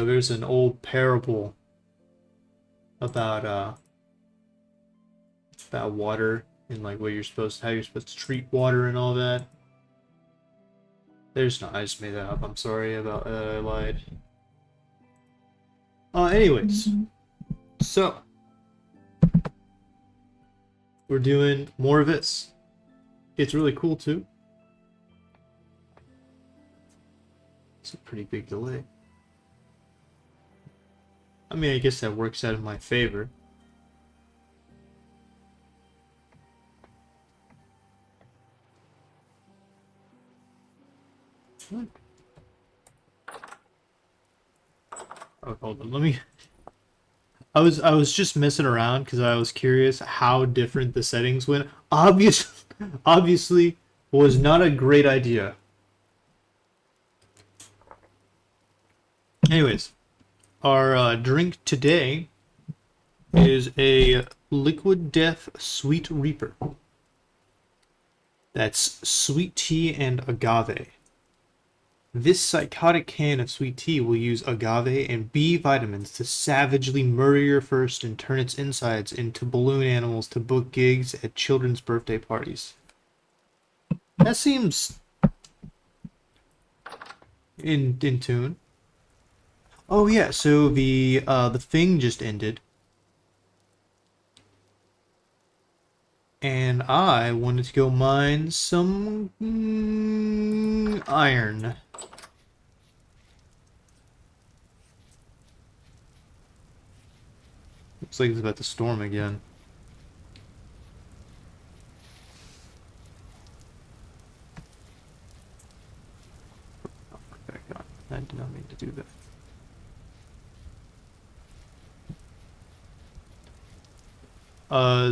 there's an old parable about water and like how you're supposed to treat water and all that. There's no, I just made that up. I'm sorry about I lied. Anyways, so we're doing more of this. It's really cool too. It's a pretty big delay. I mean, I guess that works out in my favor. What? Oh, hold on. Let me. I was just messing around because I was curious how different the settings went. Obviously, was not a great idea. Anyways, our drink today is a Liquid Death Sweet Reaper. That's sweet tea and agave. This psychotic can of sweet tea will use agave and B vitamins to savagely murder your first and turn its insides into balloon animals to book gigs at children's birthday parties. That seems in tune. Oh yeah, so the thing just ended, and I wanted to go mine some iron. Looks like it's about to storm again. Oh, back on. I did not mean to do that.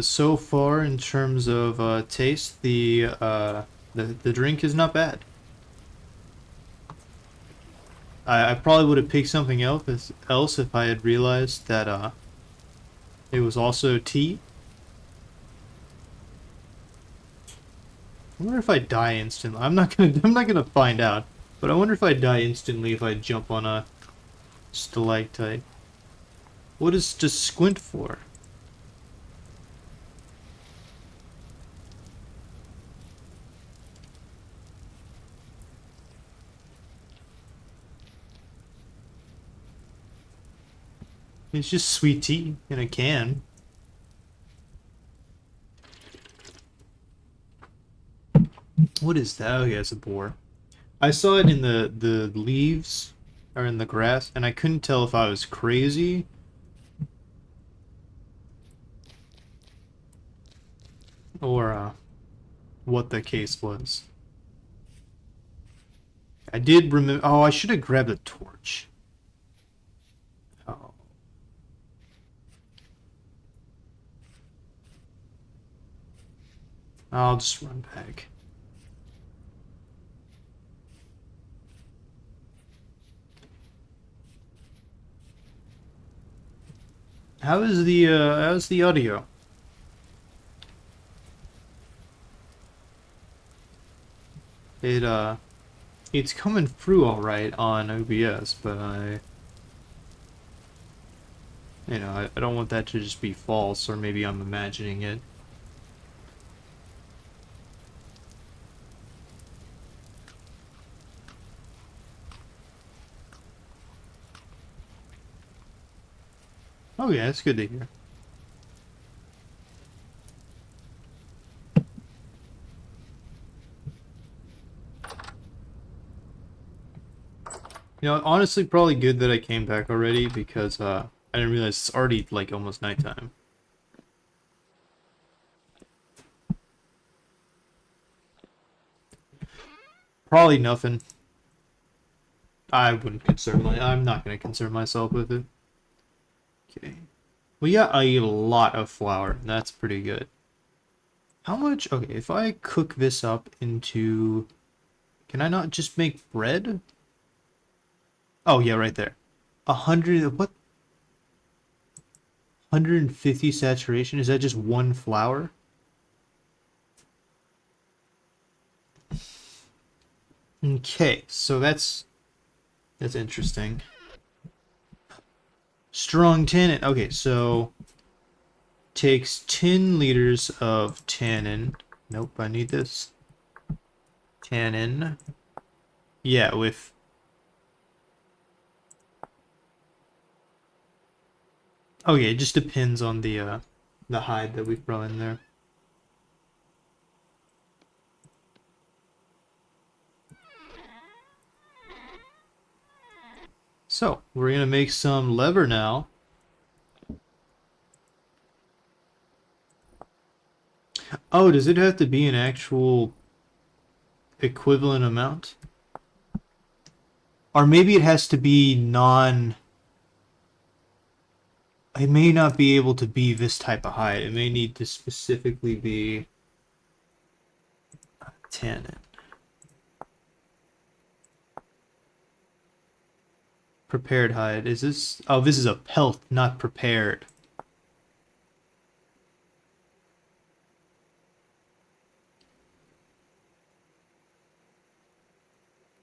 So far in terms of taste, the drink is not bad. I probably would have picked something else if I had realized that it was also tea. I wonder if I die instantly. I'm not gonna find out. But I wonder if I die instantly if I jump on a stalactite. What is to squint for? It's just sweet tea in a can. What is that? Oh yeah, it's a boar. I saw it in the leaves or in the grass, and I couldn't tell if I was crazy or what the case was. I did remember. Oh, I should have grabbed a torch. Oh, I'll just run back. How's the audio? It it's coming through all right on OBS, but I don't want that to just be false, or maybe I'm imagining it. Oh yeah, it's good to hear. Honestly, probably good that I came back already because I didn't realize it's already like almost nighttime. Probably nothing. I'm not gonna concern myself with it. Okay. We got a lot of flour. That's pretty good. How much? Okay, if I cook this up into, can I not just make bread? Oh yeah, right there. 100, what? 150 saturation? Is that just one flour? Okay, so that's interesting. strong tannin. Okay, so takes 10 liters of tannin. Nope, I need this. Tannin. Yeah, with... Okay, it just depends on the hide that we throw in there. So, we're gonna make some leather now. Oh, does it have to be an actual equivalent amount? Or maybe it has to be non... It may not be able to be this type of hide. It may need to specifically be tannin. Prepared hide. Is this... Oh, this is a pelt, not prepared.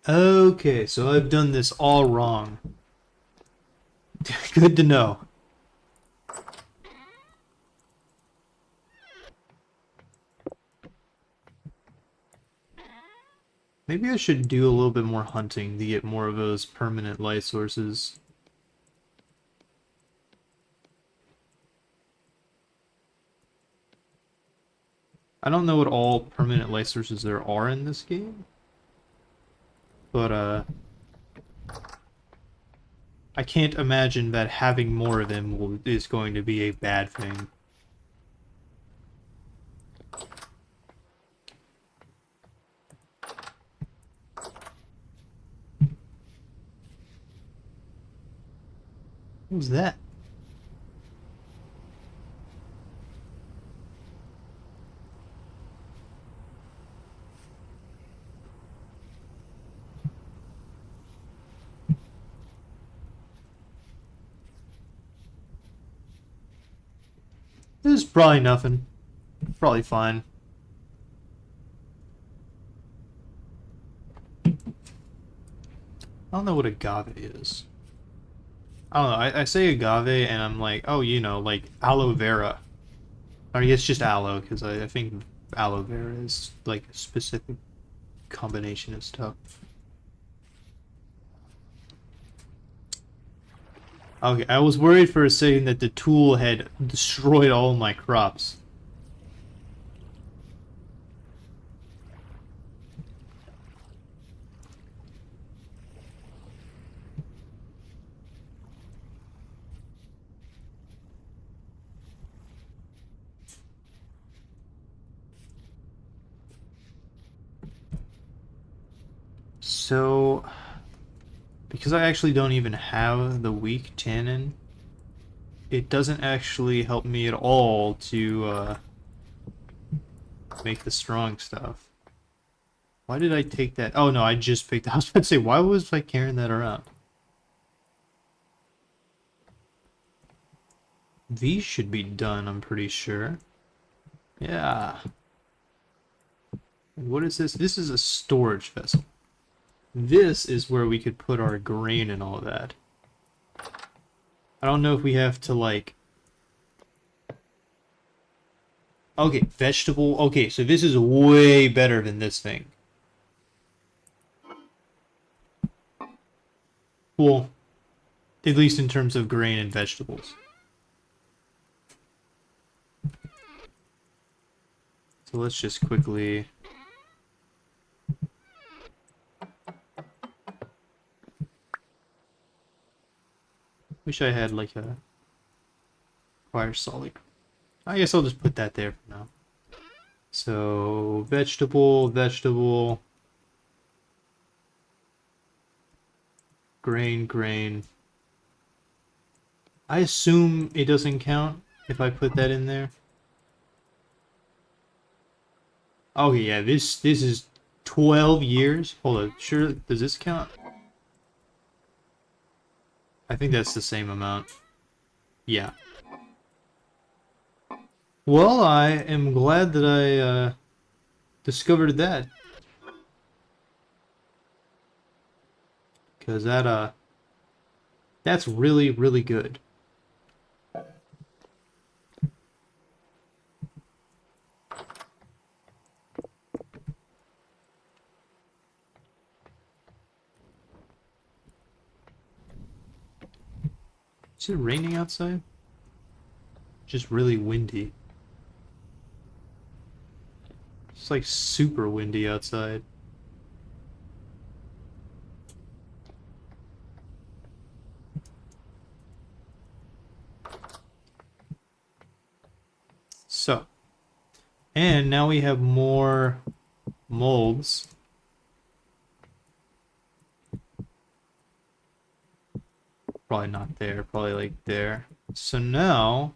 Okay, so I've done this all wrong. Good to know. Maybe I should do a little bit more hunting to get more of those permanent light sources. I don't know what all permanent light sources there are in this game. But, I can't imagine that having more of them is going to be a bad thing. What was that? This is probably nothing. Probably fine. I don't know what agave is. I don't know, I say agave and I'm like, oh, you know, like aloe vera. Or I guess just aloe, because I think aloe vera is like a specific combination of stuff. Okay, I was worried for a second that the tool had destroyed all my crops. So, because I actually don't even have the weak tannin, it doesn't actually help me at all to make the strong stuff. Why did I take that? Oh no, I just picked I was about to say, why was I carrying that around? These should be done, I'm pretty sure. Yeah. And what is this? This is a storage vessel. This is where we could put our grain and all of that. I don't know if we have to, like... Okay, vegetable... Okay, so this is way better than this thing. Well, at least in terms of grain and vegetables. So let's just quickly... Wish I had like a fire solid. I guess I'll just put that there for now. So vegetable, vegetable, grain, grain. I assume it doesn't count if I put that in there. Oh yeah, this is 12 years. Hold on, sure, does this count? I think that's the same amount. Yeah. Well, I am glad that I discovered that. Because that's really, really good. Is it raining outside? Just really windy. It's like super windy outside. So, and now we have more molds. Probably not there, probably like there. So now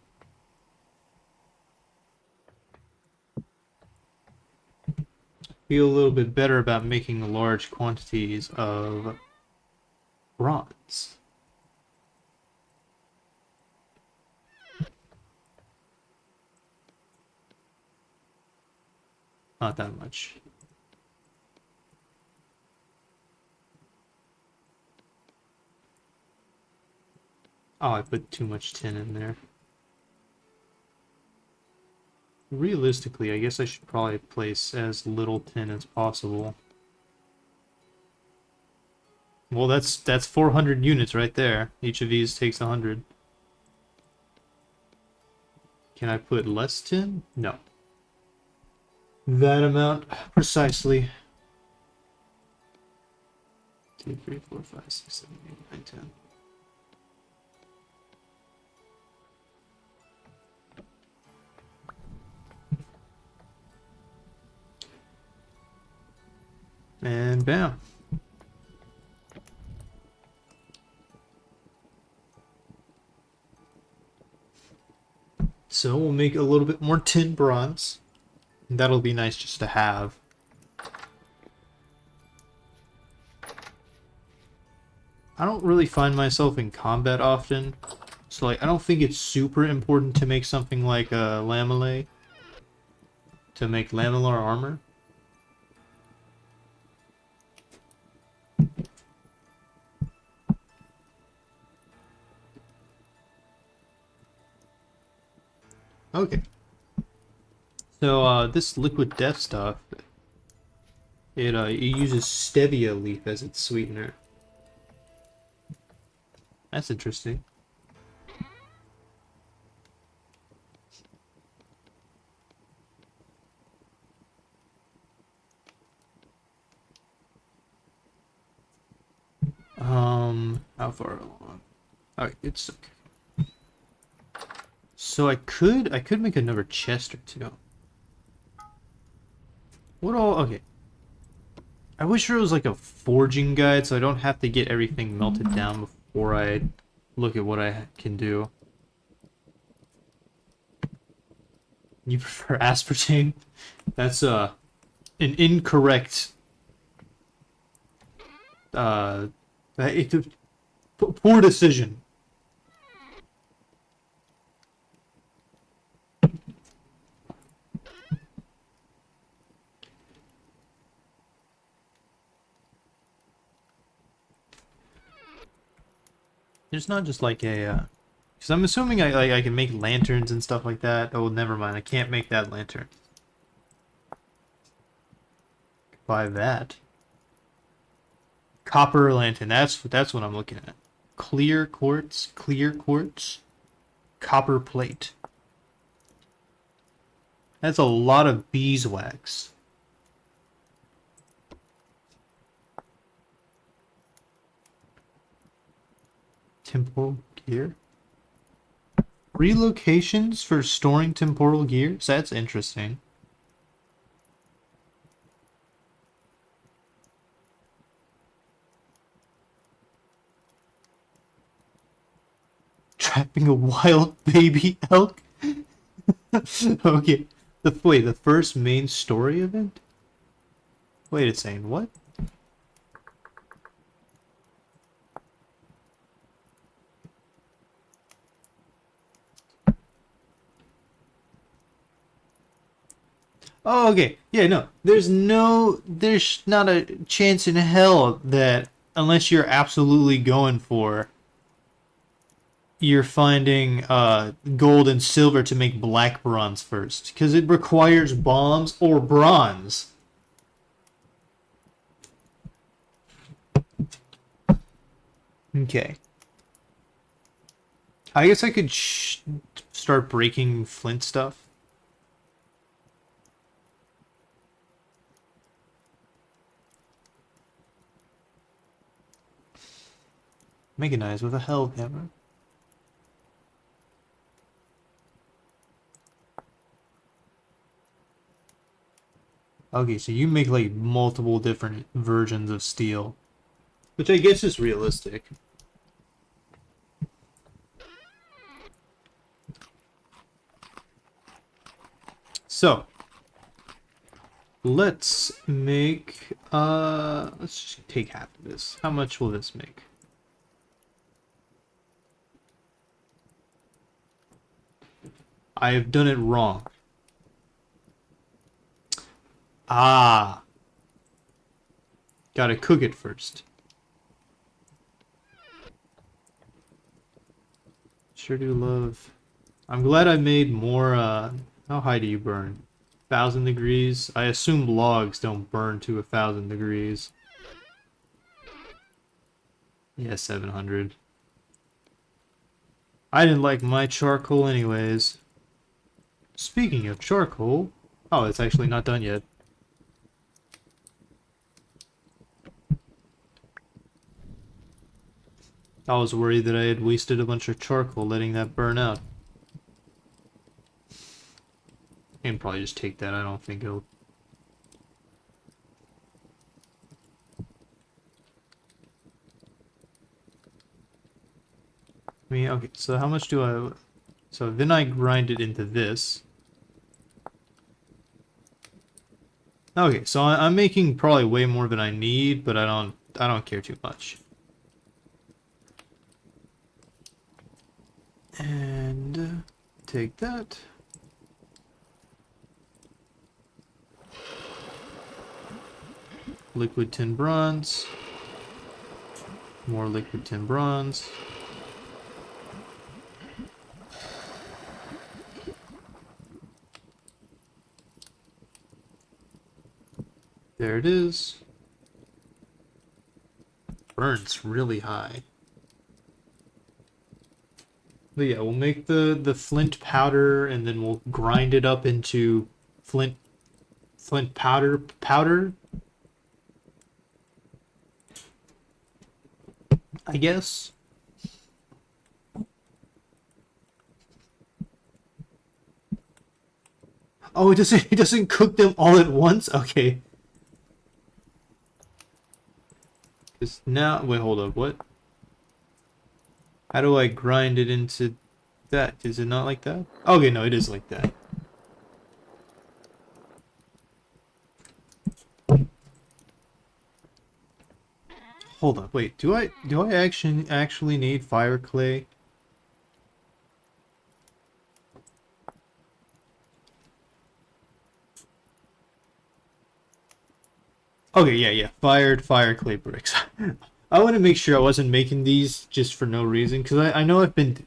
feel a little bit better about making large quantities of bronze. Not that much. Oh, I put too much tin in there. Realistically, I guess I should probably place as little tin as possible. Well, that's 400 units right there. Each of these takes 100. Can I put less tin? No. That amount precisely. 2, 3, 4, 5, 6, 7, 8, 9, 10. And bam. So we'll make a little bit more tin bronze. That'll be nice just to have. I don't really find myself in combat often. So like I don't think it's super important to make something like a lamellae. To make lamellar armor. Okay. So this liquid death stuff, it uses stevia leaf as its sweetener. That's interesting. How far along? Alright, it's okay. So I could make another chest or two. What all? Okay. I wish there was like a forging guide so I don't have to get everything melted down before I look at what I can do. You prefer aspartame? That's an incorrect uh poor decision. There's not just like a because I'm assuming I can make lanterns and stuff like that. Oh, never mind. I can't make that lantern. Buy that. Copper lantern. That's what I'm looking at. Clear quartz, copper plate. That's a lot of beeswax. Temporal gear. Relocations for storing temporal gears? That's interesting. Trapping a wild baby elk? Okay. Wait, the first main story event? Wait a second, what? Oh, okay. Yeah, no. There's not a chance in hell that unless you're absolutely going for you're finding gold and silver to make black bronze first because it requires bombs or bronze. Okay. I guess I could start breaking flint stuff. Mechanized with a hell hammer. Okay, so you make like multiple different versions of steel, which I guess is realistic. So, let's make, let's just take half of this. How much will this make? I have done it wrong. Ah, gotta cook it first. Sure do love. I'm glad I made more, how high do you burn? 1,000 degrees? I assume logs don't burn to 1,000 degrees. Yeah, 700. I didn't like my charcoal anyways. Speaking of charcoal... Oh, it's actually not done yet. I was worried that I had wasted a bunch of charcoal letting that burn out. I can probably just take that, I don't think it'll... I mean, okay, so how much do I... So then I grind it into this. Okay, so I'm making probably way more than I need, but I don't care too much. And take that. Liquid tin bronze. More liquid tin bronze. There it is. Burns really high. But yeah, we'll make the flint powder and then we'll grind it up into flint powder, I guess. Oh, it doesn't cook them all at once? Okay. Just now wait, hold up, what? How do I grind it into that? Is it not like that? Okay, no, it is like that. Hold up, wait, do I actually need fire clay? Okay, yeah, fire clay bricks. I want to make sure I wasn't making these just for no reason, because I know I've been,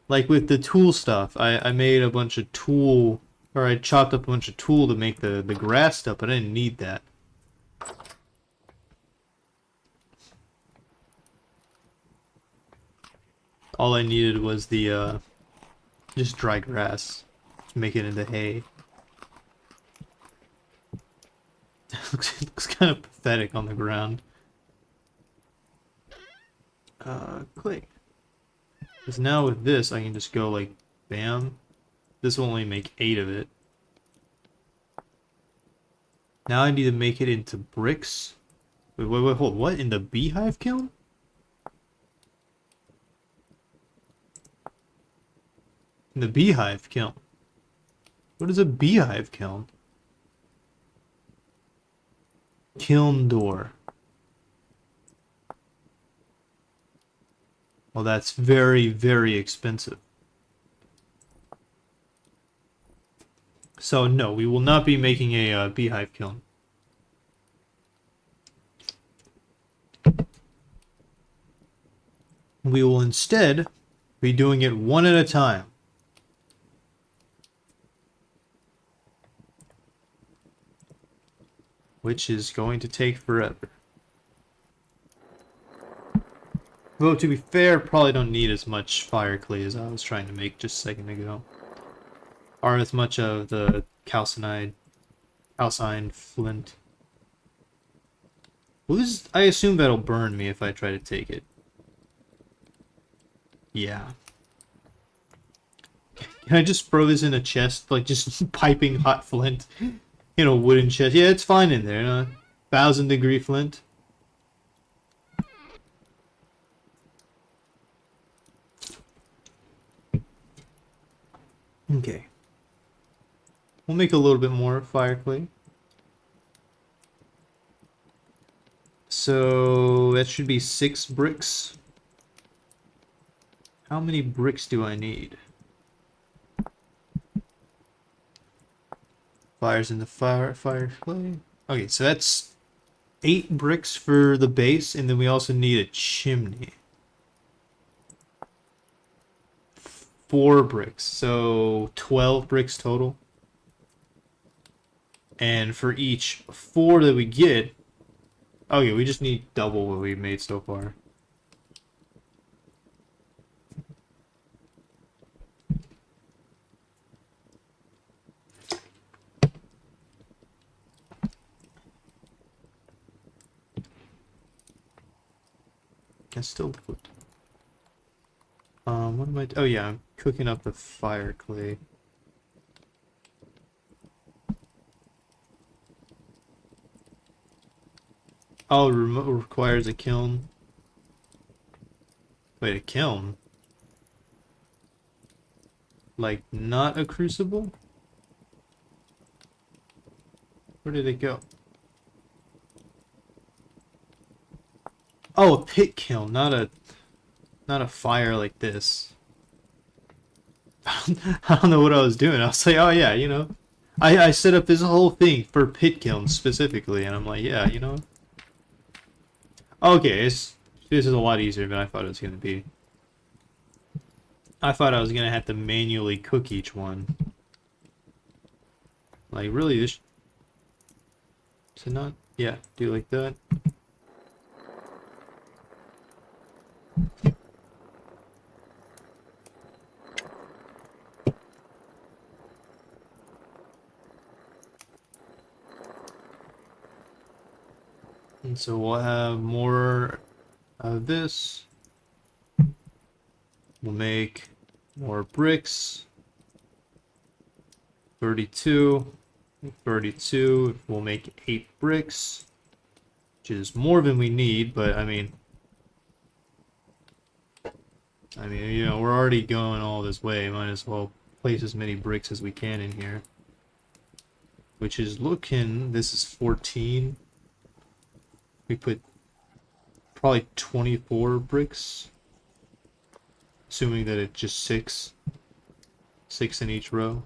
like with the tool stuff, I made a bunch of tool, or I chopped up a bunch of tool to make the grass stuff, but I didn't need that. All I needed was the, just dry grass to make it into hay. It looks kind of pathetic on the ground. Clay. Because now with this, I can just go like, bam. This will only make 8 of it. Now I need to make it into bricks. Wait, hold, what? In the beehive kiln? In the beehive kiln? What is a beehive kiln? Kiln door. Well, that's very, very expensive. So no, we will not be making a beehive kiln. We will instead be doing it one at a time. Which is going to take forever. Though to be fair, probably don't need as much fire clay as I was trying to make just a second ago. Or as much of the calcined flint. Well, this, I assume that'll burn me if I try to take it. Yeah. Can I just throw this in a chest, like just piping hot flint in a wooden chest? Yeah, it's fine in there. 1,000-degree flint. Okay. We'll make a little bit more fire clay. So that should be 6 bricks. How many bricks do I need? Fires in the fire clay. Okay, so that's 8 bricks for the base, and then we also need a chimney. 4 bricks, so 12 bricks total. And for each 4 that we get, okay, we just need double what we've made so far. Can still do it. What am I? Oh yeah, I'm cooking up the fire clay. Oh, requires a kiln. Wait, a kiln? Like, not a crucible? Where did it go? Oh, a pit kiln, not a fire like this. I don't know what I was doing. I was like, oh yeah, I set up this whole thing for pit kilns specifically, and I'm like, yeah, Okay, this is a lot easier than I thought it was gonna be. I thought I was gonna have to manually cook each one. Like, really, this... To not... Yeah, do like that. And so we'll have more of this. We'll make more bricks. 32. 32. We'll make 8 bricks. Which is more than we need, but I mean, we're already going all this way. Might as well place as many bricks as we can in here. Which is looking, this is 14. We put probably 24 bricks. Assuming that it's just 6. 6 in each row.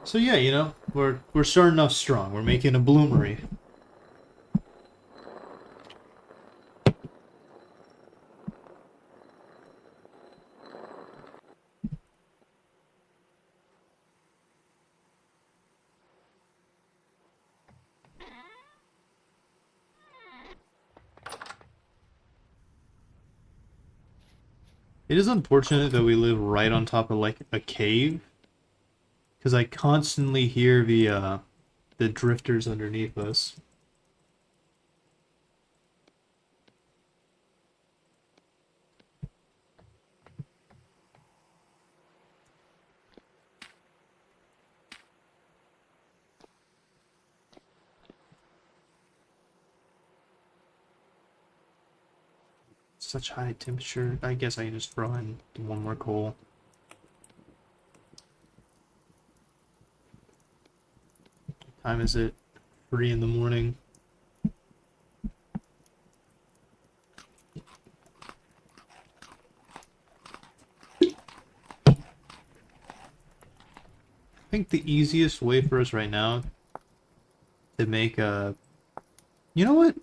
So yeah, we're starting off strong. We're making a bloomery. It is unfortunate that we live right on top of like a cave, because I constantly hear the drifters underneath us. Such high temperature. I guess I can just throw in one more coal. What time is it? 3 in the morning. I think the easiest way for us right now to make a... You know what?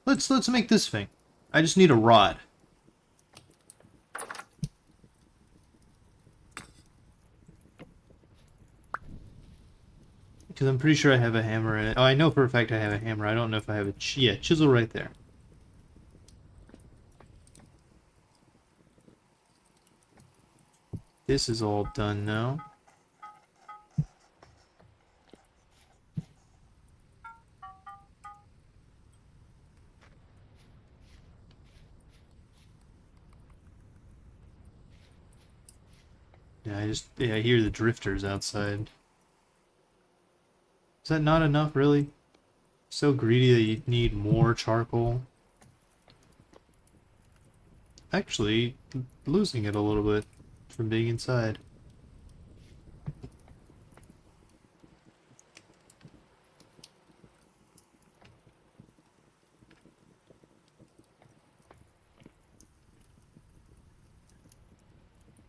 Let's make this thing. I just need a rod. Because I'm pretty sure I have a hammer in it. Oh, I know for a fact I have a hammer. I don't know if I have a yeah, chisel right there. This is all done now. Yeah, I hear the drifters outside. Is that not enough, really? So greedy that you need more charcoal? Actually, losing it a little bit from being inside.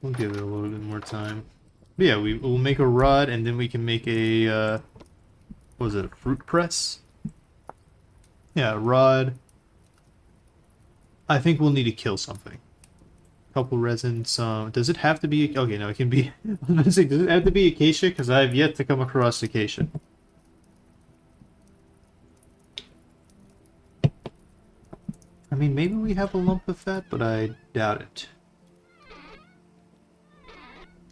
We'll give it a little bit more time. But yeah, we'll make a rod, and then we can make a, what was it, a fruit press? Yeah, a rod. I think we'll need to kill something. Couple resin, some... Does it have to be... Okay, no, it can be... I was gonna say, does it have to be acacia? Because I have yet to come across acacia. I mean, maybe we have a lump of that, but I doubt it.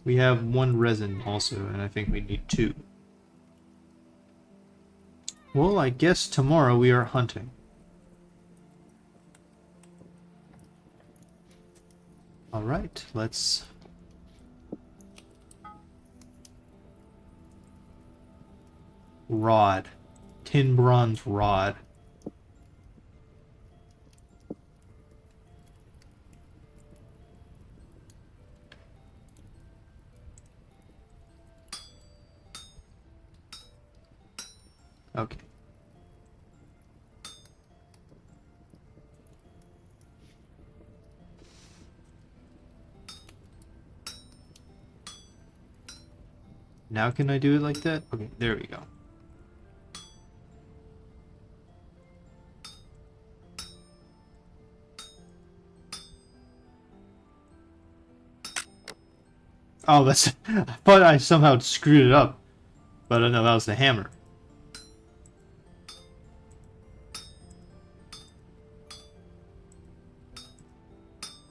We have one resin also, and I think we need two. Well, I guess tomorrow we are hunting. Alright, let's... Rod. Tin bronze rod. Okay. Now can I do it like that? Okay, there we go. Oh, that's... I thought I somehow screwed it up. But no, that was the hammer.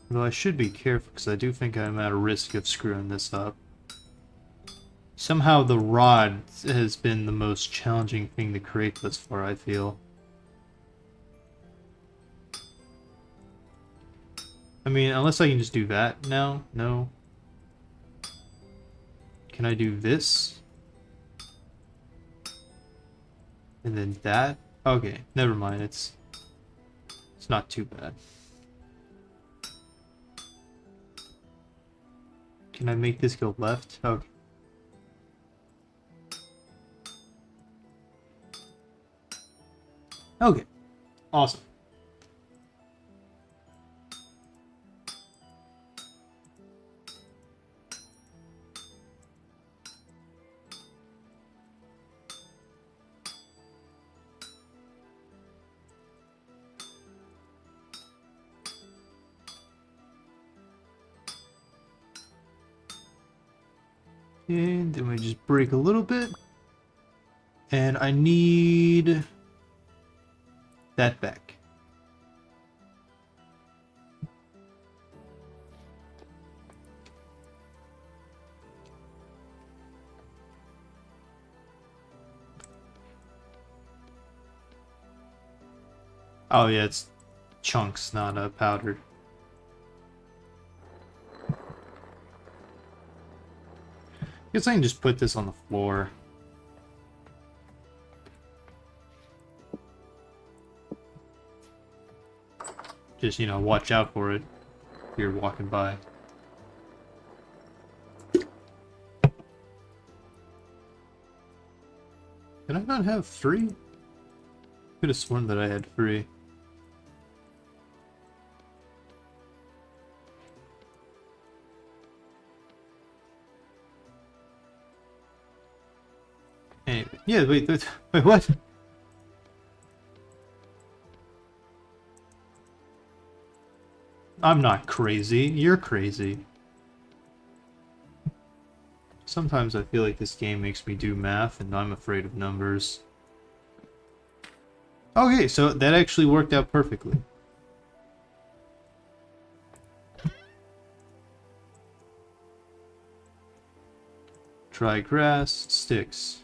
Though I should be careful, because I do think I'm at a risk of screwing this up. Somehow the rod has been the most challenging thing to create thus far, I feel. I mean, unless I can just do that now? No. Can I do this? And then that? Okay, never mind, it's not too bad. Can I make this go left? Okay. Okay. Awesome. And then we just break a little bit. And I need that back. Oh yeah, it's chunks, not a powder. Guess I can just put this on the floor. Just, you know, watch out for it if you're walking by. Did I not have 3? Could have sworn that I had 3. Anyway, yeah, wait, what? I'm not crazy. You're crazy. Sometimes I feel like this game makes me do math, and I'm afraid of numbers. Okay, so that actually worked out perfectly. Dry grass, sticks.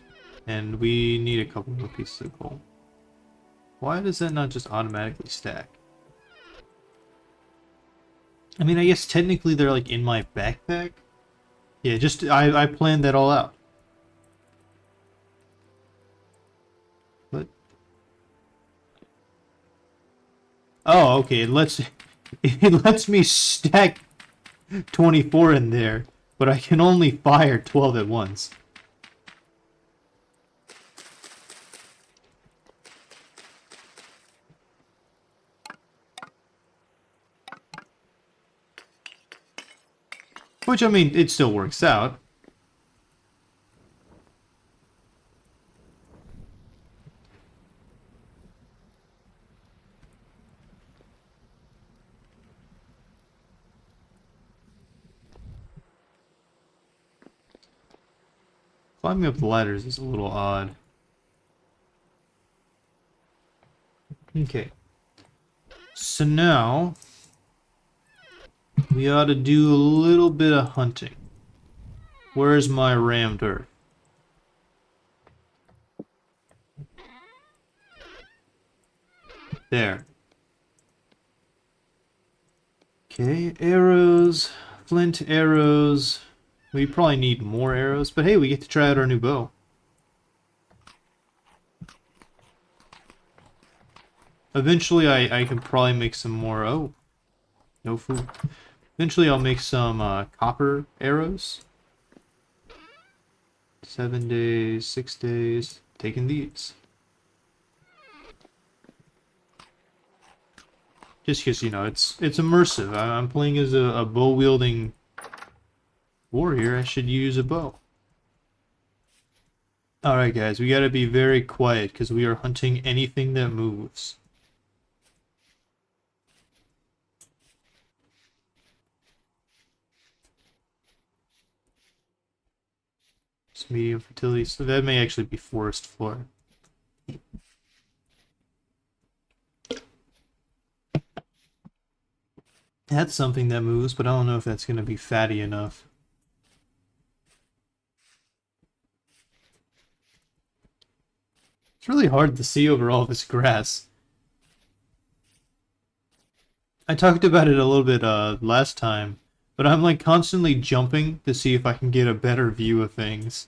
And we need a couple more pieces of coal. Why does that not just automatically stack? I mean, I guess technically they're like in my backpack. Yeah, just I planned that all out. But oh, okay, it lets me stack 24 in there, but I can only fire 12 at once. Which, I mean, it still works out. Climbing up the ladders is a little odd. Okay. So now, we ought to do a little bit of hunting. Where's my rammed earth? There. Okay, arrows, flint arrows. We probably need more arrows, but hey, we get to try out our new bow. Eventually, I can probably make some more. Oh, no food. Eventually, I'll make some copper arrows. 7 days, 6 days. Taking these. Just because, you know, it's immersive. I'm playing as a bow-wielding warrior. I should use a bow. Alright, guys, we gotta be very quiet because we are hunting anything that moves. It's medium fertility, so that may actually be forest floor. That's something that moves, but I don't know if that's gonna be fatty enough. It's really hard to see over all this grass. I talked about it a little bit last time, but I'm like constantly jumping to see if I can get a better view of things.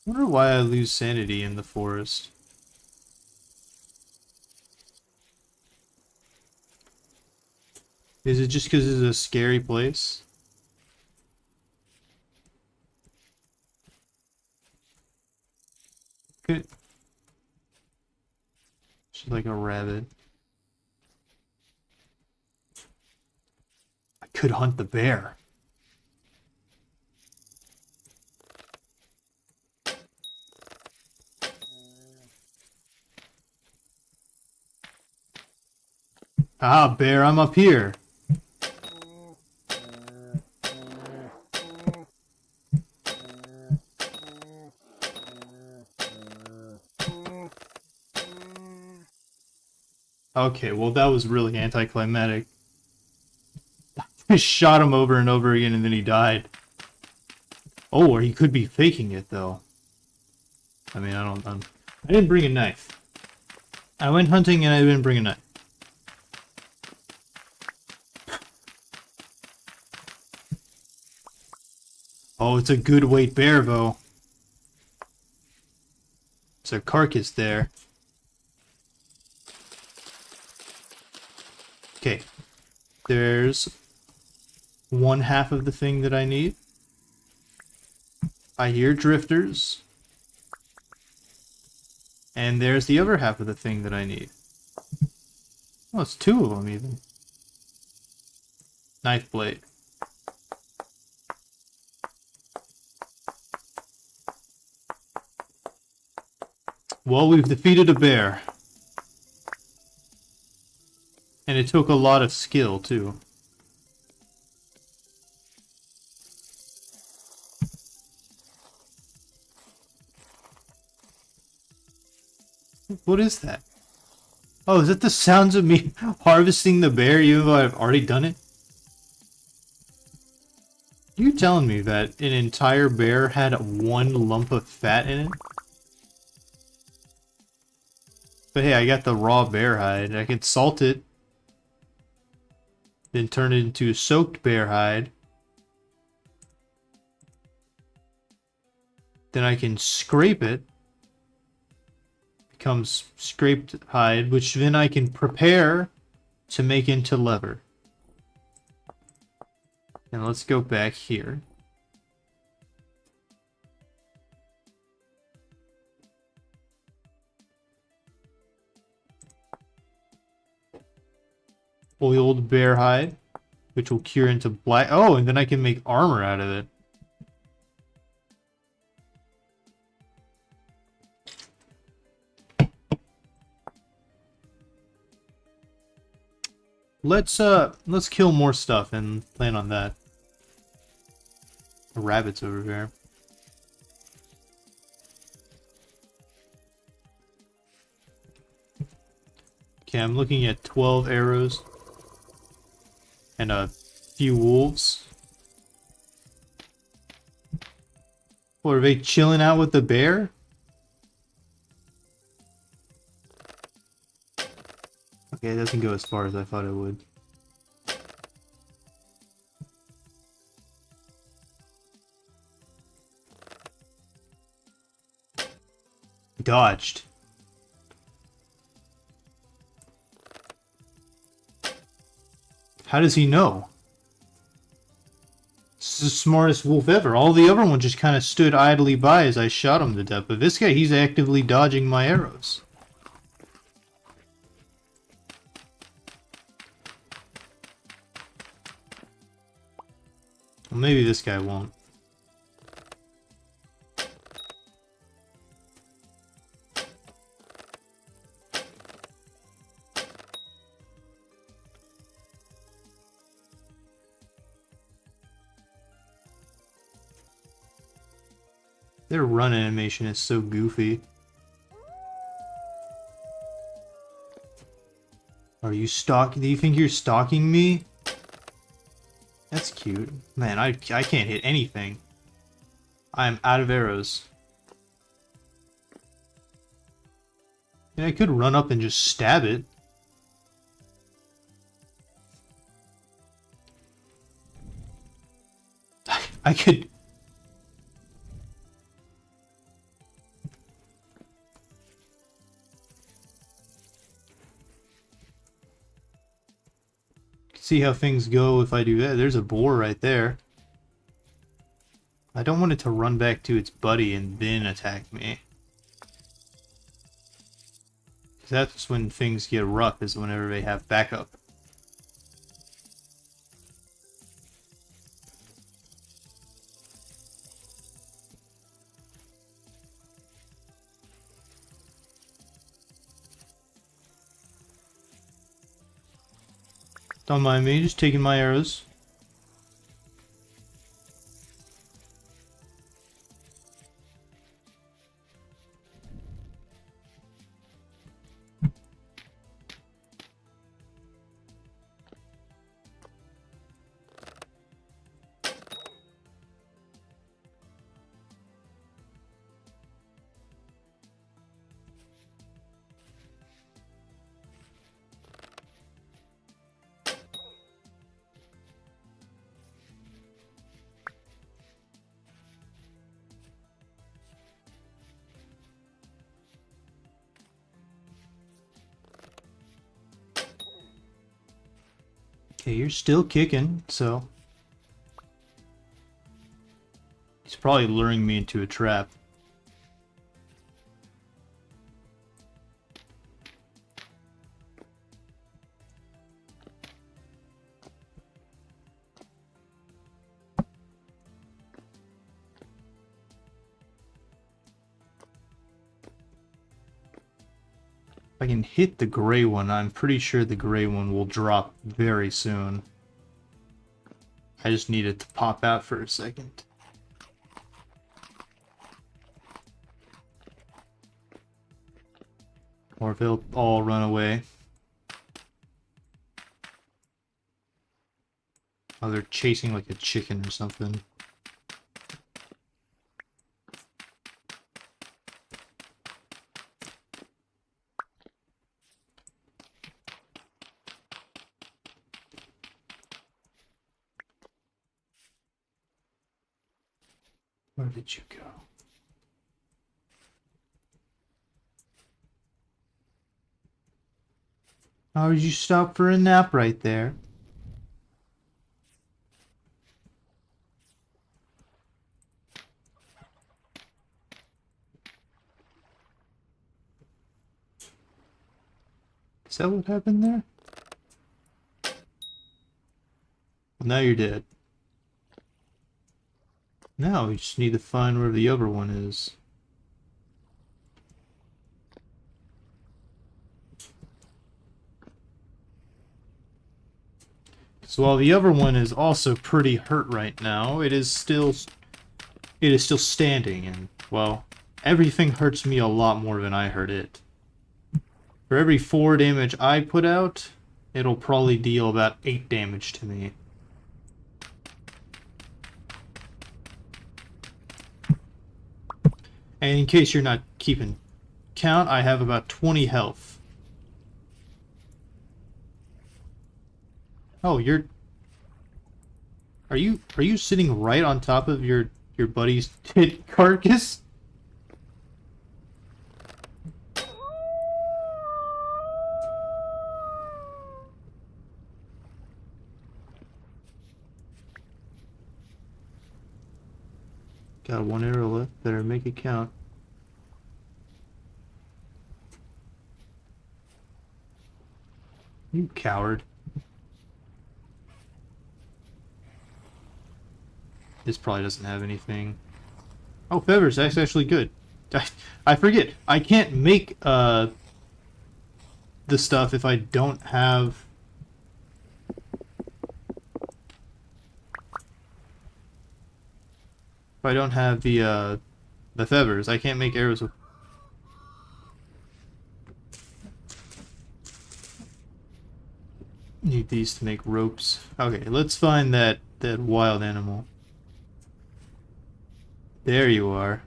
I wonder why I lose sanity in the forest. Is it just because it's a scary place? Could... She's like a rabbit. I could hunt the bear. Ah, bear, I'm up here. Okay, well that was really anticlimactic. I shot him over and over again and then he died. Oh, or he could be faking it though. I mean, I didn't bring a knife. I went hunting and I didn't bring a knife. Oh, it's a good weight bear though. It's a carcass there. Okay. There's one half of the thing that I need. I hear drifters. And there's the other half of the thing that I need. Oh, it's two of them even. Knife blade. Well, we've defeated a bear. And it took a lot of skill, too. What is that? Oh, is that the sounds of me harvesting the bear even though I've already done it? You telling me that an entire bear had one lump of fat in it? But hey, I got the raw bear hide. I can salt it. Then turn it into soaked bear hide. Then I can scrape it. Becomes scraped hide, which then I can prepare to make into leather. And let's go back here. Oiled bear hide, which will cure into black. Oh, and then I can make armor out of it. Let's kill more stuff and plan on that. The rabbit's over here. Okay, I'm looking at 12 arrows and a few wolves. What, are they chilling out with the bear? Okay, it doesn't go as far as I thought it would. Dodged. How does he know? This is the smartest wolf ever. All the other ones just kind of stood idly by as I shot him to death. But this guy, he's actively dodging my arrows. Well, maybe this guy won't. Their run animation is so goofy. Are you stalking? Do you think you're stalking me? That's cute. Man, I can't hit anything. I'm out of arrows. And I could run up and just stab it. I could... See how things go if I do that. There's a boar right there. I don't want it to run back to its buddy and then attack me. That's when things get rough, is whenever they have backup. Don't mind me, just taking my arrows. Okay, you're still kicking, so... He's probably luring me into a trap. If I can hit the gray one, I'm pretty sure the gray one will drop very soon. I just need it to pop out for a second. Or if they'll all run away. Oh, they're chasing like a chicken or something. Where did you go? Oh, did you stop for a nap right there? Is that what happened there? Well, now you're dead. Now we just need to find where the other one is. So while the other one is also pretty hurt right now, it is still standing, and well, everything hurts me a lot more than I hurt it. For every 4 damage I put out, it'll probably deal about 8 damage to me. And in case you're not keeping count, I have about 20 health. Oh, Are you sitting right on top of your buddy's dead carcass? Got 1 arrow left. Better make it count. You coward. This probably doesn't have anything. Oh, feathers. That's actually good. I forget. I can't make the stuff if I don't have. If I don't have the feathers, I can't make arrows with. Need these to make ropes. Okay, let's find that wild animal. There you are.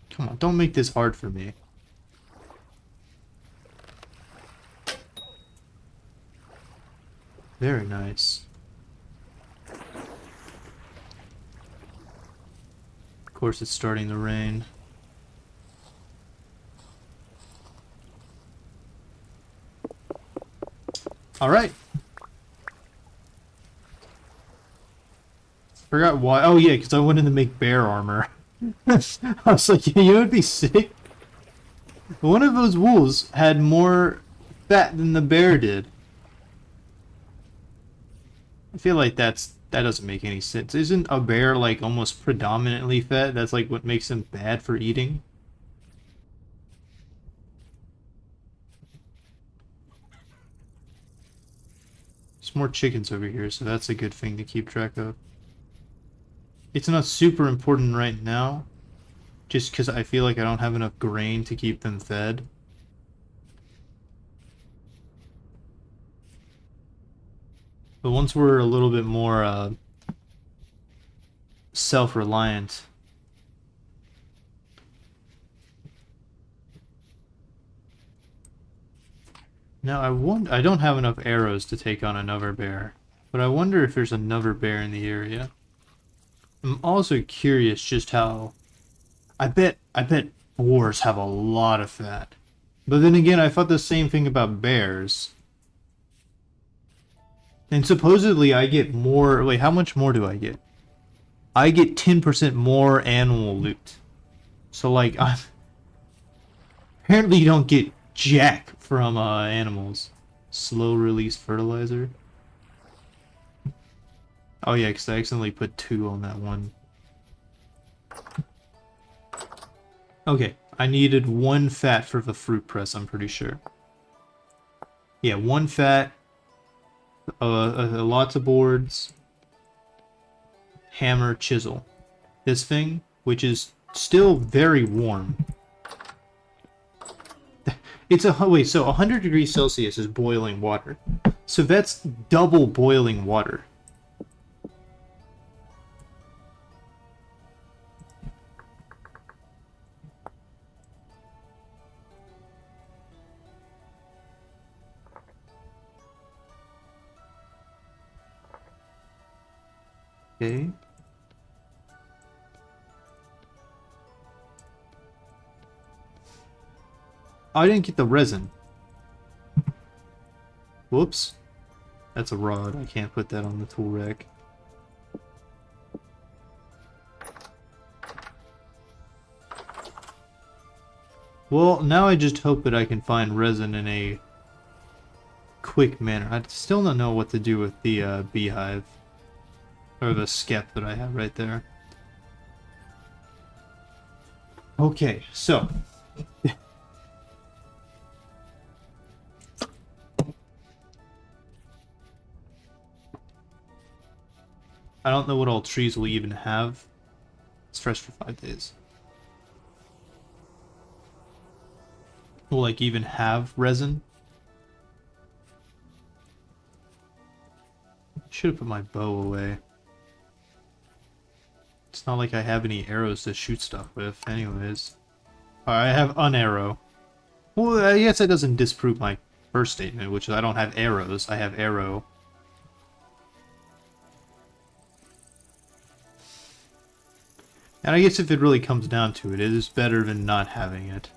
Come on, don't make this hard for me. Very nice. Of course, it's starting to rain. All right. Forgot why. Oh yeah, because I wanted to make bear armor. I was like, yeah, you would be sick. One of those wolves had more fat than the bear did. I feel like that doesn't make any sense. Isn't a bear like almost predominantly fat? That's like what makes them bad for eating. There's more chickens over here, so that's a good thing to keep track of. It's not super important right now, just because I feel like I don't have enough grain to keep them fed. But once we're a little bit more self-reliant. Now I don't have enough arrows to take on another bear, but I wonder if there's another bear in the area. I'm also curious just how I bet boars have a lot of fat. But then again, I thought the same thing about bears. And supposedly I get more. Wait, how much more do I get? I get 10% more animal loot. So like apparently you don't get jack from animals. Slow release fertilizer. Oh yeah, because I accidentally put 2 on that one. Okay, I needed one fat for the fruit press, I'm pretty sure. Yeah, one fat, lots of boards, hammer, chisel. This thing, which is still very warm. It's a wait, so 100 degrees Celsius is boiling water. So that's double boiling water. Okay. Oh, I didn't get the resin. Whoops. That's a rod. I can't put that on the tool rack. Well, now I just hope that I can find resin in a quick manner. I still don't know what to do with the beehive. Or the skep that I have right there. Okay, so. I don't know what all trees will even have. It's fresh for 5 days. Will like even have resin? Should have put my bow away. It's not like I have any arrows to shoot stuff with, anyways. I have an arrow. Well, I guess that doesn't disprove my first statement, which is I don't have arrows. I have arrow. And I guess if it really comes down to it, it is better than not having it.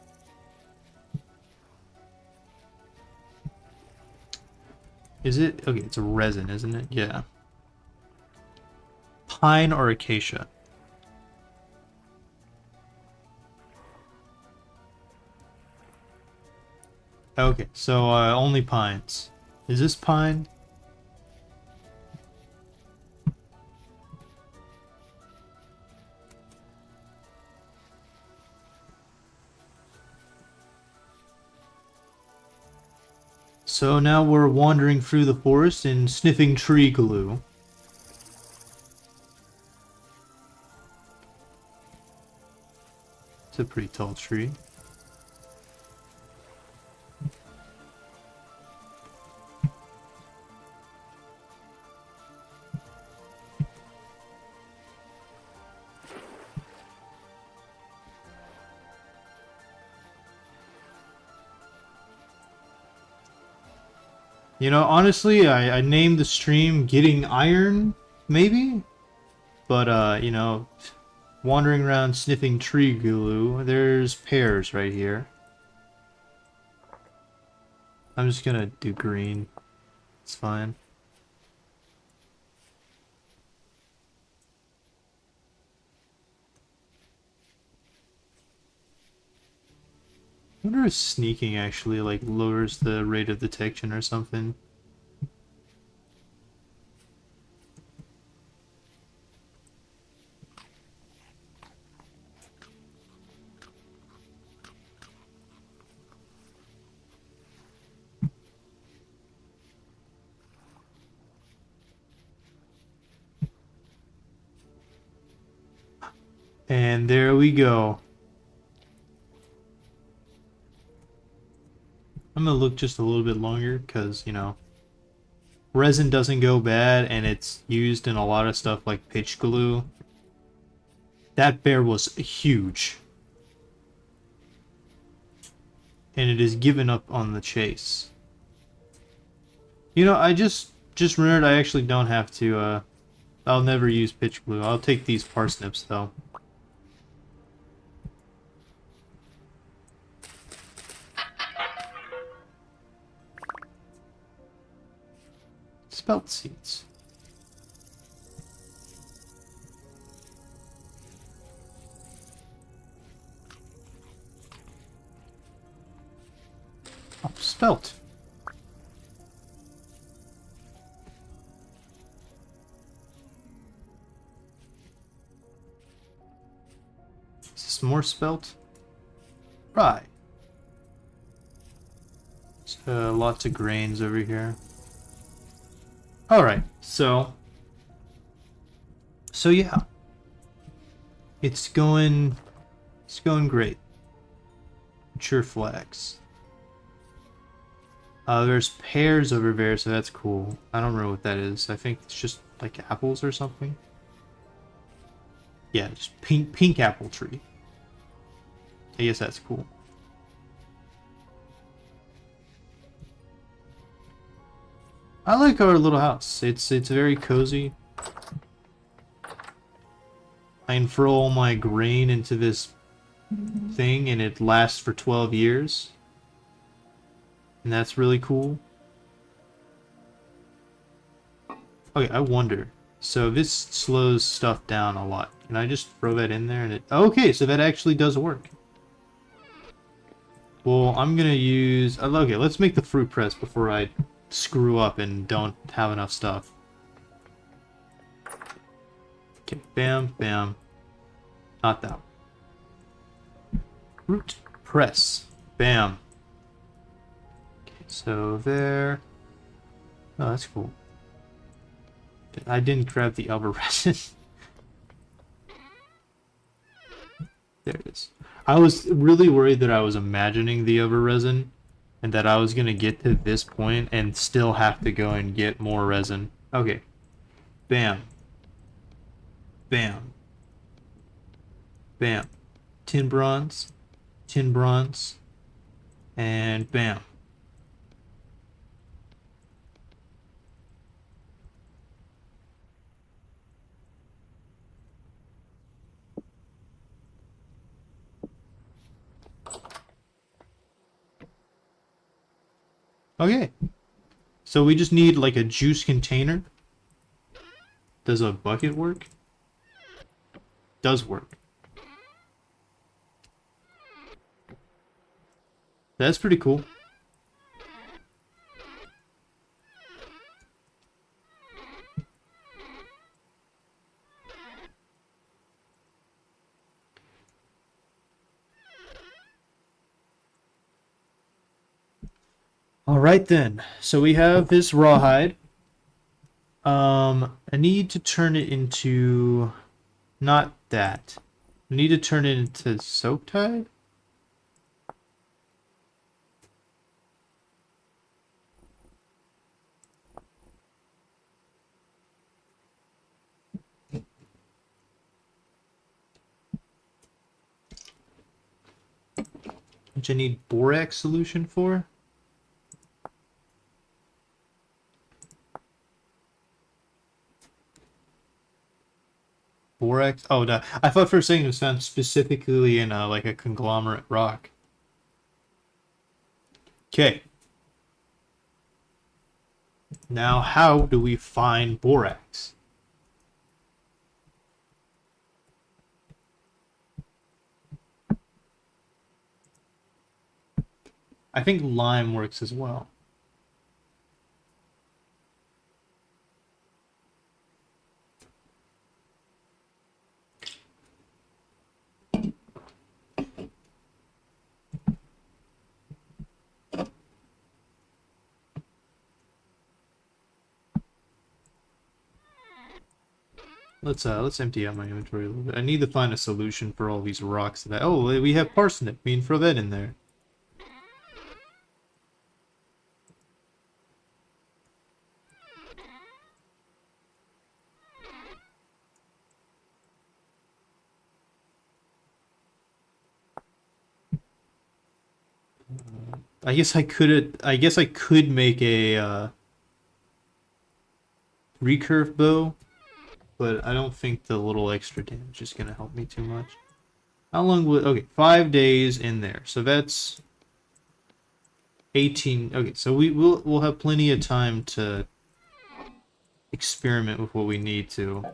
Is it? Okay, it's a resin, isn't it? Yeah. Pine or acacia? Okay, so only pines. Is this pine? So now we're wandering through the forest and sniffing tree glue. It's a pretty tall tree. You know, honestly, I named the stream Getting Iron, maybe? But, you know, wandering around sniffing tree glue, there's pears right here. I'm just gonna do green. It's fine. I wonder if sneaking actually, like, lowers the rate of detection or something. And there we go. I'm gonna look just a little bit longer, because, you know, resin doesn't go bad, and it's used in a lot of stuff like pitch glue. That bear was huge. And it has given up on the chase. You know, I just remembered I actually don't have to, I'll never use pitch glue. I'll take these parsnips, though. Spelt seeds. Oh, spelt. Is this more spelt? Right. Lots of grains over here. Alright, so yeah. It's going great. Mature flax. There's pears over there, so that's cool. I don't know what that is. I think it's just like apples or something. Yeah, just pink apple tree. I guess that's cool. I like our little house. It's very cozy. I can throw all my grain into this thing and it lasts for 12 years. And that's really cool. Okay, I wonder. So this slows stuff down a lot. Can I just throw that in there and it... Okay, so that actually does work. Well, I'm gonna use... Okay, let's make the fruit press before I screw up and don't have enough stuff. Okay, bam, bam. Not that one. Fruit press. Bam. Okay, so there. Oh, that's cool. I didn't grab the elbow resin. There it is. I was really worried that I was imagining the elbow resin and that I was going to get to this point and still have to go and get more resin. Okay. Bam. Bam. Bam. Tin bronze. Tin bronze. And bam. Okay. So we just need like a juice container. Does a bucket work? Does work. That's pretty cool. All right then. So we have this rawhide. I need to turn it into not that. I need to turn it into soak tide. Which I need borax solution for. Borax? Oh, no. I thought for a second it was found specifically in like a conglomerate rock. Okay. Now, how do we find borax? I think lime works as well. Let's empty out my inventory a little bit. I need to find a solution for all these rocks that oh, we have parsnip. We can throw that in there. I guess I could make a recurve bow, but I don't think the little extra damage is gonna help me too much. How long would... Okay, 5 days in there. So that's 18. Okay, so we'll have plenty of time to experiment with what we need to.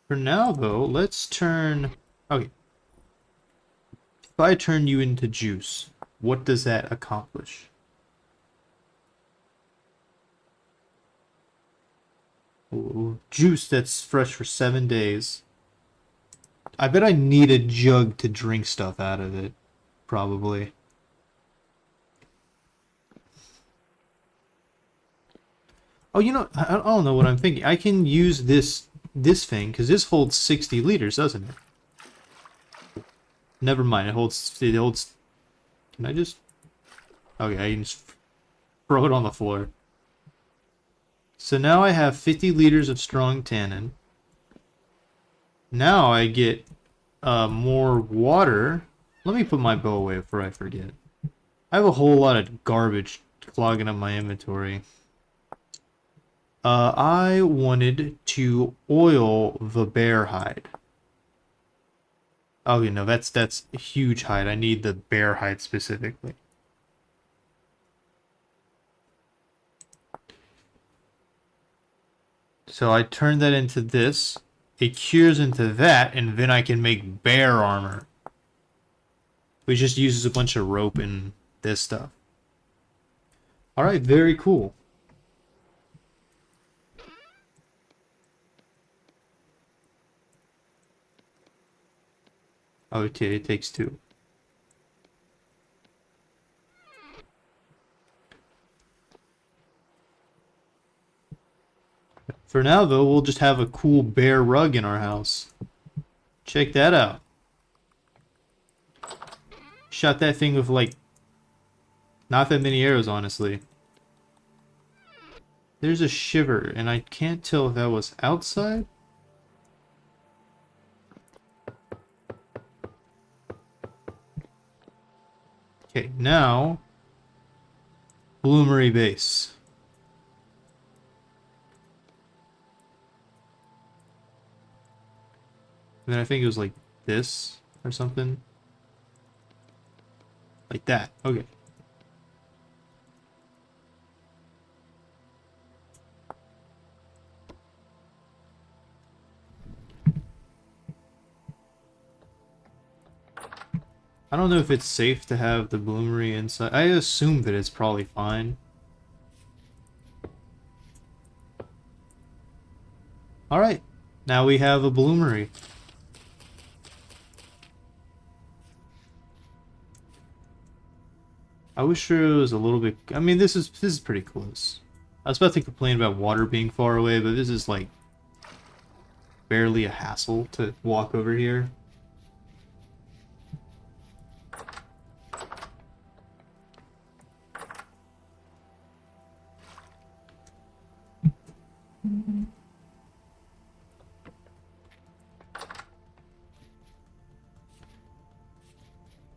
For now, though, let's turn... Okay. If I turn you into juice, what does that accomplish? Ooh, juice that's fresh for 7 days. I bet I need a jug to drink stuff out of it. Probably. Oh, you know, I don't know what I'm thinking. I can use this thing, because this holds 60 liters, doesn't it? Never mind, it holds... Can I just... Okay, I can just throw it on the floor. So now I have 50 liters of strong tannin. Now I get more water. Let me put my bow away before I forget. I have a whole lot of garbage clogging up my inventory. I wanted to oil the bear hide. Oh, you know, that's a huge hide. I need the bear hide specifically. So I turn that into this. It cures into that, and then I can make bear armor. Which just uses a bunch of rope and this stuff. Alright, very cool. Okay, it takes 2. For now, though, we'll just have a cool bear rug in our house. Check that out. Shot that thing with, like, not that many arrows, honestly. There's a shiver, and I can't tell if that was outside. Okay, now... Bloomery base. And then I think it was like this or something. Like that. Okay. I don't know if it's safe to have the bloomery inside. I assume that it's probably fine. Alright. Now we have a bloomery. I wish it was a little bit... I mean, this is pretty close. I was about to complain about water being far away, but this is like barely a hassle to walk over here.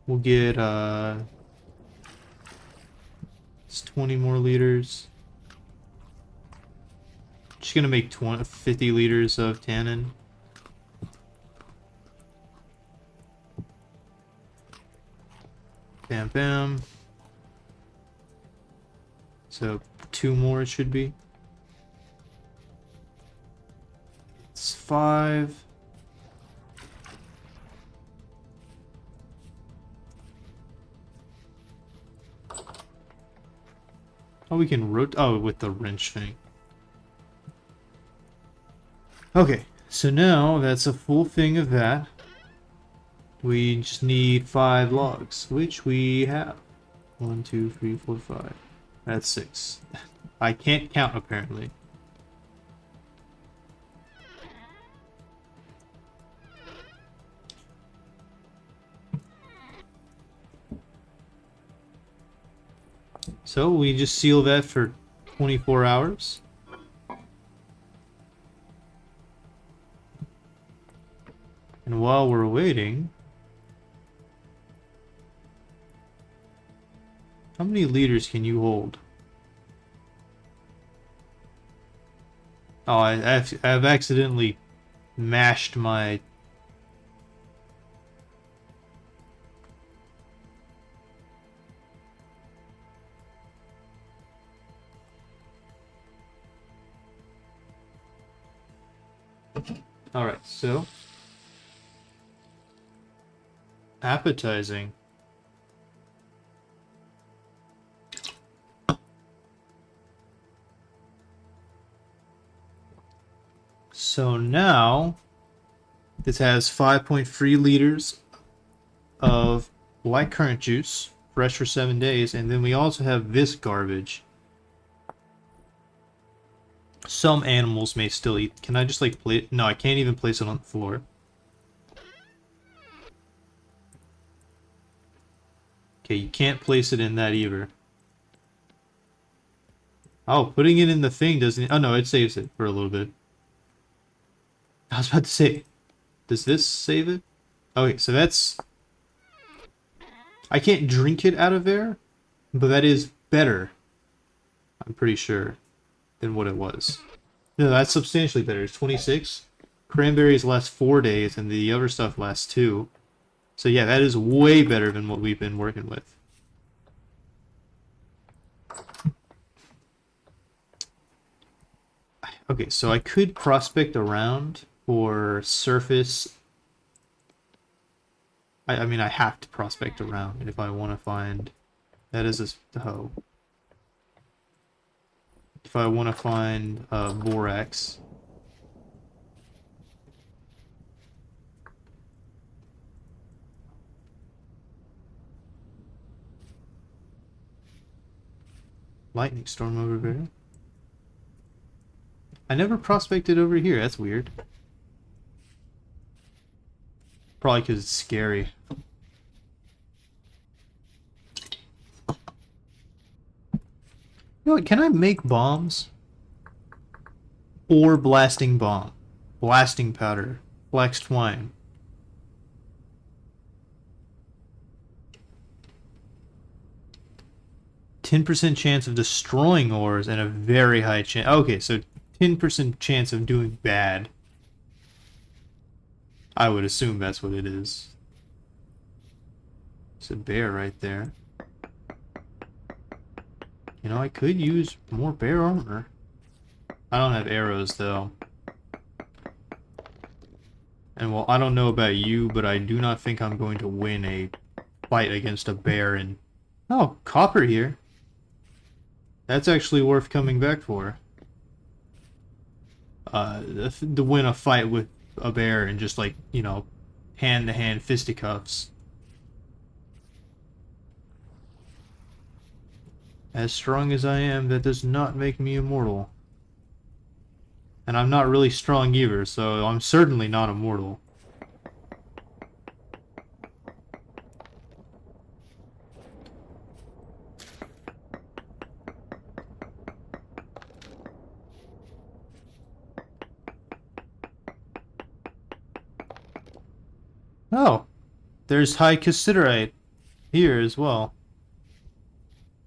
We'll get it's 20 more liters. Just gonna make 50 liters of tannin. Bam bam. So 2 more it should be. It's 5. Oh, we can with the wrench thing. Okay, so now that's a full thing of that. We just need 5 logs, which we have. 1, 2, 3, 4, 5. That's 6. I can't count, apparently. So we just seal that for 24 hours. And while we're waiting... How many liters can you hold? Oh, I've accidentally mashed my... Alright, so... Appetizing. So now... This has 5.3 liters of black currant juice, fresh for 7 days, and then we also have this garbage. Some animals may still eat. Can I just like place? No, I can't even place it on the floor. Okay, you can't place it in that either. Oh, putting it in the thing doesn't... Oh no, it saves it for a little bit. I was about to say, does this save it? Okay, so that's... I can't drink it out of there, but that is better, I'm pretty sure, than what it was. No, that's substantially better. It's 26. Cranberries last 4 days, and the other stuff lasts 2. So yeah, that is way better than what we've been working with. Okay, so I could prospect around for surface. I mean, I have to prospect around if I want to find... That is a... Oh. If I want to find borax. Lightning storm over there. I never prospected over here. That's weird. Probably because it's scary. You know what? Can I make bombs? Or blasting bomb. Blasting powder. Flax twine. %10 chance of destroying ores and a very high chance. Okay, so 10% chance of doing bad. I would assume that's what it is. It's a bear right there. You know, I could use more bear armor. I don't have arrows, though. And well, I don't know about you, but I do not think I'm going to win a fight against a bear and... Oh, copper here. That's actually worth coming back for. To win a fight with a bear and just like, you know, hand-to-hand fisticuffs. As strong as I am, that does not make me immortal. And I'm not really strong either, so I'm certainly not immortal. Oh, there's high cassiterite here as well.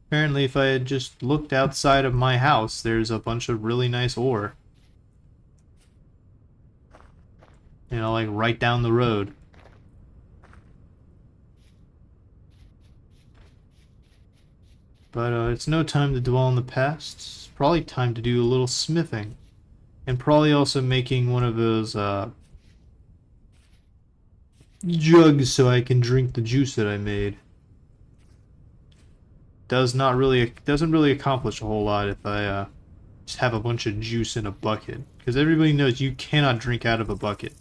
Apparently, if I had just looked outside of my house, there's a bunch of really nice ore. You know, like right down the road. But it's no time to dwell on the past. It's probably time to do a little smithing. And probably also making one of those jugs so I can drink the juice that I made. Doesn't really accomplish a whole lot if I just have a bunch of juice in a bucket. Because everybody knows you cannot drink out of a bucket.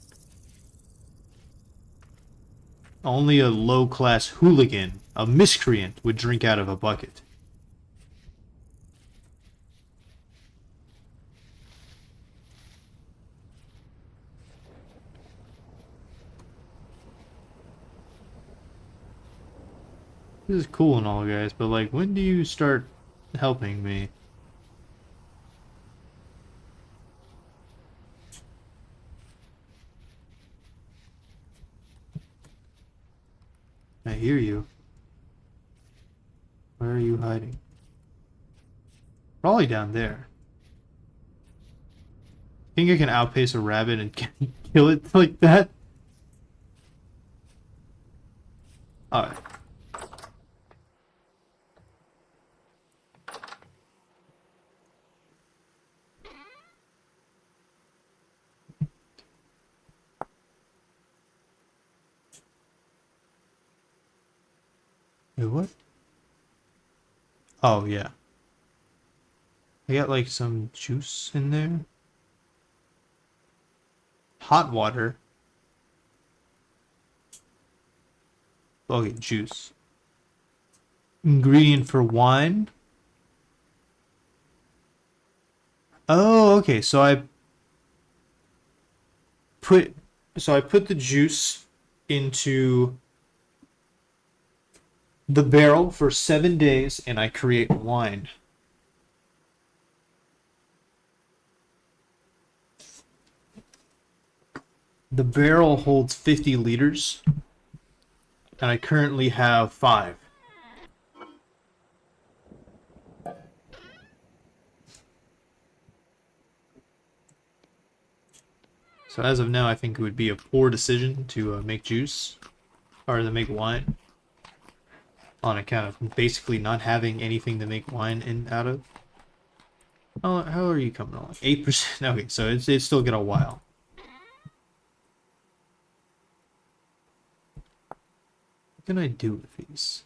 Only a low-class hooligan, a miscreant, would drink out of a bucket. This is cool and all, guys, but like, when do you start helping me? I hear you. Where are you hiding? Probably down there. Think I can outpace a rabbit and kill it like that? Alright. Wait, what? Oh, yeah. I got like some juice in there. Hot water. Okay, juice. Ingredient for wine. Oh, okay. Put I put the juice into the barrel for 7 days, and I create wine. The barrel holds 50 liters, and I currently have 5. So as of now, I think it would be a poor decision to make juice, or to make wine, on account of basically not having anything to make wine out of. Oh, how are you coming along? 8%. Okay, so it's still got a while. What can I do with these?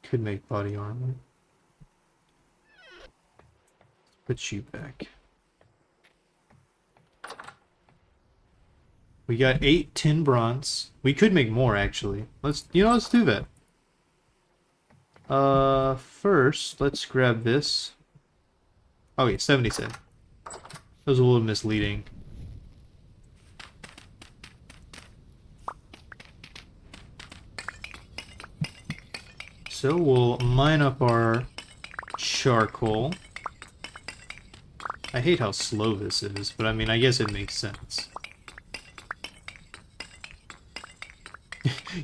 Could make body armor. Put you back. We got 8 tin bronze. We could make more actually. Let's do that. First, let's grab this. Oh yeah, 77. That was a little misleading. So we'll mine up our charcoal. I hate how slow this is, but I mean, I guess it makes sense.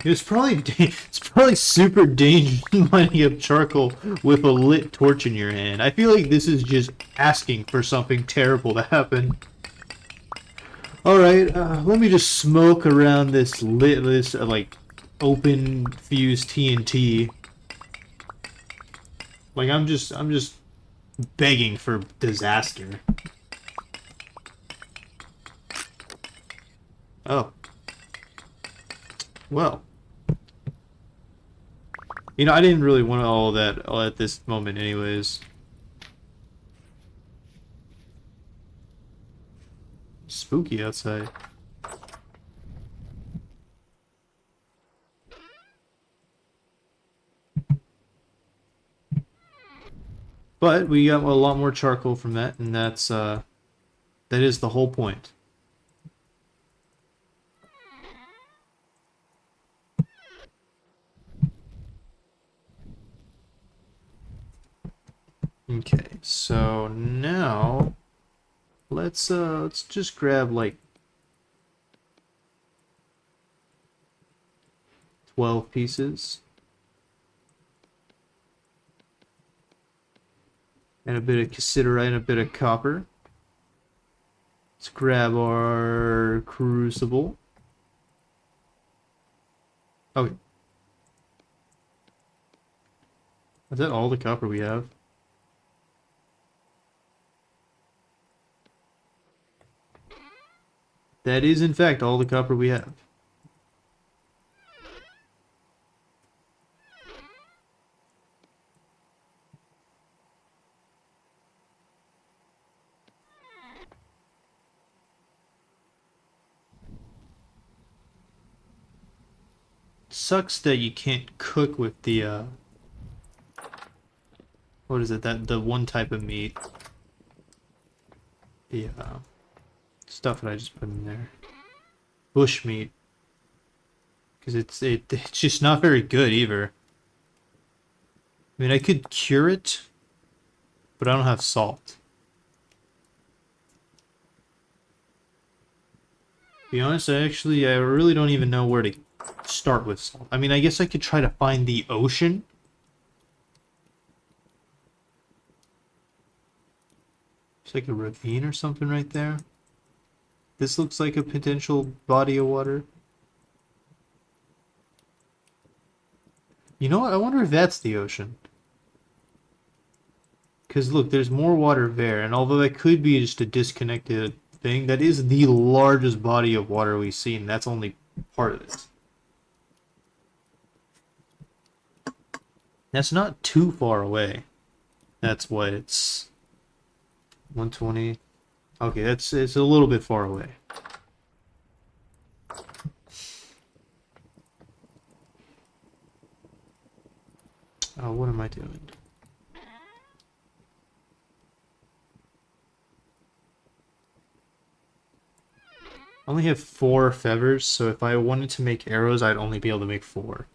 It's probably super dangerous mining up charcoal with a lit torch in your hand. I feel like this is just asking for something terrible to happen. All right, let me just smoke around this like open fuse TNT. Like I'm just begging for disaster. Oh. Well. You know, I didn't really want all of that at this moment anyways. Spooky outside. But we got a lot more charcoal from that, and that is the whole point. Okay, so now let's just grab like 12 pieces. And a bit of cassiterite and a bit of copper. Let's grab our crucible. Okay. Is that all the copper we have? That is, in fact, all the copper we have. Sucks that you can't cook with the, what is it, the one type of meat. The, stuff that I just put in there. Bush meat. Because it's just not very good either. I mean, I could cure it, but I don't have salt. To be honest, I really don't even know where to start with salt. I mean, I guess I could try to find the ocean. It's like a ravine or something right there. This looks like a potential body of water. You know what? I wonder if that's the ocean. Because look, there's more water there, and although that could be just a disconnected thing, that is the largest body of water we've seen. That's only part of it. That's not too far away. That's what it's 120. Okay, it's a little bit far away. Oh, what am I doing? I only have 4 feathers, so if I wanted to make arrows, I'd only be able to make 4.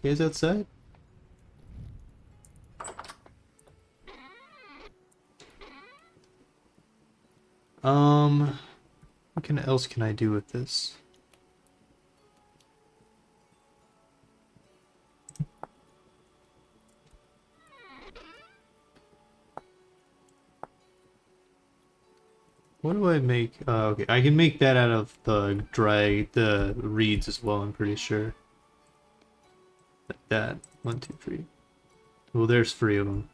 You guys outside? What else can I do with this? What do I make? Okay, I can make that out of the reeds as well, I'm pretty sure. Like that. 1, 2, 3. Well, there's 3 of them.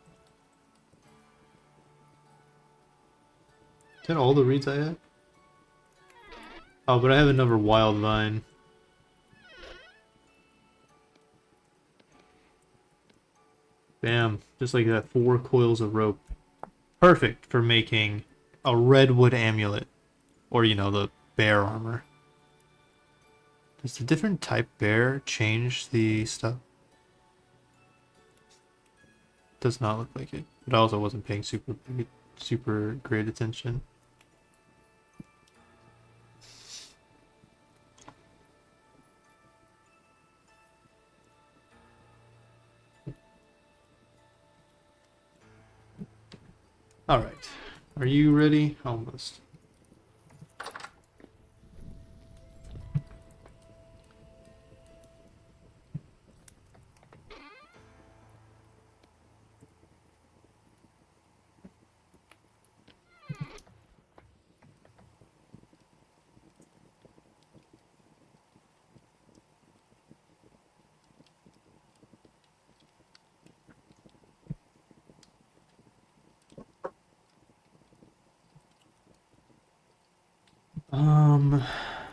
Is that all the reeds I have? Oh, but I have another wild vine. Bam. Just like that, 4 coils of rope. Perfect for making a redwood amulet. Or, you know, the bear armor. Does the different type bear change the stuff? Does not look like it. But I also wasn't paying super great attention. Alright. Are you ready? Almost.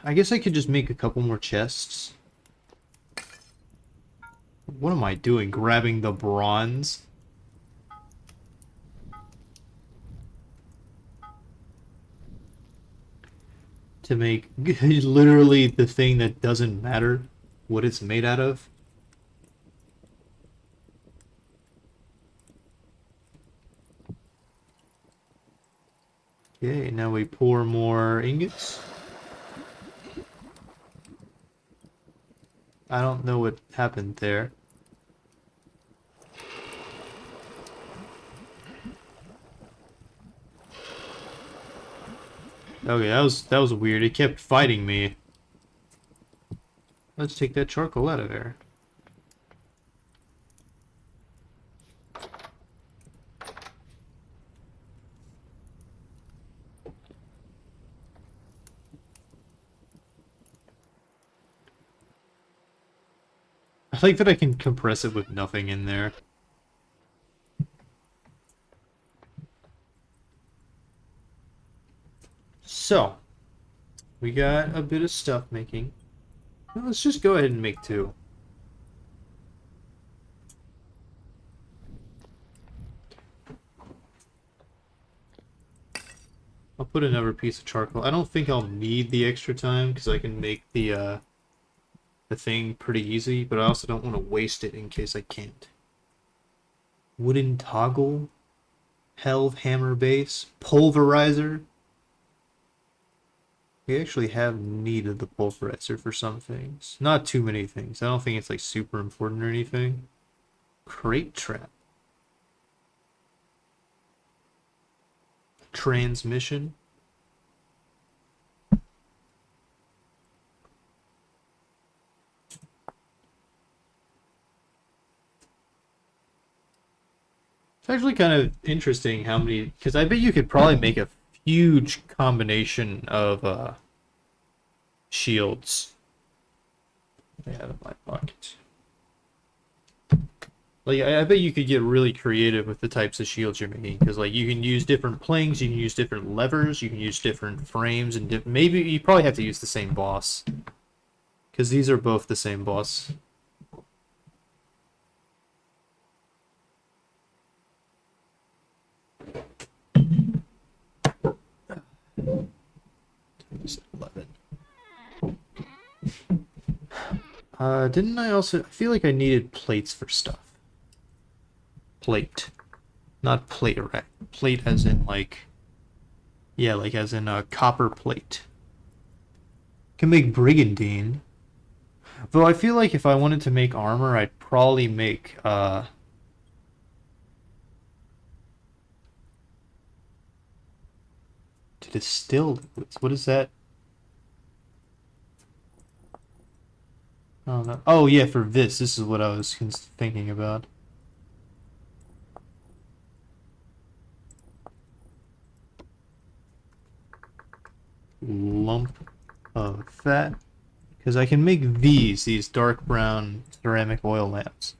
I guess I could just make a couple more chests. What am I doing? Grabbing the bronze? To make literally the thing that doesn't matter what it's made out of? Okay, now we pour more ingots. I don't know what happened there. Okay, that was weird. It kept fighting me. Let's take that charcoal out of there. I like that I can compress it with nothing in there. So, we got a bit of stuff making. Well, let's just go ahead and make 2. I'll put another piece of charcoal. I don't think I'll need the extra time because I can make the thing pretty easy, but I also don't want to waste it in case I can't. Wooden toggle, Helve hammer base, pulverizer. We actually have needed the pulverizer for some things. Not too many things. I don't think it's like super important or anything. Crate trap. Transmission. It's actually kind of interesting how many, because I bet you could probably make a huge combination of shields. I have in my pocket. Like, I bet you could get really creative with the types of shields you're making, because like you can use different planks, you can use different levers, you can use different frames, and maybe you probably have to use the same boss, because these are both the same boss. Didn't I also... I feel like I needed plates for stuff. Plate. Not plate, right? Plate as in, like... Yeah, like as in a copper plate. Can make brigandine. Though I feel like if I wanted to make armor, I'd probably make, to distill liquids. What is that? Oh, no. Oh, yeah, for this. This is what I was thinking about. Lump of fat. Because I can make these dark brown ceramic oil lamps.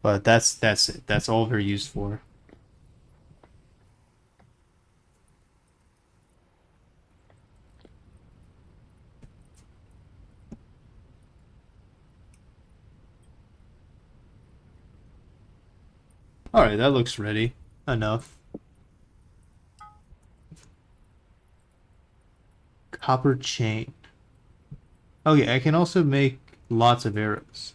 But that's it. That's all they're used for. Alright, that looks ready. Enough. Copper chain. Okay, I can also make lots of arrows.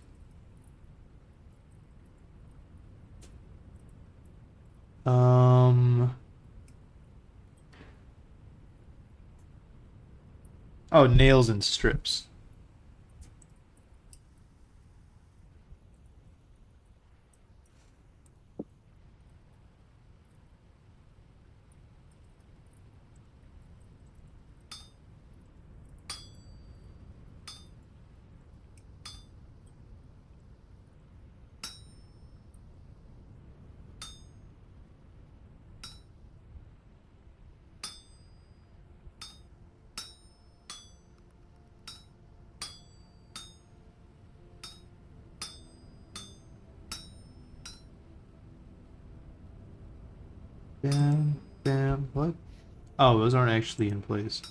Um... Oh, nails and strips. Bam, bam, what? Oh, those aren't actually in place.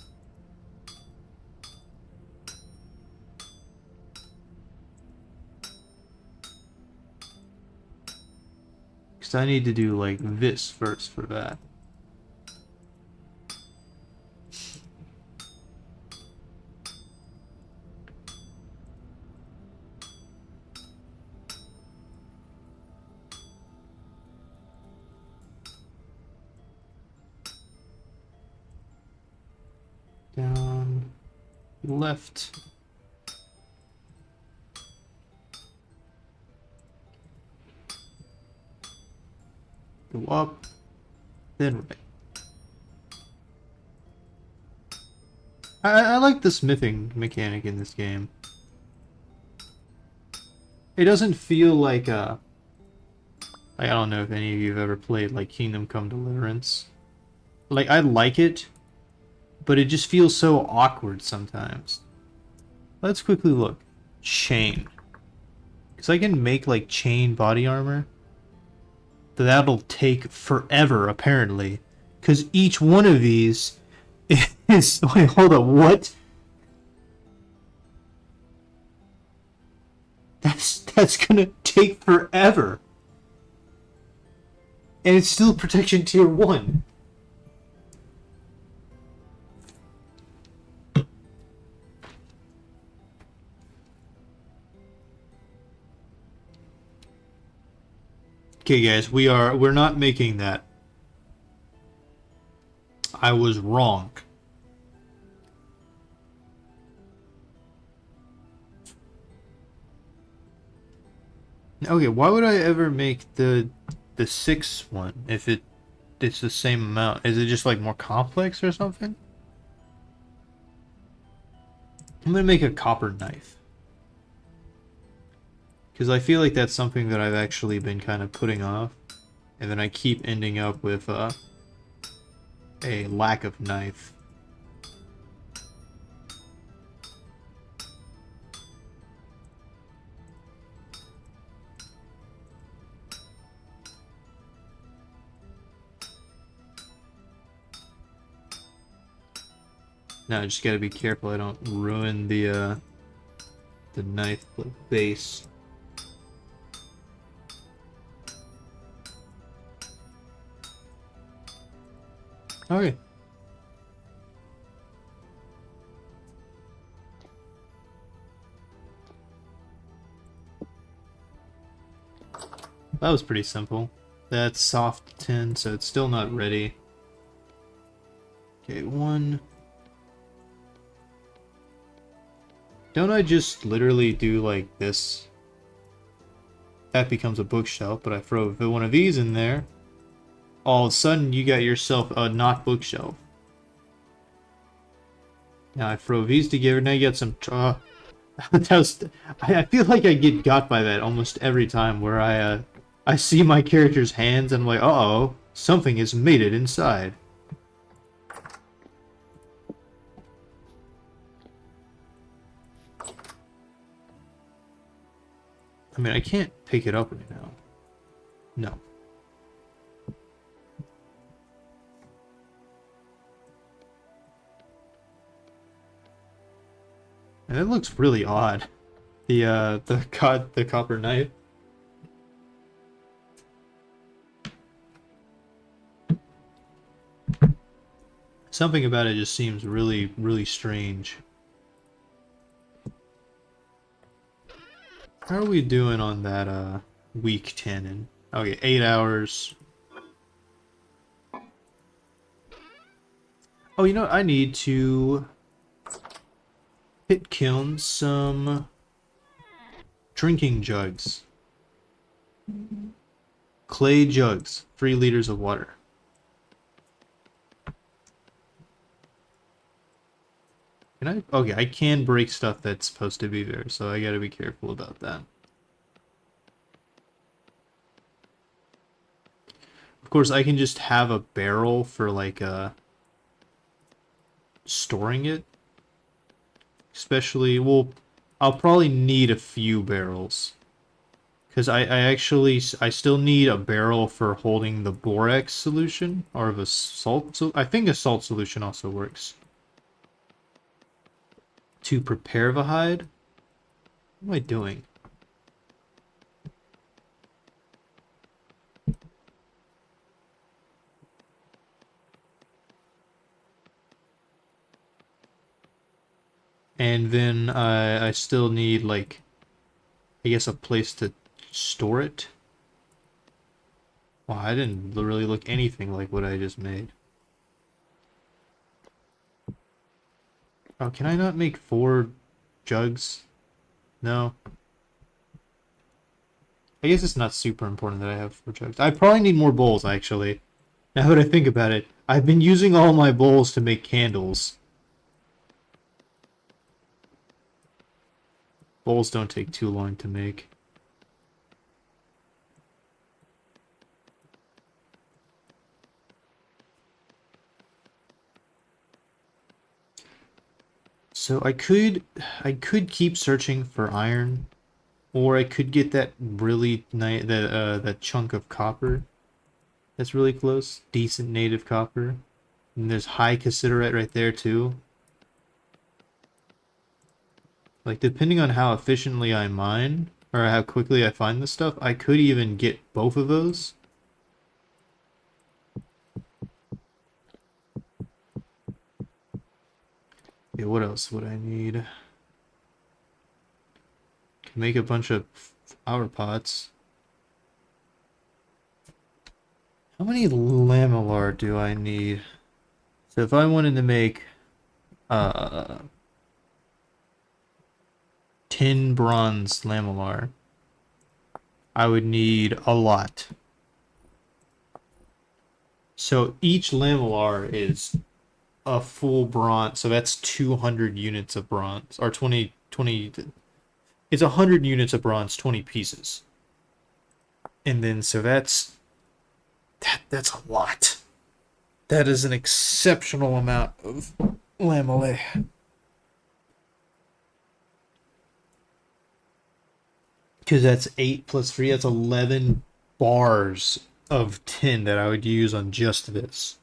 Because I need to do, like, this first for that. Down, left. Go up, then right. I like the smithing mechanic in this game. It doesn't feel like I don't know if any of you have ever played like Kingdom Come Deliverance. Like I like it, but it just feels so awkward sometimes. Let's quickly look. Chain. Because I can make like chain body armor. That'll take forever apparently. Because each one of these is... Wait, hold up, what? That's gonna take forever. And it's still protection tier 1. Okay guys, we're not making that. I was wrong. Okay, why would I ever make the 6 one if it's the same amount? Is it just like more complex or something? I'm gonna make a copper knife. Because I feel like that's something that I've actually been kind of putting off. And then I keep ending up with a lack of knife. Now I just gotta be careful I don't ruin the knife base. Okay. that was pretty simple. That's soft tin, so it's still not ready. Okay, one. Don't I just literally do like this? That becomes a bookshelf, but I throw one of these in there. All of a sudden, you got yourself a not bookshelf. Now I throw these together, now you get some... I feel like I get got by that almost every time, where I see my character's hands and I'm like, uh-oh, something has made it inside. I mean, I can't pick it up right now. No. And it looks really odd. The copper knife. Something about it just seems really, really strange. How are we doing on that week 10? Okay, 8 hours. Oh, you know what? I need to pit kiln some drinking jugs. Clay jugs, 3 liters of water. Can I? Okay, I can break stuff that's supposed to be there, so I gotta be careful about that. Of course, I can just have a barrel for like storing it. Especially, well, I'll probably need a few barrels. Because I still need a barrel for holding the borax solution, or the salt, so I think a salt solution also works. To prepare the hide? What am I doing? And then I still need, like, I guess a place to store it. Wow, I didn't really look anything like what I just made. Oh, can I not make 4 jugs? No. I guess it's not super important that I have 4 jugs. I probably need more bowls, actually. Now that I think about it, I've been using all my bowls to make candles. Bowls don't take too long to make. So I could keep searching for iron, or I could get that really nice that chunk of copper that's really close, decent native copper. And there's high cassiterite right there too. Like depending on how efficiently I mine or how quickly I find this stuff, I could even get both of those. Yeah, what else would I need? Can make a bunch of flower pots. How many lamellar do I need? So if I wanted to make 10 bronze lamellar, I would need a lot. So each lamellar is a full bronze, so that's 200 units of bronze, or 20, it's 100 units of bronze, 20 pieces. And then, so that's a lot. That is an exceptional amount of lamellae. Because that's 8 plus 3, that's 11 bars of tin that I would use on just this.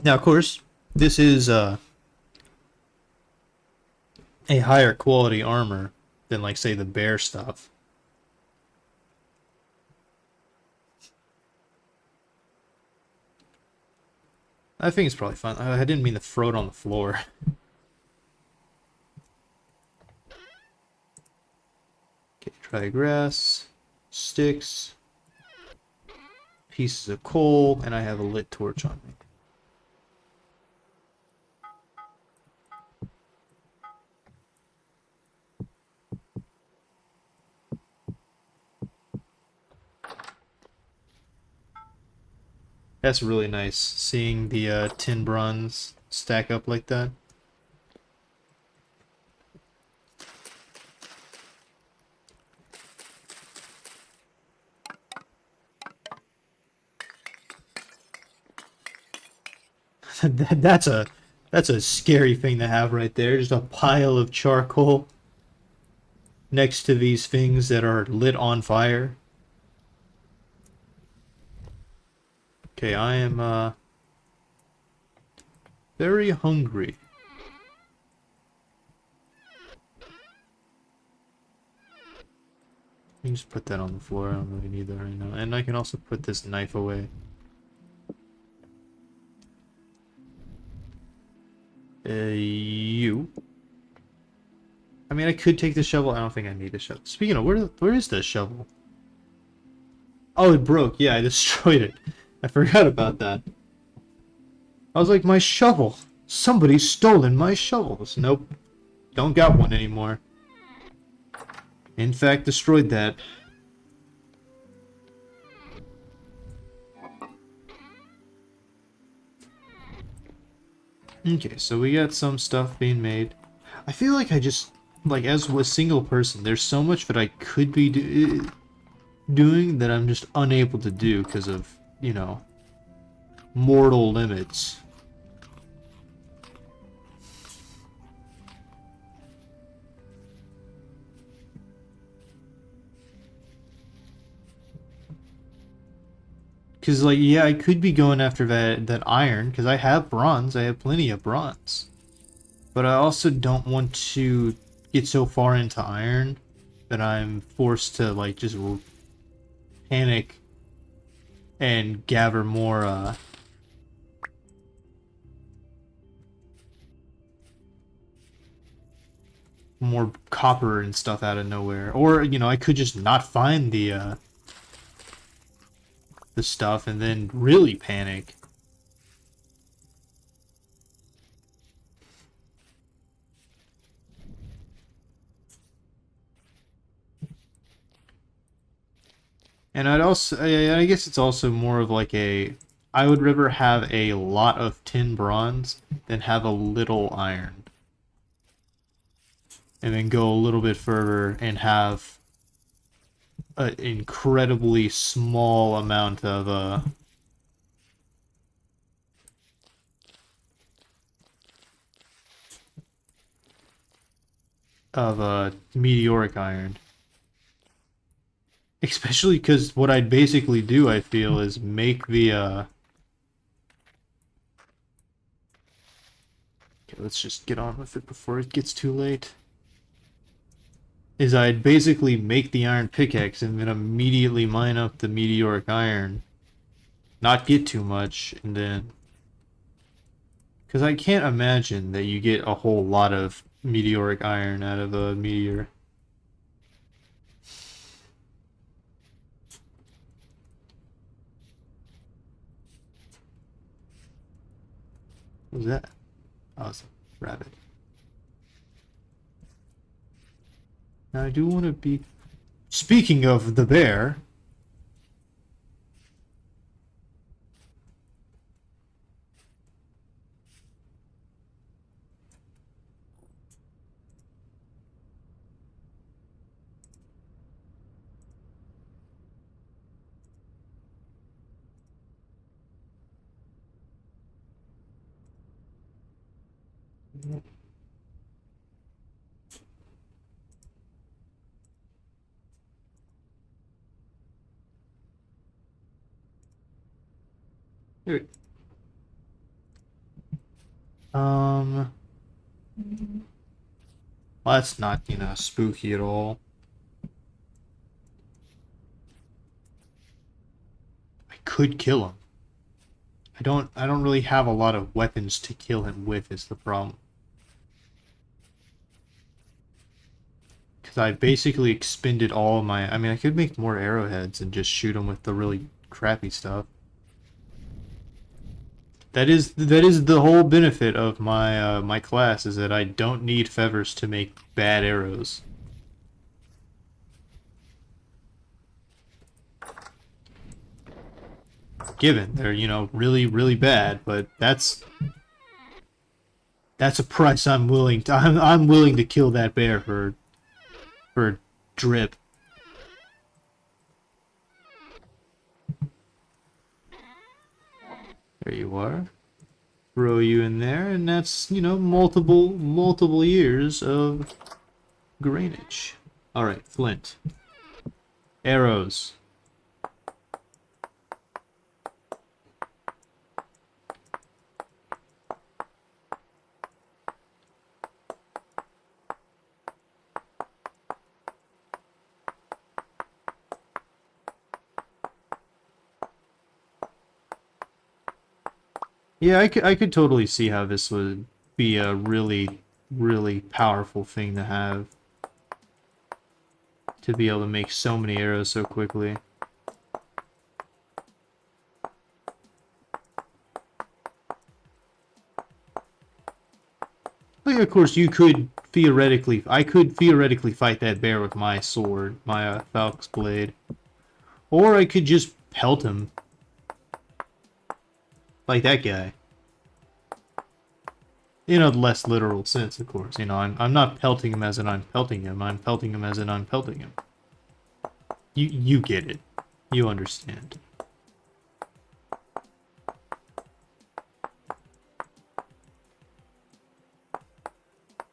Now, of course, this is a higher quality armor than, like, say, the bear stuff. I think it's probably fine. I didn't mean to throw it on the floor. Dry grass, sticks, pieces of coal, and I have a lit torch on me. That's really nice, seeing the tin bronze stack up like that. that's a scary thing to have right there. Just a pile of charcoal next to these things that are lit on fire. Okay, I am very hungry. You can just put that on the floor. I don't really need that right now. And I can also put this knife away. You. I mean, I could take the shovel. I don't think I need a shovel. Speaking of, where is the shovel? Oh, it broke. Yeah, I destroyed it. I forgot about that. I was like, my shovel. Somebody's stolen my shovels. Nope. Don't got one anymore. In fact, destroyed that. Okay, so we got some stuff being made. I feel like I just, like, as a single person, there's so much that I could be doing that I'm just unable to do because of, you know, mortal limits. Because, like, yeah, I could be going after that iron, because I have bronze. I have plenty of bronze. But I also don't want to get so far into iron that I'm forced to, like, just panic and gather more copper and stuff out of nowhere. Or, you know, I could just not find the stuff and then really panic. And I guess it's also more of like I would rather have a lot of tin bronze than have a little iron. And then go a little bit further and have an incredibly small amount of meteoric iron. Especially because what I'd basically do, I feel, is make the okay, let's just get on with it before it gets too late. Is I'd basically make the iron pickaxe and then immediately mine up the meteoric iron. Not get too much, and then... Because I can't imagine that you get a whole lot of meteoric iron out of a meteor. What was that? Oh, it's a rabbit. Now I do want to be... Speaking of the bear... Here. Well, that's not, you know, spooky at all. I could kill him. I don't really have a lot of weapons to kill him with is the problem. Because I basically expended all my... I mean, I could make more arrowheads and just shoot them with the really crappy stuff. That is the whole benefit of my my class, is that I don't need feathers to make bad arrows. Given they're, you know, really, really bad, but that's a price I'm willing to... I'm willing to kill that bear for drip. There you are. Throw you in there, and that's, you know, multiple years of grainage. Alright, flint. Arrows. Yeah, I could totally see how this would be a really, really powerful thing to have. To be able to make so many arrows so quickly. Like, of course, you could theoretically... I could theoretically fight that bear with my sword, my Falc's blade. Or I could just pelt him. Like that guy. In a less literal sense, of course. You know, I'm not pelting him as in I'm pelting him. I'm pelting him as in I'm pelting him. You get it. You understand.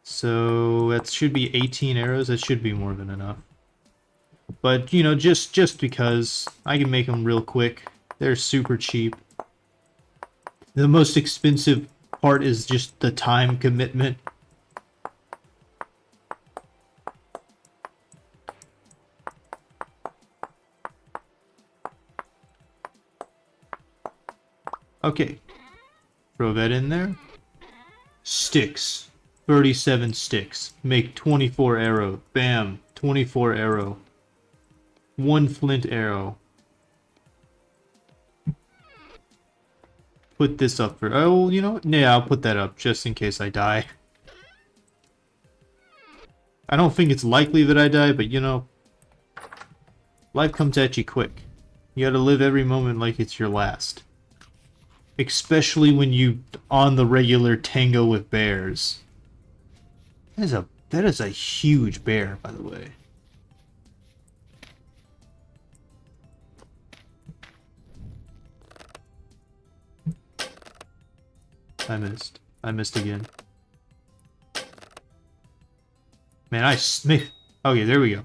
So that should be 18 arrows. That should be more than enough. But, you know, just because I can make them real quick. They're super cheap. The most expensive part is just the time commitment. Okay. Throw that in there. Sticks. 37 sticks. Make 24 arrow. Bam. 24 arrow. 1 flint arrow. Put this up for... Oh, you know what? Yeah, I'll put that up just in case I die. I don't think it's likely that I die, but you know... Life comes at you quick. You gotta live every moment like it's your last. Especially when you on the regular tango with bears. That is a huge bear, by the way. I missed. I missed again. Man, okay, there we go.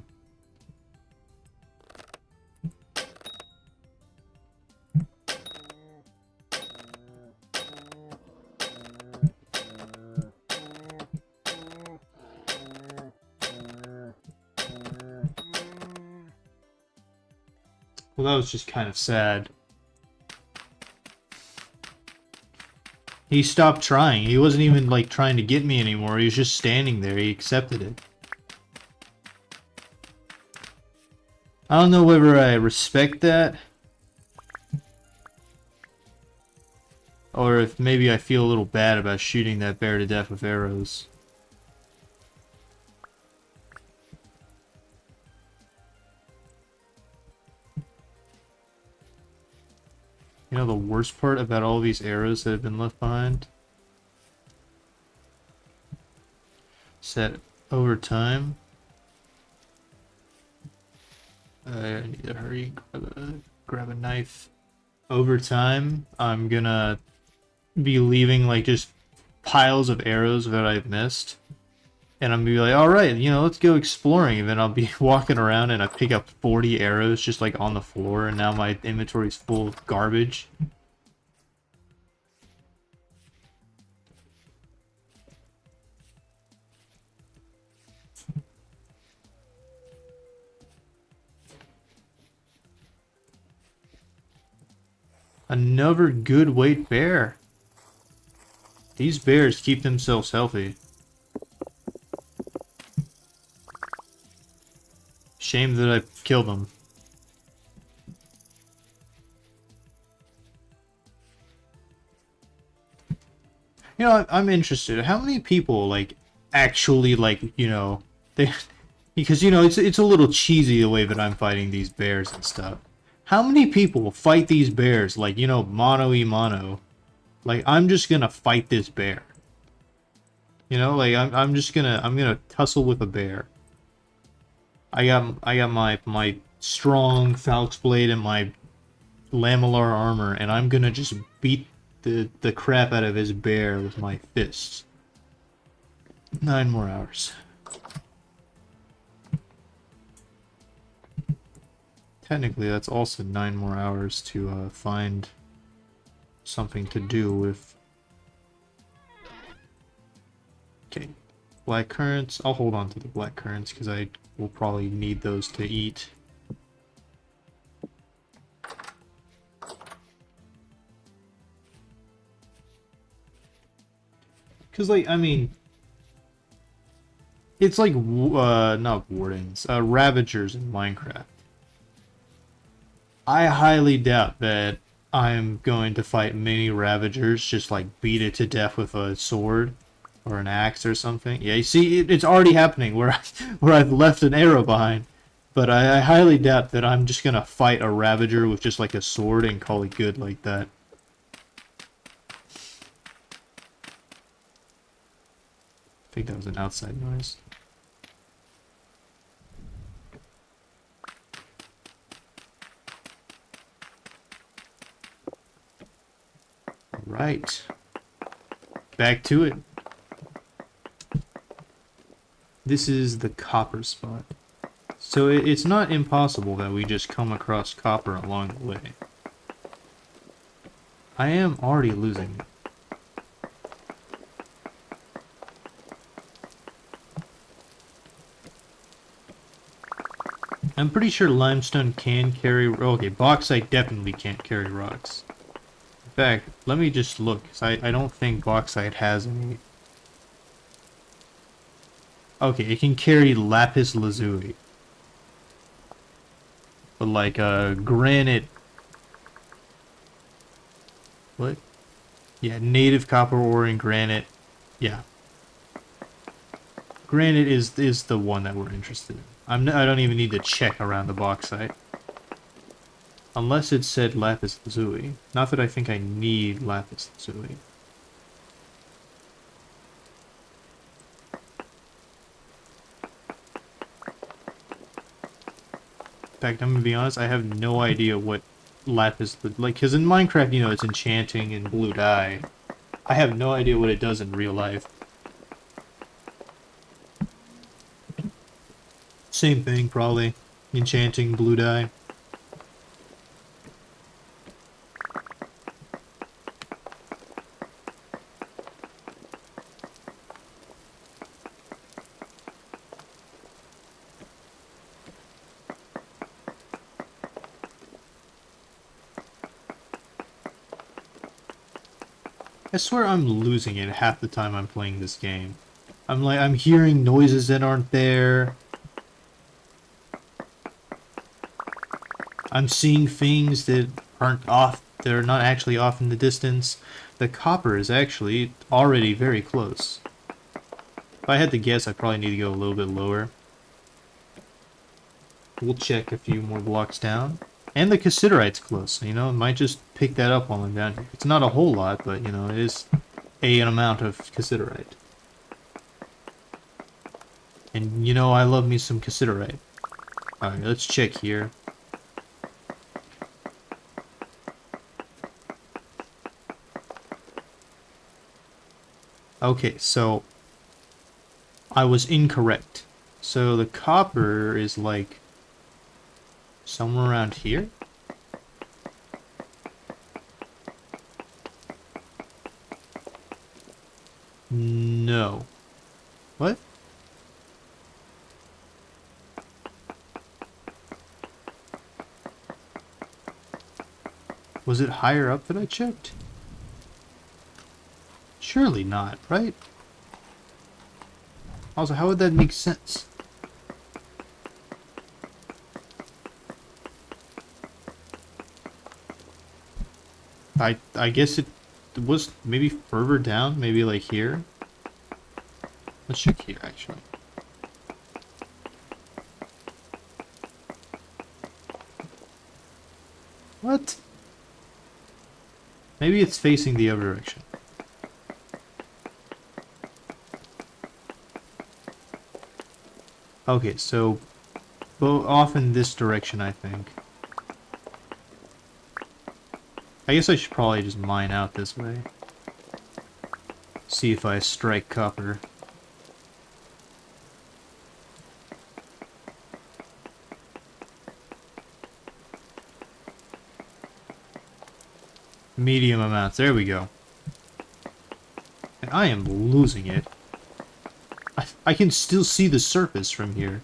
Well, that was just kind of sad. He stopped trying. He wasn't even, like, trying to get me anymore. He was just standing there. He accepted it. I don't know whether I respect that. Or if maybe I feel a little bad about shooting that bear to death with arrows. You know the worst part about all these arrows that have been left behind? Set over time. I need to hurry, grab a knife. Over time, I'm gonna be leaving like just piles of arrows that I've missed. And I'm gonna be like, alright, you know, let's go exploring. And then I'll be walking around and I pick up 40 arrows just like on the floor, and now my inventory's full of garbage. Another good weight bear. These bears keep themselves healthy. Shame that I killed him. You know, I'm interested. How many people, like, actually, like, you know, they... Because, you know, it's a little cheesy the way that I'm fighting these bears and stuff. How many people fight these bears, like, you know, mano-y-mano? Like, I'm just gonna fight this bear. You know, like, I'm just gonna... I'm gonna tussle with a bear. I got my strong Falx blade and my lamellar armor, and I'm gonna just beat the crap out of his bear with my fists. 9 more hours. Technically, that's also 9 more hours to find something to do with. Okay, black currants. I'll hold on to the black currants because I will probably need those to eat. Because, like, I mean, it's like, not wardens, ravagers in Minecraft. I highly doubt that I'm going to fight many ravagers, just like beat it to death with a sword or an axe or something. Yeah, you see, it's already happening where where I've left an arrow behind. But I highly doubt that I'm just gonna fight a ravager with just like a sword and call it good like that. I think that was an outside noise. Right. Back to it. This is the copper spot. So it's not impossible that we just come across copper along the way. I am already losing it. I'm pretty sure limestone can carry... Okay, bauxite definitely can't carry rocks. In fact, let me just look, because I don't think bauxite has any... Okay, it can carry lapis lazuli. But like, granite... What? Yeah, native copper ore and granite. Yeah. Granite is the one that we're interested in. I don't even need to check around the bauxite. Unless it said lapis lazuli. Not that I think I need lapis lazuli. In fact, I'm gonna be honest, I have no idea what lapis... Like, because in Minecraft, you know, it's enchanting and blue dye. I have no idea what it does in real life. Same thing, probably. Enchanting, blue dye. I swear I'm losing it half the time I'm playing this game. I'm hearing noises that aren't there. I'm seeing things that aren't off, that are not actually off in the distance. The copper is actually already very close. If I had to guess, I probably need to go a little bit lower. We'll check a few more blocks down. And the cassiterite's close, you know, might just pick that up while I'm down here. It's not a whole lot, but, you know, it is an amount of cassiterite. And, you know, I love me some cassiterite. Alright, let's check here. Okay, so I was incorrect. So the copper is like somewhere around here? No. What? Was it higher up that I checked? Surely not, right? Also, how would that make sense? I guess it was maybe further down, maybe like here. Let's check here actually. What? Maybe it's facing the other direction. Okay, so off in this direction, I think. I guess I should probably just mine out this way. See if I strike copper. Medium amounts. There we go. And I am losing it. I can still see the surface from here.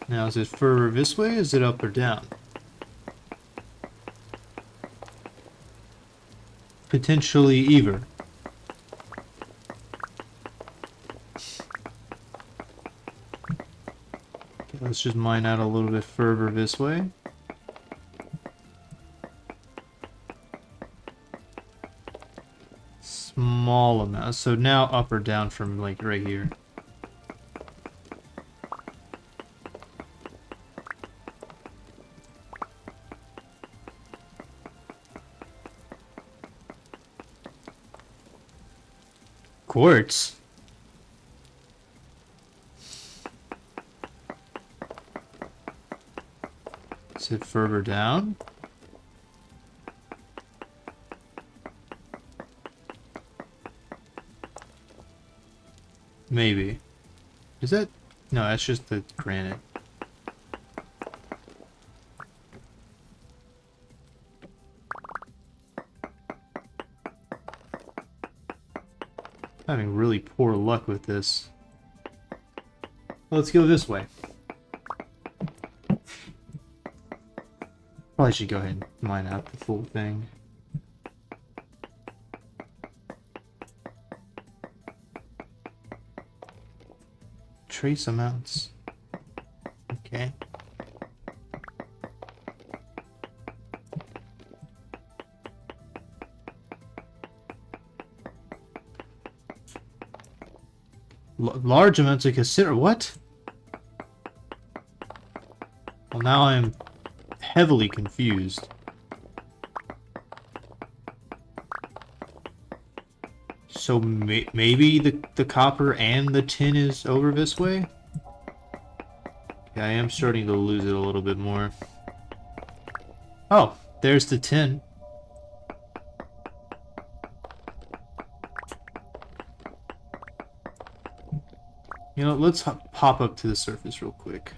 Now, is it further this way? Is it up or down? Potentially either. Okay, let's just mine out a little bit further this way. Small amount. So now up or down from like right here. Quartz. Is it further down? Maybe. Is that... No, that's just the granite. Having really poor luck with this. Let's go this way. Probably should go ahead and mine out the full thing. Trace amounts. Okay. Large amounts to consider. What? Well, now I'm heavily confused. So maybe the copper and the tin is over this way? Yeah, I am starting to lose it a little bit more. Oh, there's the tin. You know, let's pop up to the surface real quick.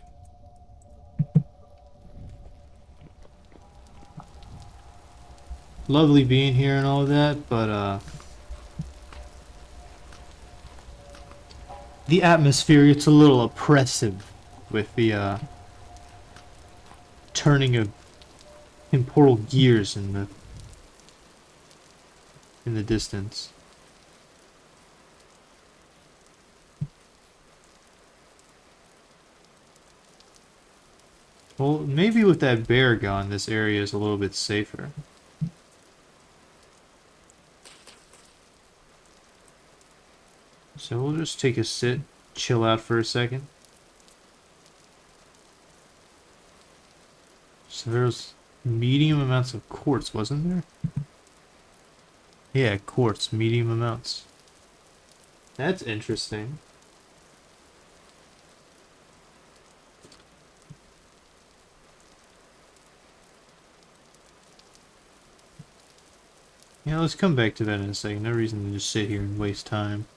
Lovely being here and all that, but the atmosphere gets a little oppressive with the turning of temporal gears in the distance. Well, maybe with that bear gone, this area is a little bit safer. So we'll just take a sit, chill out for a second. So there's medium amounts of quartz, wasn't there? Yeah, quartz, medium amounts. That's interesting. Yeah, let's come back to that in a second. No reason to just sit here and waste time.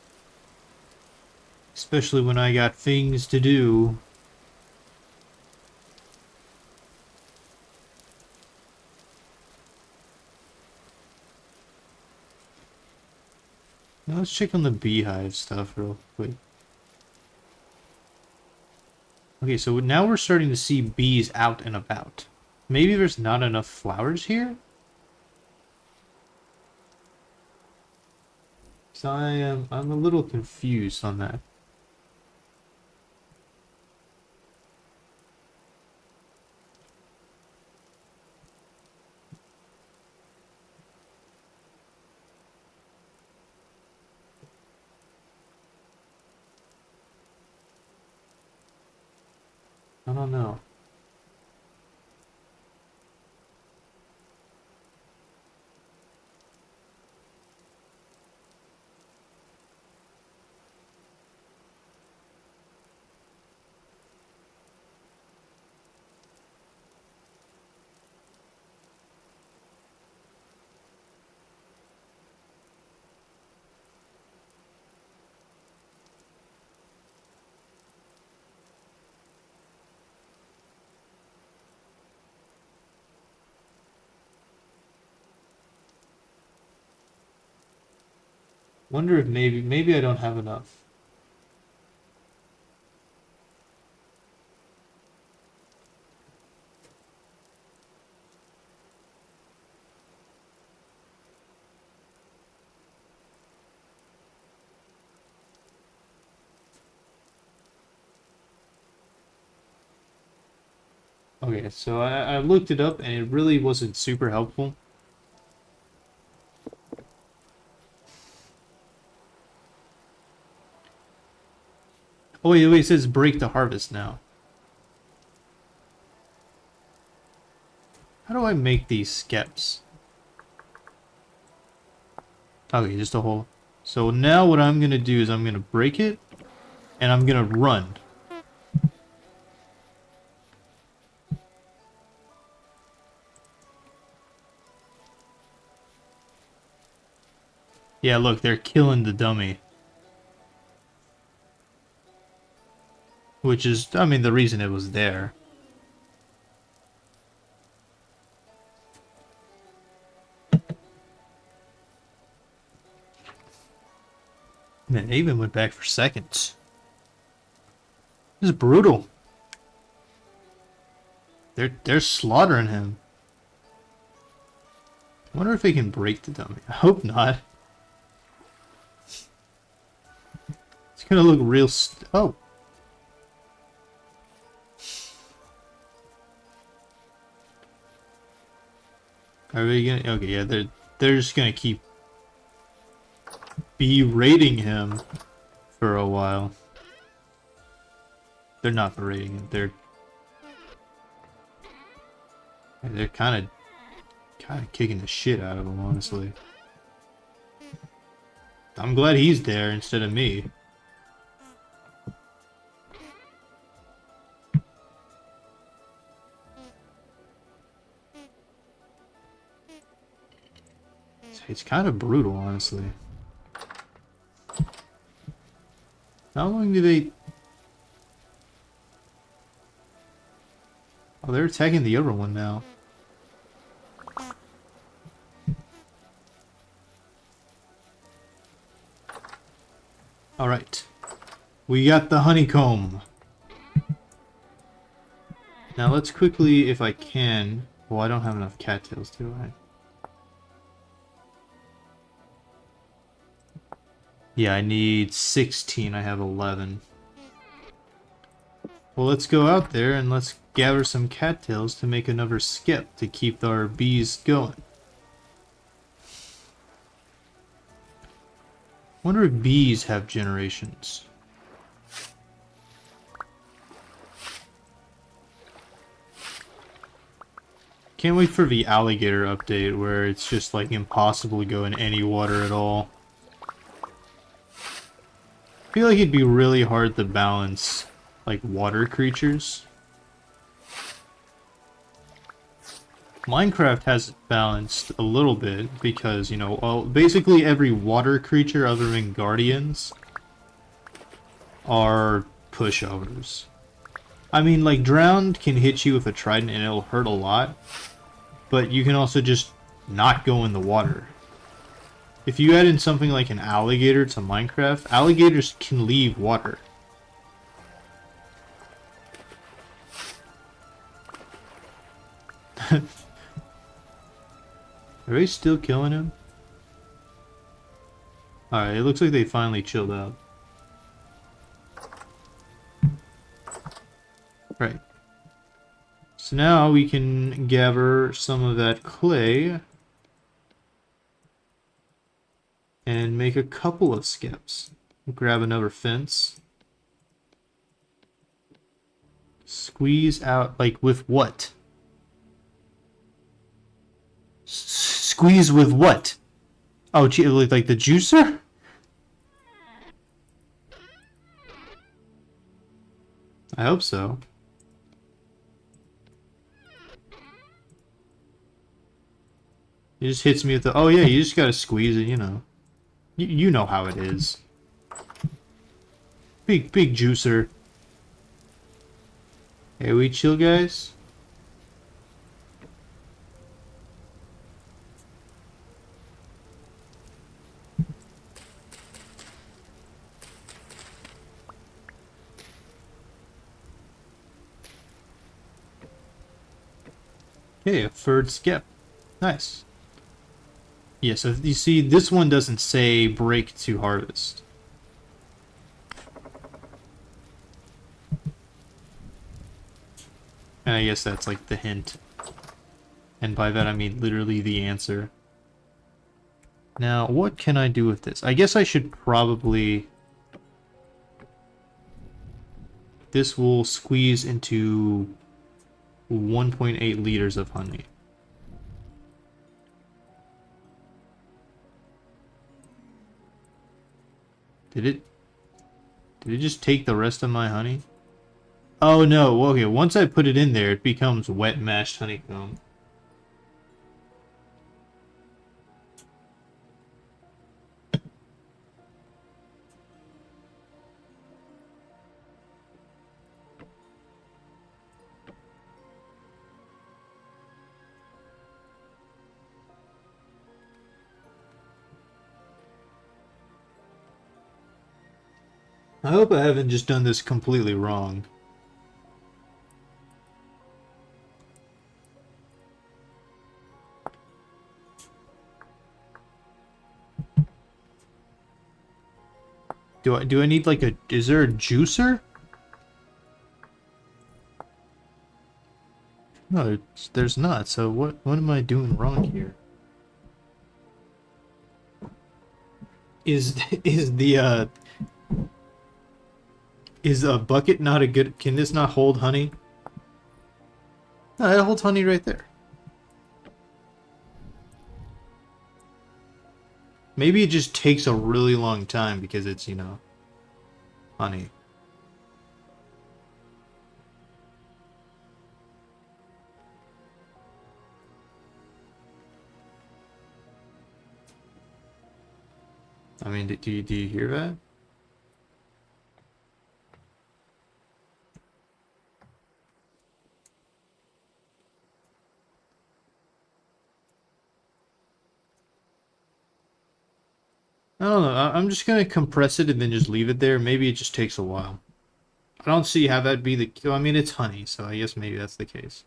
Especially when I got things to do. Now let's check on the beehive stuff real quick. Okay, so now we're starting to see bees out and about. Maybe there's not enough flowers here? So I'm a little confused on that. I don't know. Wonder if maybe I don't have enough. Okay, so I looked it up and it really wasn't super helpful. Oh wait, it says break the harvest now. How do I make these skeps? Okay, just a hole. So now what I'm gonna do is I'm gonna break it and I'm gonna run. Yeah, look, they're killing the dummy. Which is, I mean, the reason it was there. Man, they even went back for seconds. This is brutal. They're slaughtering him. I wonder if they can break the dummy. I hope not. It's gonna look real oh. Are they gonna okay, yeah, they're just gonna keep berating him for a while. They're not berating him, they're kinda kicking the shit out of him, honestly. I'm glad he's there instead of me. It's kind of brutal, honestly. How long do they... Oh, they're attacking the other one now. Alright. We got the honeycomb. Now let's quickly, if I can... Well, I don't have enough cattails, do I? Yeah, I need 16. I have 11. Well, let's go out there and let's gather some cattails to make another skip to keep our bees going. Wonder if bees have generations. Can't wait for the alligator update where it's just like impossible to go in any water at all. I feel like it'd be really hard to balance like water creatures. Minecraft has it balanced a little bit because, you know, well, basically every water creature other than guardians are pushovers. I mean, like, drowned can hit you with a trident and it'll hurt a lot, but you can also just not go in the water. If you add in something like an alligator to Minecraft, alligators can leave water. Are they still killing him? Alright, it looks like they finally chilled out. Right. So now we can gather some of that clay and make a couple of skips. Grab another fence. Squeeze out, like, with what? Squeeze with what? Oh, gee, like the juicer? I hope so. It just hits me with the, oh yeah, you just gotta squeeze it, you know. You know how it is. Big juicer. Hey, we chill, guys? Hey, a third skip. Nice. Yeah, so you see, this one doesn't say break to harvest. And I guess that's like the hint. And by that I mean literally the answer. Now, what can I do with this? I guess I should probably... This will squeeze into 1.8 liters of honey. Did it just take the rest of my honey? Oh no, okay, once I put it in there, it becomes wet mashed honeycomb. I hope I haven't just done this completely wrong. Do I need like a, is there a juicer? No, there's not. So what am I doing wrong here? Is is a bucket not a good, can this not hold honey? No, it holds honey right there. Maybe it just takes a really long time because it's, you know, honey. I mean, do you hear that? I don't know. I'm just gonna compress it and then just leave it there. Maybe it just takes a while. I don't see how that'd be the... I mean, it's honey, so I guess maybe that's the case.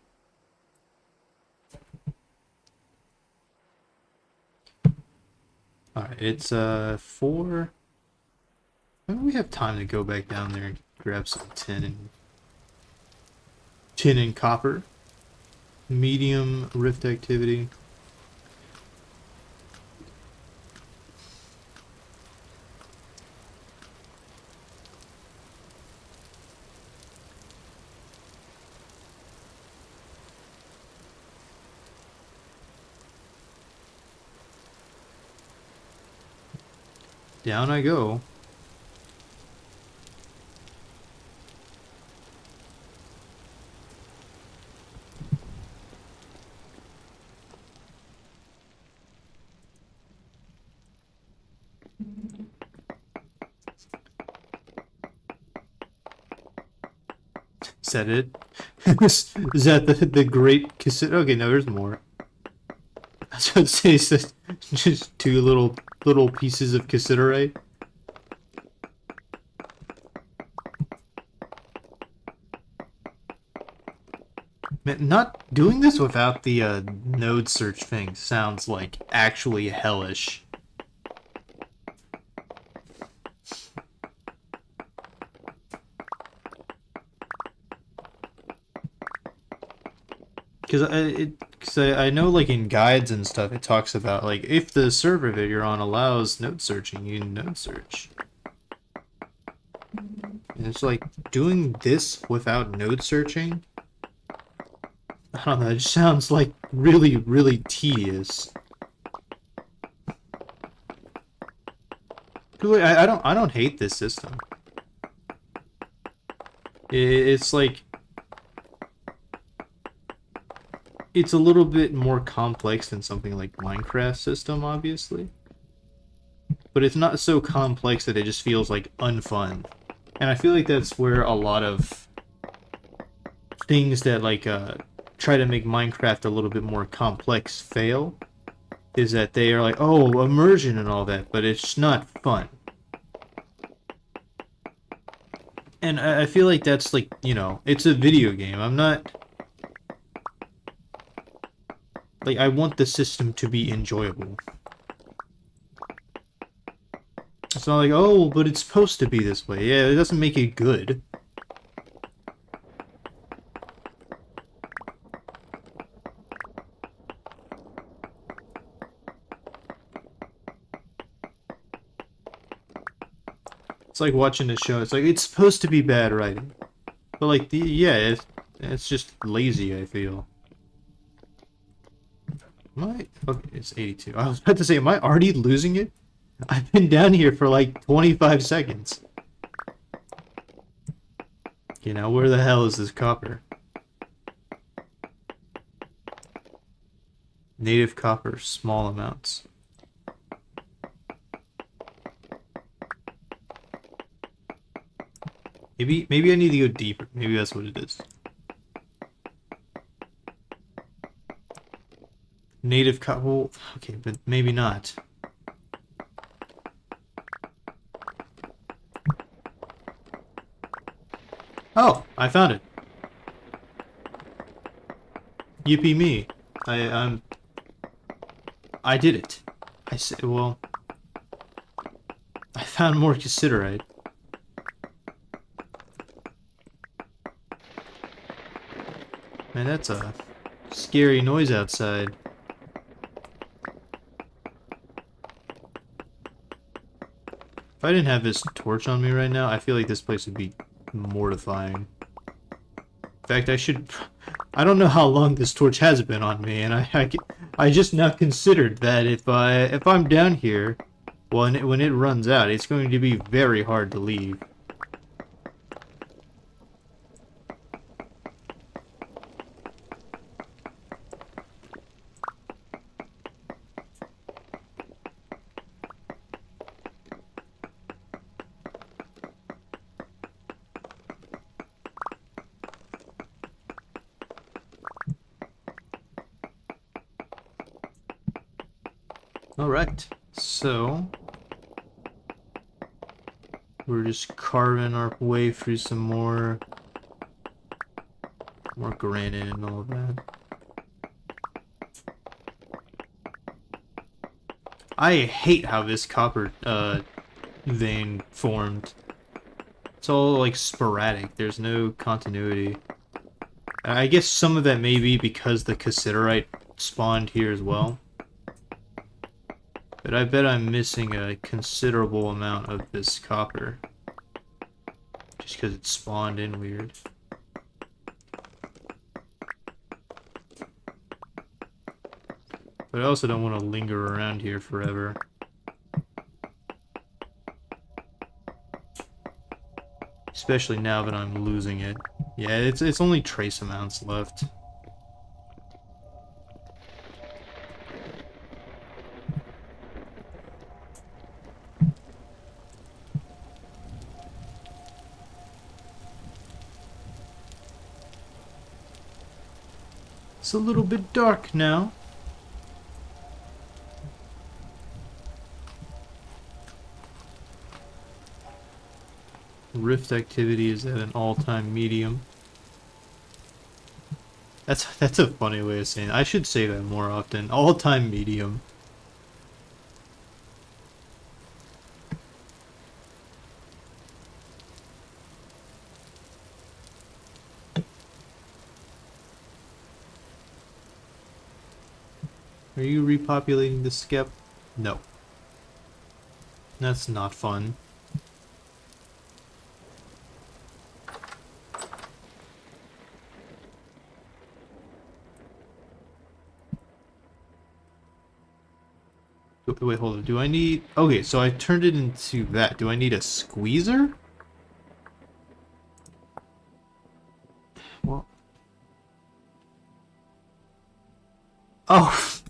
Alright, it's 4... Maybe we have time to go back down there and grab some tin and copper. Medium rift activity. Down I go. Is that it? Is that the great cassette? Okay, no, there's more. I was about to say, it's just two little pieces of cassiterite. Man, not doing this without the node search thing sounds like actually hellish. Because I know like in guides and stuff it talks about like if the server that you're on allows node searching, you node search. And it's like doing this without node searching. I don't know. It just sounds like really, really tedious. I don't hate this system. It's like it's a little bit more complex than something like Minecraft system, obviously. But it's not so complex that it just feels like unfun. And I feel like that's where a lot of things that like try to make Minecraft a little bit more complex fail. Is that they are like, oh, immersion and all that, but it's not fun. And I feel like that's like, you know, it's a video game. I'm not like I want the system to be enjoyable. It's not like, oh, but it's supposed to be this way. Yeah, it doesn't make it good. It's like watching a show. It's like it's supposed to be bad writing, but like it's just lazy. I feel. Okay, it's 82. I was about to say, am I already losing it? I've been down here for like 25 seconds. Okay, now where the hell is this copper? Native copper, small amounts. Maybe I need to go deeper. Maybe that's what it is. Native copper. Well, okay, but maybe not. Oh, I found it. Yippee me. I did it. I said, well, I found more cassiterite. Man, that's a scary noise outside. If I didn't have this torch on me right now, I feel like this place would be mortifying. In fact, I don't know how long this torch has been on me, and I just now considered that if I'm down here, when it runs out, it's going to be very hard to leave. Alright, so we're just carving our way through some more granite and all of that. I hate how this copper vein formed. It's all like sporadic. There's no continuity. I guess some of that may be because the cassiterite spawned here as well. But I bet I'm missing a considerable amount of this copper. Just because it spawned in weird. But I also don't want to linger around here forever. Especially now that I'm losing it. Yeah, it's only trace amounts left. It's a little bit dark now. Rift activity is at an all-time medium. That's a funny way of saying it. I should say that more often. All-time medium. Are you repopulating the skep? No. That's not fun. Wait, hold on. Do I need... Okay, so I turned it into that. Do I need a squeezer? Well... Oh,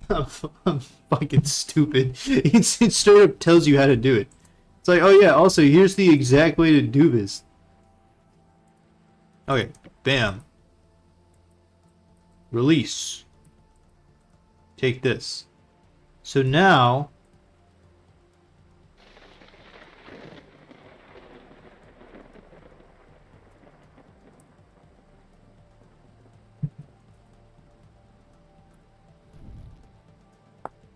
I'm fucking stupid. It straight up tells you how to do it. It's like, oh yeah, also, here's the exact way to do this. Okay, bam. Release. Take this. So now...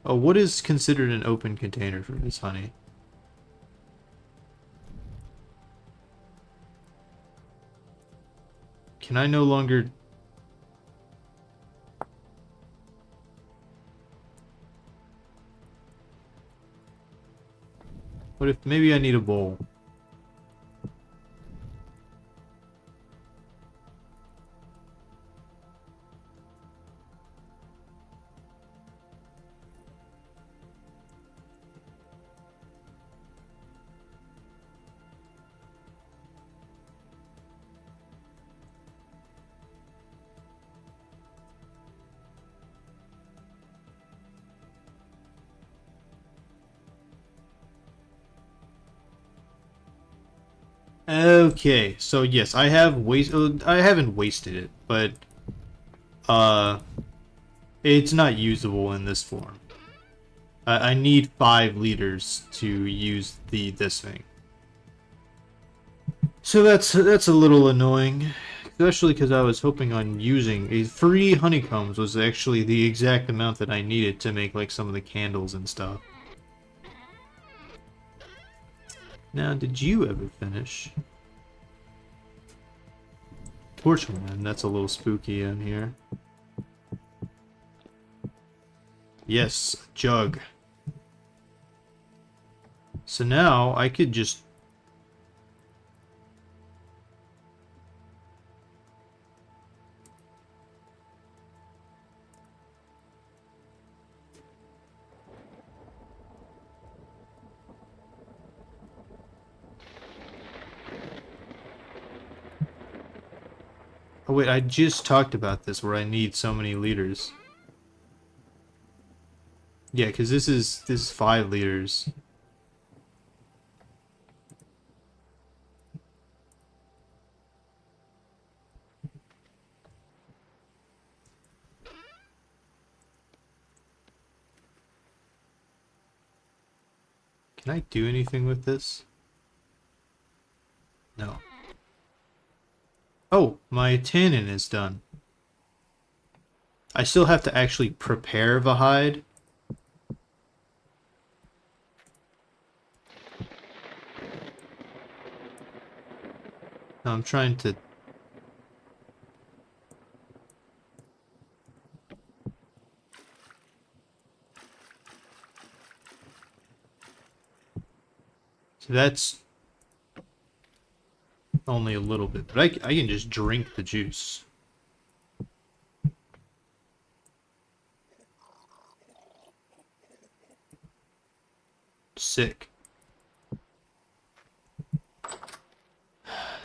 Oh, what is considered an open container for this honey? Can I no longer... What if maybe I need a bowl? Okay, so yes, I have I haven't wasted it, but uh, it's not usable in this form. I need 5 liters to use this thing. So that's a little annoying, especially because I was hoping on using 3 honeycombs was actually the exact amount that I needed to make like some of the candles and stuff. Now, did you ever finish? Torchman, that's a little spooky in here. Yes, jug. So now I could just... Oh wait, I just talked about this where I need so many liters. Yeah, because this is 5 liters. Can I do anything with this? No. Oh, my tannin is done. I still have to actually prepare the hide. No, I'm trying to... So that's only a little bit, but I can just drink the juice. Sick.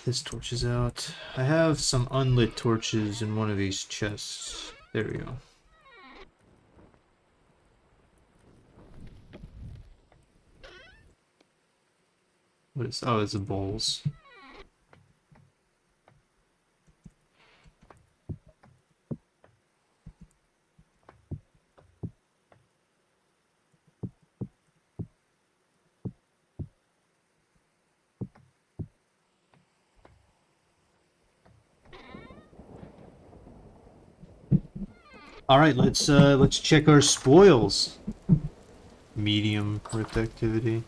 This torch is out. I have some unlit torches in one of these chests. There we go. What is... Oh, it's the bowls. All right, let's check our spoils. Medium productivity.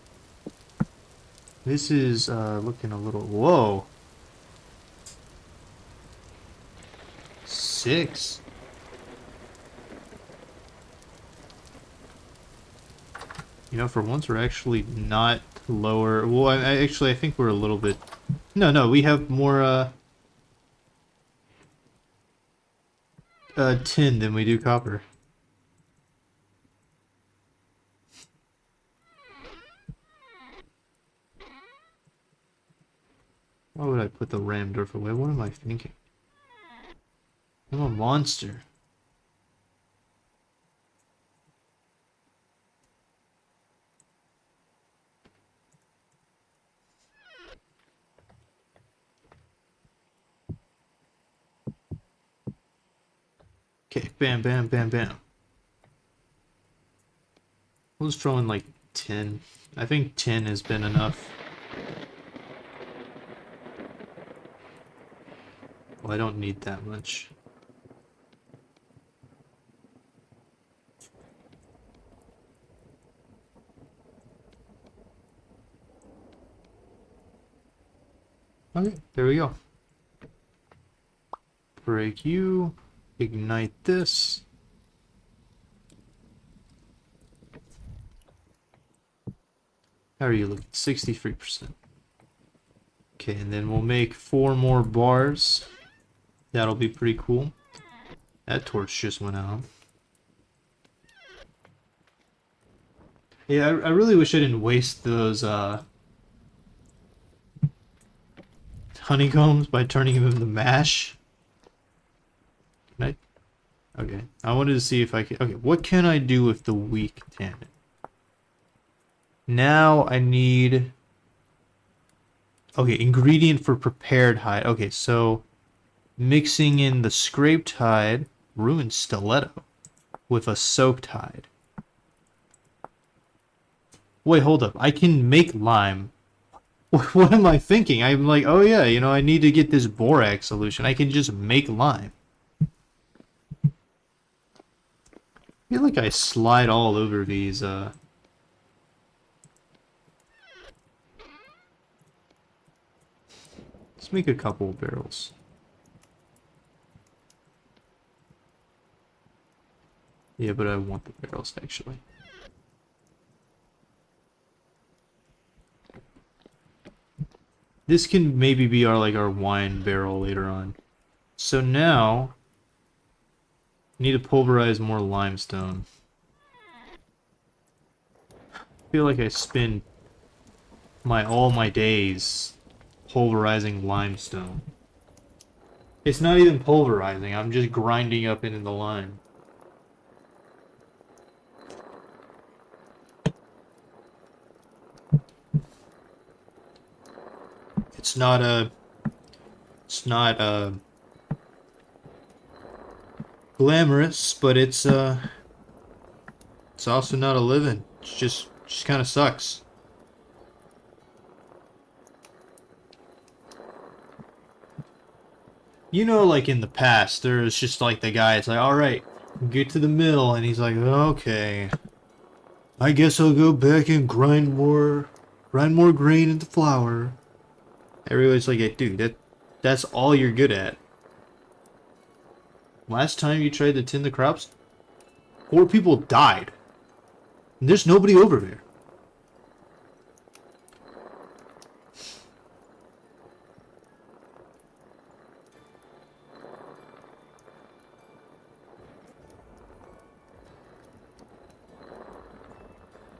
This is looking a little. Whoa. 6. You know, for once we're actually not lower. Well, I think we're a little bit. No, we have more tin than we do copper. Why would I put the Ramdorf away? What am I thinking? I'm a monster. Okay, bam, bam, bam, bam. We'll just throw in like 10. I think 10 has been enough. Well, I don't need that much. Okay, there we go. Break you. Ignite this. How are you looking? 63%. Okay, and then we'll make 4 more bars. That'll be pretty cool. That torch just went out. Yeah, I really wish I didn't waste those honeycombs by turning them into mash. Can I? Okay, I wanted to see if I can. Okay, what can I do with the weak tannin? Now I need. Okay, ingredient for prepared hide. Okay, so mixing in the scraped hide, ruined stiletto, with a soaked hide. Wait, hold up. I can make lime. What am I thinking? I'm like, oh yeah, you know, I need to get this borax solution. I can just make lime. I feel like I slide all over these, Let's make a couple of barrels. Yeah, but I want the barrels, actually. This can maybe be our wine barrel later on. So now, I need to pulverize more limestone. I feel like I spend all my days pulverizing limestone. It's not even pulverizing, I'm just grinding up into the lime. It's not glamorous, but it's also not a living. It's just kind of sucks. You know, like in the past, there was just like the guy, it's like, alright, get to the mill, and he's like, okay, I guess I'll go back and grind more grain into flour. Everybody's like, hey, dude, that's all you're good at. Last time you tried to tend the crops, 4 people died. And there's nobody over there.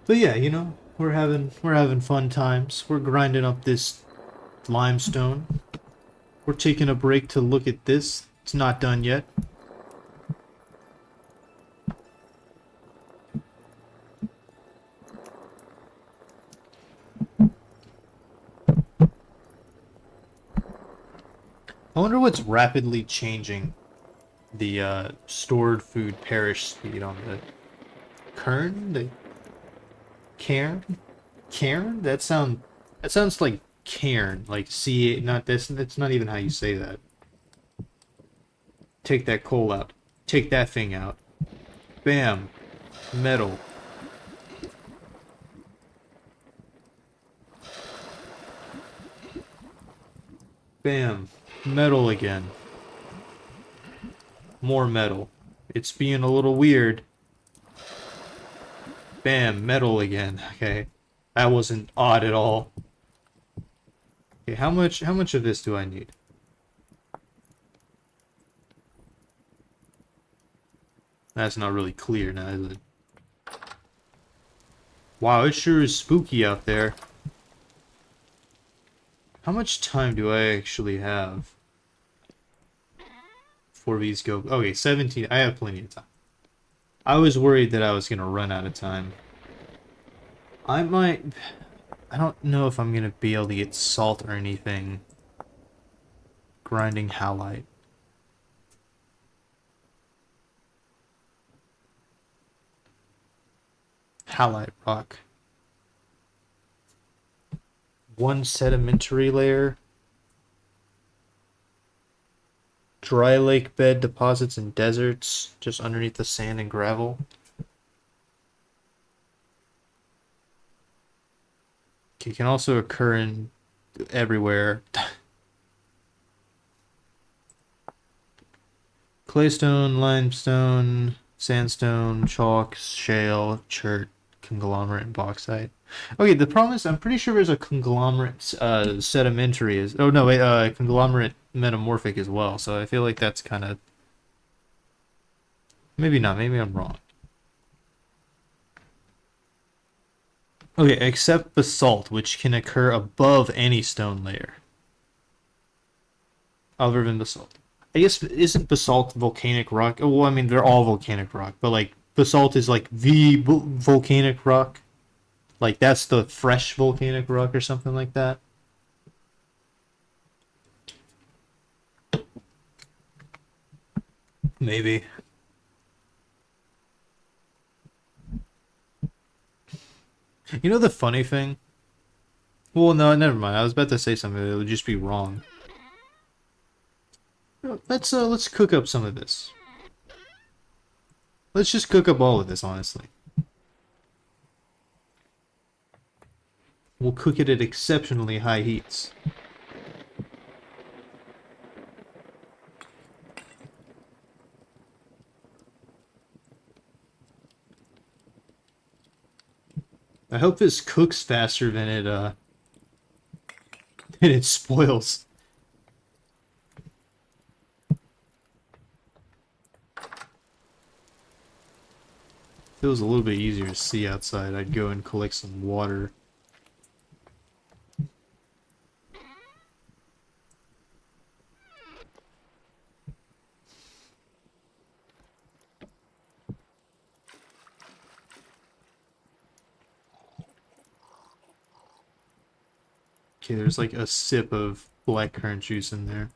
But yeah, you know, we're having fun times. We're grinding up this limestone. We're taking a break to look at this. It's not done yet. I wonder what's rapidly changing the stored food perish speed on the Kern? The Cairn? Cairn? That sounds like cairn, like C. Not that's not even how you say that. Take that coal out. Take that thing out. Bam. Metal. Bam. Metal again. More metal. It's being a little weird. Bam. Metal again. Okay. That wasn't odd at all. Okay, how much of this do I need? That's not really clear now, is it? Wow, it sure is spooky out there. How much time do I actually have before these go? Okay, 17. I have plenty of time. I was worried that I was going to run out of time. I might... I don't know if I'm going to be able to get salt or anything. Grinding halite. Halite rock. One sedimentary layer. Dry lake bed deposits in deserts, just underneath the sand and gravel. It can also occur in everywhere. Claystone, limestone, sandstone, chalk, shale, chert, conglomerate, and bauxite. Okay, the problem is I'm pretty sure there's a conglomerate sedimentary is. Oh no, wait, conglomerate metamorphic as well. So I feel like that's kind of maybe not. Maybe I'm wrong. Okay, except basalt, which can occur above any stone layer, other than basalt. I guess isn't basalt volcanic rock? Oh, well, I mean they're all volcanic rock, but like basalt is like the volcanic rock. Like that's the fresh volcanic rock or something like that. Maybe. You know the funny thing? Well, no, never mind. I was about to say something that would just be wrong. Let's cook up some of this. Let's just cook up all of this, honestly. We'll cook it at exceptionally high heats. I hope this cooks faster than it spoils. If it was a little bit easier to see outside, I'd go and collect some water. Okay, there's like a sip of blackcurrant juice in there.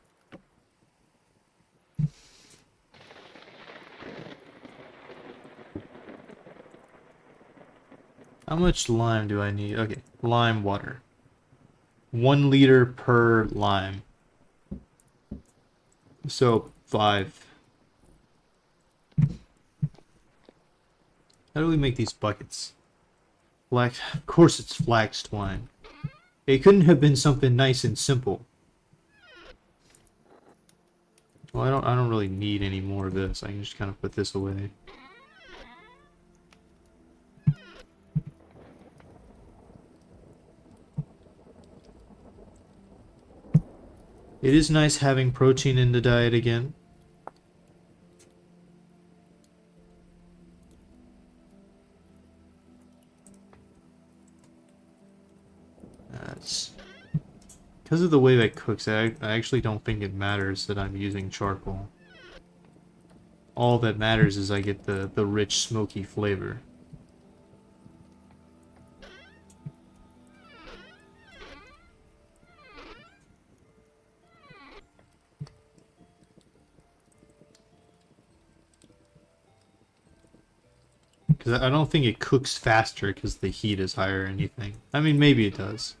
How much lime do I need? Okay, lime water. 1 liter per lime. So, 5. How do we make these buckets? Of course it's flax twine. It couldn't have been something nice and simple. Well, I don't really need any more of this. I can just kind of put this away. It is nice having protein in the diet again. That's because of the way that cooks. I actually don't think it matters that I'm using charcoal. All that matters is I get the rich, smoky flavor. Because I don't think it cooks faster because the heat is higher or anything. I mean, maybe it does.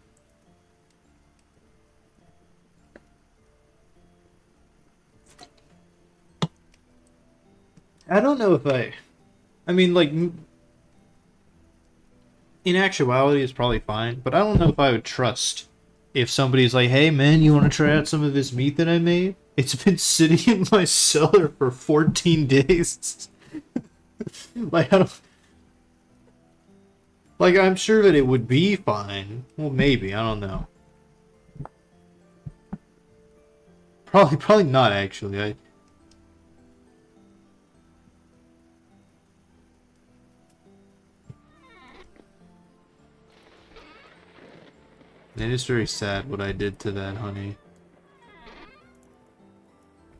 I don't know if I... I mean, like, in actuality, it's probably fine, but I don't know if I would trust if somebody's like, hey man, you want to try out some of this meat that I made? It's been sitting in my cellar for 14 days. Like, I don't. Like, I'm sure that it would be fine. Well, maybe. I don't know. Probably not, actually. It is very sad what I did to that honey.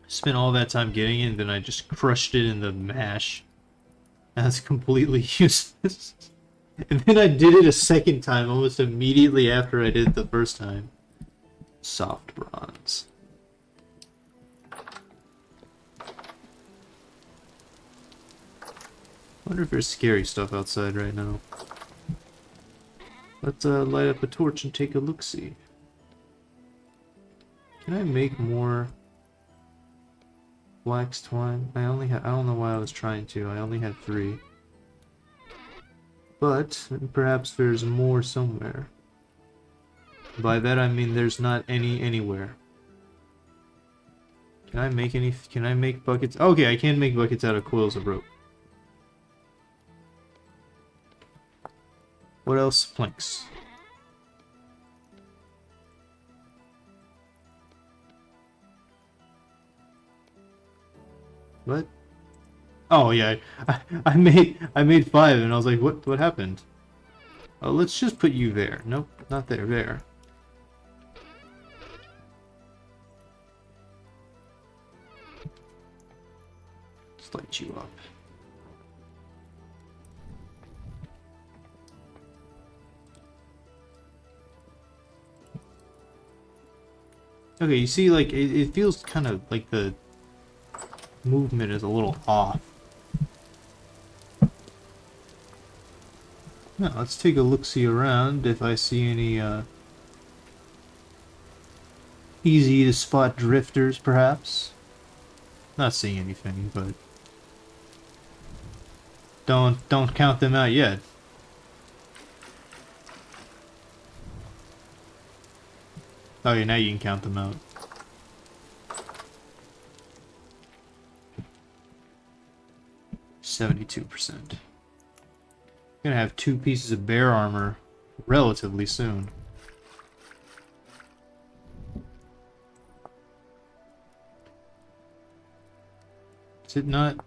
Spent all that time getting it, and then I just crushed it in the mash. That's completely useless. And then I did it a second time, almost immediately after I did it the first time. Soft bronze. Wonder if there's scary stuff outside right now. Let's light up a torch and take a look-see. Can I make more flax twine? I don't know why I was trying to. I only had 3. But perhaps there's more somewhere. By that I mean there's not any anywhere. Can I make buckets? Okay, I can make buckets out of coils of rope. What else? Planks. What? Oh yeah, I made 5 and I was like, what happened? Oh, let's just put you there. Nope, not there. There. Let's light you up. Okay, you see, like, it feels kind of like the movement is a little off. Now, let's take a look-see around if I see any, easy-to-spot drifters, perhaps. Not seeing anything, but don't count them out yet. Oh yeah, now you can count them out. %. Gonna have 2 pieces of bear armor relatively soon. Is it not?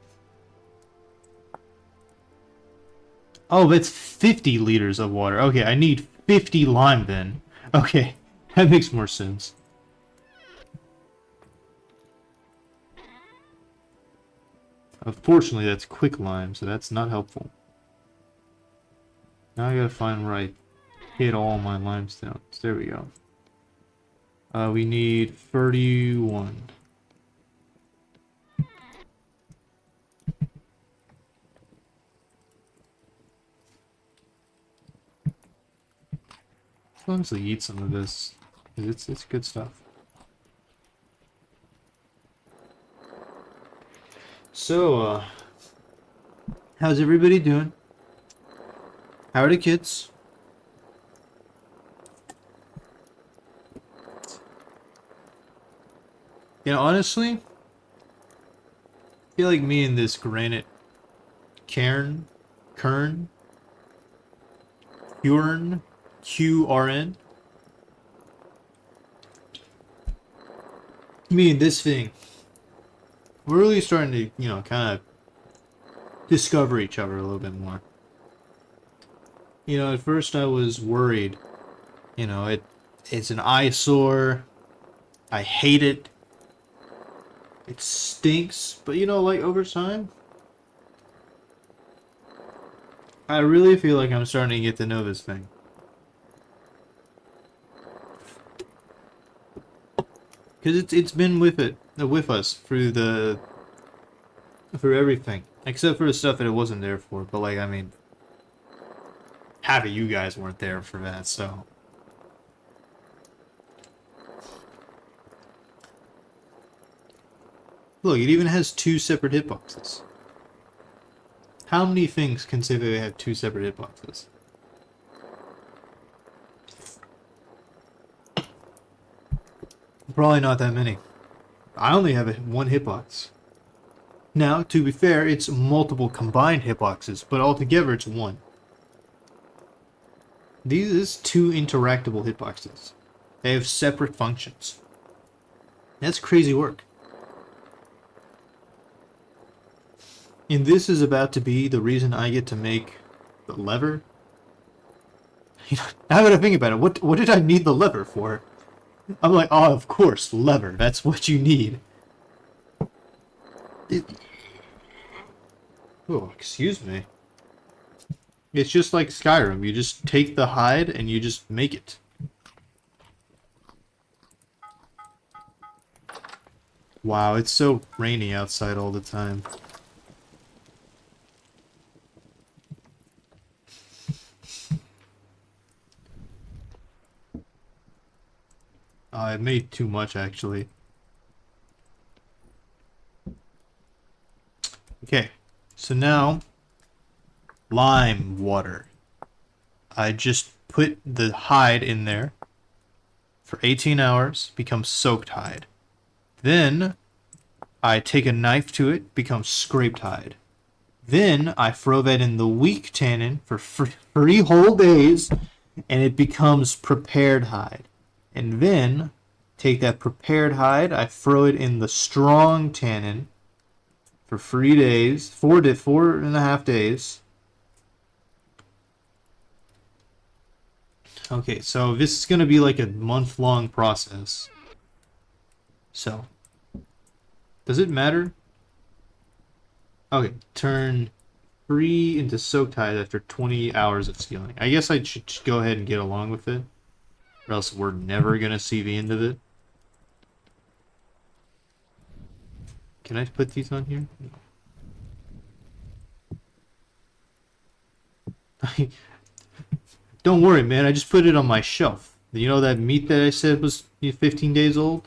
Oh, that's 50 liters of water. Okay, I need 50 lime then. Okay, that makes more sense. Unfortunately, that's quick lime, so that's not helpful. Now I gotta find where I hid all my limestones. There we go. We need 31. I'll honestly eat some of this. It's good stuff. So, how's everybody doing? How are the kids? You know, honestly, I feel like me and this granite cairn, Kern, Qrn, QRN. Me and this thing, we're really starting to, you know, kind of discover each other a little bit more. You know, at first I was worried. You know, it's an eyesore. I hate it. It stinks. But you know, like over time, I really feel like I'm starting to get to know this thing. Because it's been with us through everything. Except for the stuff that it wasn't there for. But like, I mean, half of you guys weren't there for that, so. Look, it even has 2 separate hitboxes. How many things can say that they have 2 separate hitboxes? Probably not that many. I only have 1 hitbox. Now, to be fair, it's multiple combined hitboxes, but altogether it's 1. These is 2 interactable hitboxes. They have separate functions. That's crazy work. And this is about to be the reason I get to make the lever. Now that I think about it, what did I need the lever for? I'm like, oh, of course, lever. That's what you need. Oh, excuse me. It's just like Skyrim. You just take the hide and you just make it. Wow, it's so rainy outside all the time. I made too much, actually. Okay, so now, lime water. I just put the hide in there for 18 hours, becomes soaked hide. Then, I take a knife to it, becomes scraped hide. Then, I throw that in the weak tannin for 3 whole days, and it becomes prepared hide. And then, take that prepared hide, I throw it in the strong tannin for 3 days, 4.5 days. Okay, so this is going to be like a month-long process. So, does it matter? Okay, turn 3 into soaked hide after 20 hours of sealing. I guess I should go ahead and get along with it, or else we're never going to see the end of it. Can I put these on here? No. Don't worry, man. I just put it on my shelf. You know that meat that I said was 15 days old?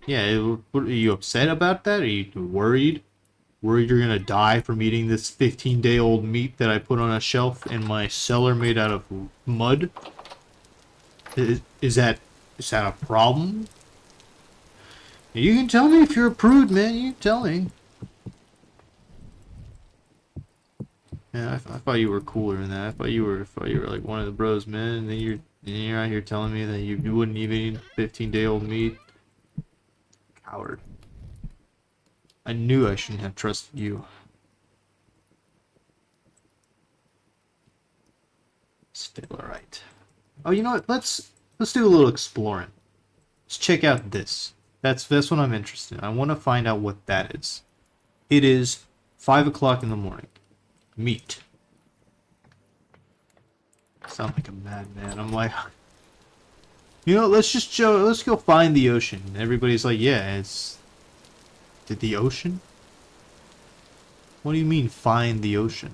Yeah, are you upset about that? Are you worried? Worried you're gonna die from eating this 15-day-old meat that I put on a shelf in my cellar made out of mud? Is that a problem? You can tell me if you're a prude, man. You can tell me. Yeah, I thought you were cooler than that. I thought you were like one of the bros, man. And then you're out here telling me that you wouldn't even eat 15-day-old meat. Coward. I knew I shouldn't have trusted you. Still alright. Oh, you know what? Let's do a little exploring. Let's check out this. That's what I'm interested in. I want to find out what that is. It is 5 o'clock in the morning. Meat. I sound like a madman. I'm like, you know, let's go find the ocean. Everybody's like, yeah, it's the ocean? What do you mean find the ocean?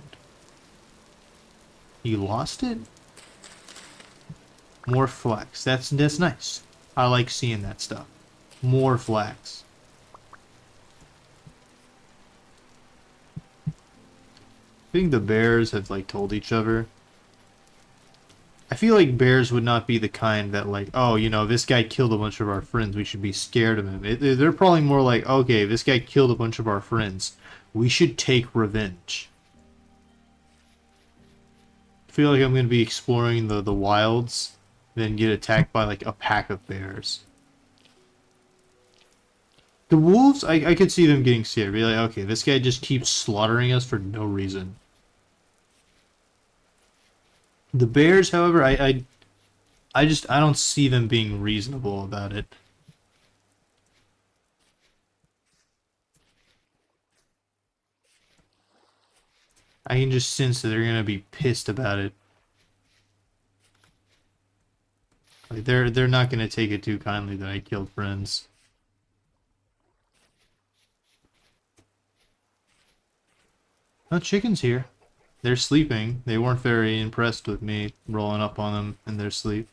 You lost it? More flax. That's nice. I like seeing that stuff. More flax. I think the bears have like told each other. I feel like bears would not be the kind that like, oh, you know, this guy killed a bunch of our friends. We should be scared of him. They're probably more like, okay, this guy killed a bunch of our friends. We should take revenge. I feel like I'm going to be exploring the wilds, then get attacked by like a pack of bears. The wolves, I could see them getting scared. Be like, okay, this guy just keeps slaughtering us for no reason. The bears, however, I don't see them being reasonable about it. I can just sense that they're gonna be pissed about it. Like they're not gonna take it too kindly that I killed friends. Oh, chicken's here. They're sleeping. They weren't very impressed with me rolling up on them in their sleep.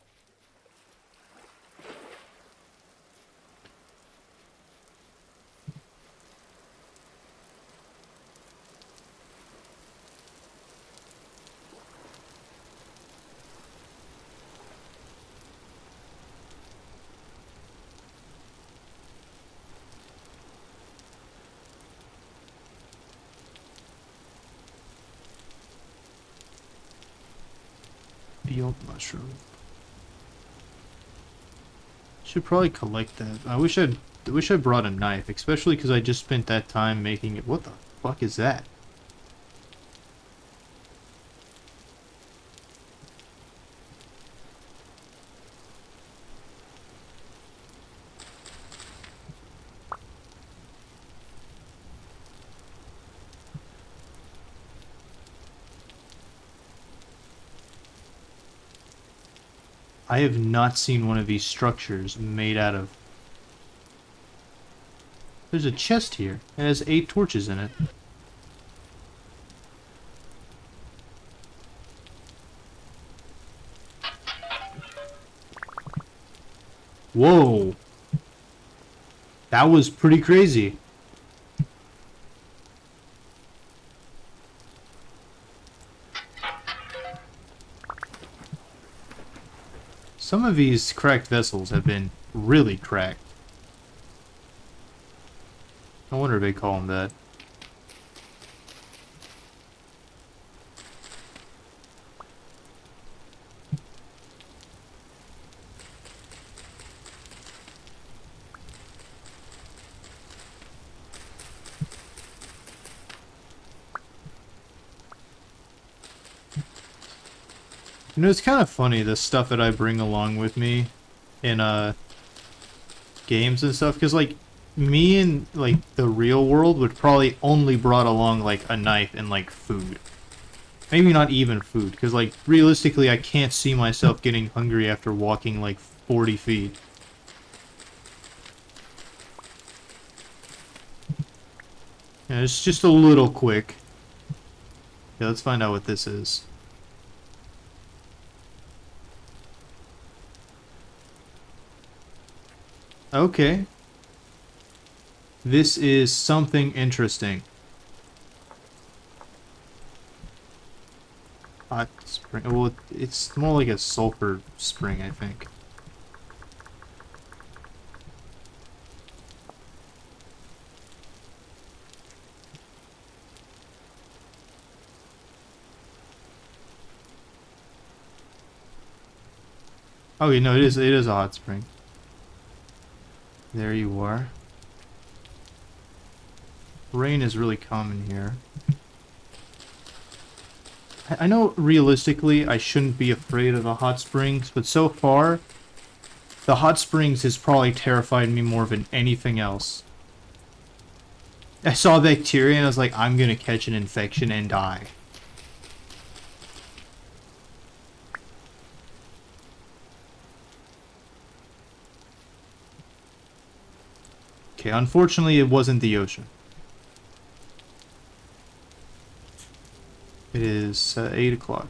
Field mushroom. Should probably collect that. I wish I brought a knife, especially because I just spent that time making it. What the fuck is that? I have not seen one of these structures made out of... There's a chest here. It has 8 torches in it. Whoa! That was pretty crazy. Some of these cracked vessels have been really cracked. No wonder they call them that. You know, it's kind of funny, the stuff that I bring along with me in games and stuff, because like me in like the real world would probably only brought along like a knife and like food. Maybe not even food, because like realistically I can't see myself getting hungry after walking like 40 feet. Yeah, it's just a little quick. Yeah, let's find out what this is. Okay. This is something interesting. Hot spring. Well, it's more like a sulfur spring, I think. Oh, you know, it is a hot spring. There you are. Rain is really common here. I know realistically I shouldn't be afraid of the hot springs, but so far, the hot springs has probably terrified me more than anything else. I saw bacteria and I was like, I'm gonna catch an infection and die. Okay, unfortunately it wasn't the ocean. It is 8 o'clock.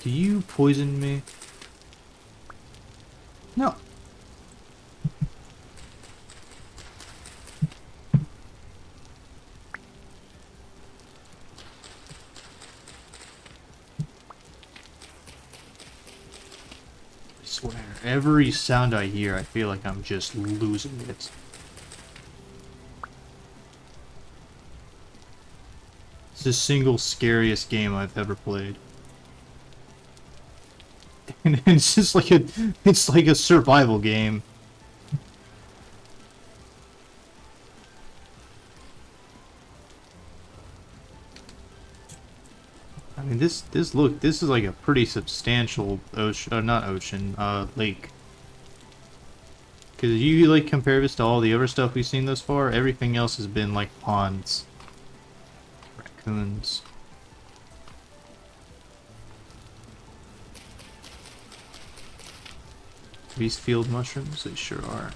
Do you poison me? No. I swear, every sound I hear, I feel like I'm just losing it. It's the single scariest game I've ever played. And it's just like it's like a survival game. I mean, this is like a pretty substantial ocean, not ocean, lake. Because you like compare this to all the other stuff we've seen thus far, everything else has been like ponds, raccoons. These field mushrooms, they sure are.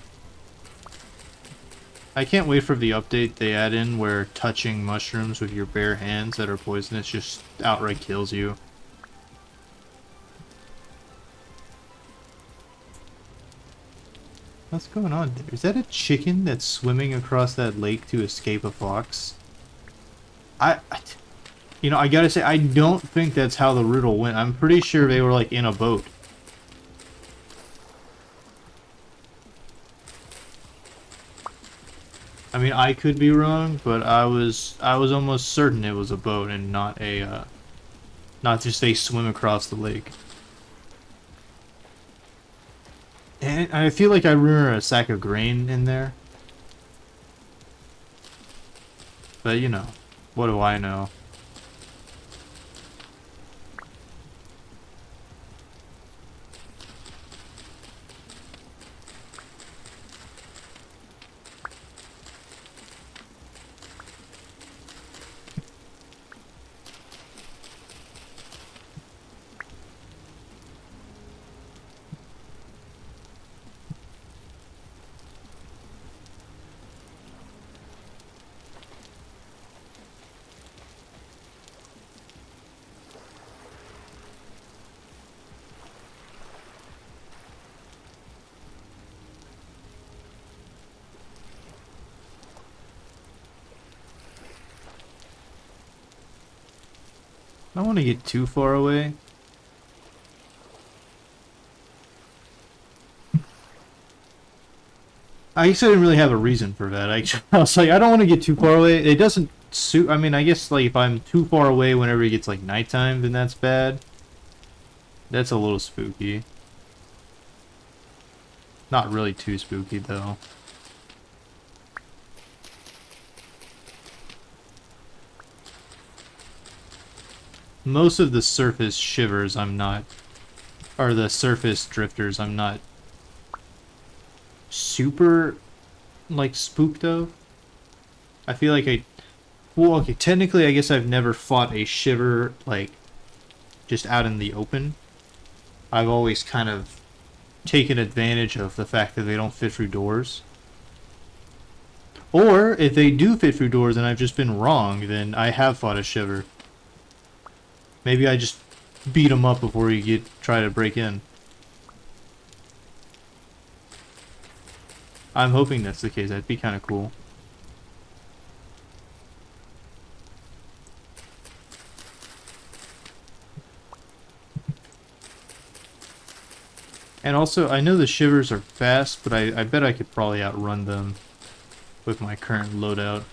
I can't wait for the update they add in where touching mushrooms with your bare hands that are poisonous just outright kills you. What's going on there? Is that a chicken that's swimming across that lake to escape a fox? You know, I gotta say, I don't think that's how the riddle went. I'm pretty sure they were like in a boat. I mean, I could be wrong, but I was almost certain it was a boat and not a not just a swim across the lake. And I feel like I remember a sack of grain in there, but you know, what do I know? I don't want to get too far away. I guess I didn't really have a reason for that. I was like, I don't want to get too far away. It doesn't suit. I mean, I guess like if I'm too far away whenever it gets like nighttime, then that's bad. That's a little spooky. Not really too spooky though. Most of the surface shivers I'm not, or the surface drifters I'm not super like spooked of. I feel like well, okay, technically I guess I've never fought a shiver like just out in the open. I've always kind of taken advantage of the fact that they don't fit through doors. Or if they do fit through doors and I've just been wrong, then I have fought a shiver. Maybe I just beat them up before you try to break in. I'm hoping that's the case. That'd be kind of cool. And also, I know the shivers are fast, but I bet I could probably outrun them with my current loadout.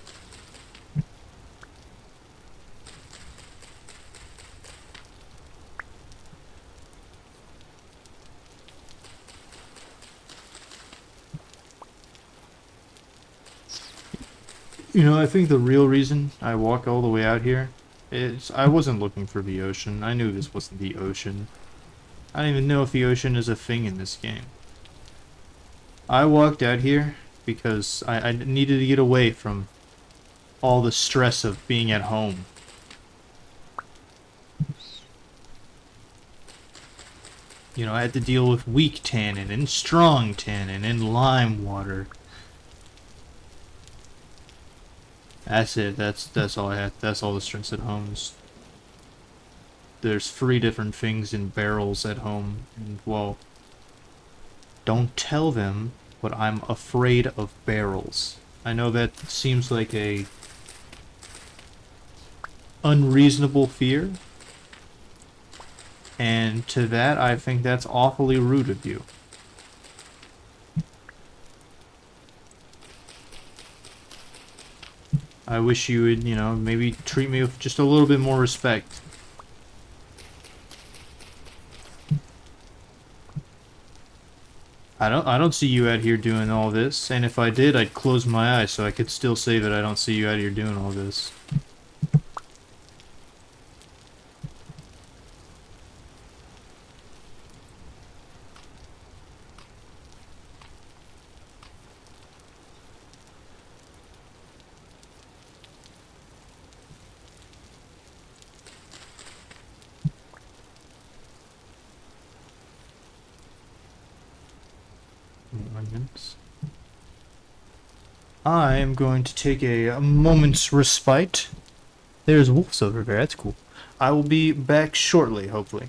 You know, I think the real reason I walked all the way out here is I wasn't looking for the ocean. I knew this wasn't the ocean. I don't even know if the ocean is a thing in this game. I walked out here because I needed to get away from all the stress of being at home. You know, I had to deal with weak tannin and strong tannin and lime water. That's it. That's all I had. That's all the stress at home is. There's 3 different things in barrels at home, and well, don't tell them, but I'm afraid of barrels. I know that seems like a unreasonable fear, and to that I think that's awfully rude of you. I wish you would, you know, maybe treat me with just a little bit more respect. I don't see you out here doing all this, and if I did, I'd close my eyes so I could still say that I don't see you out here doing all this. I am going to take a moment's respite. There's wolves over there, that's cool. I will be back shortly, hopefully.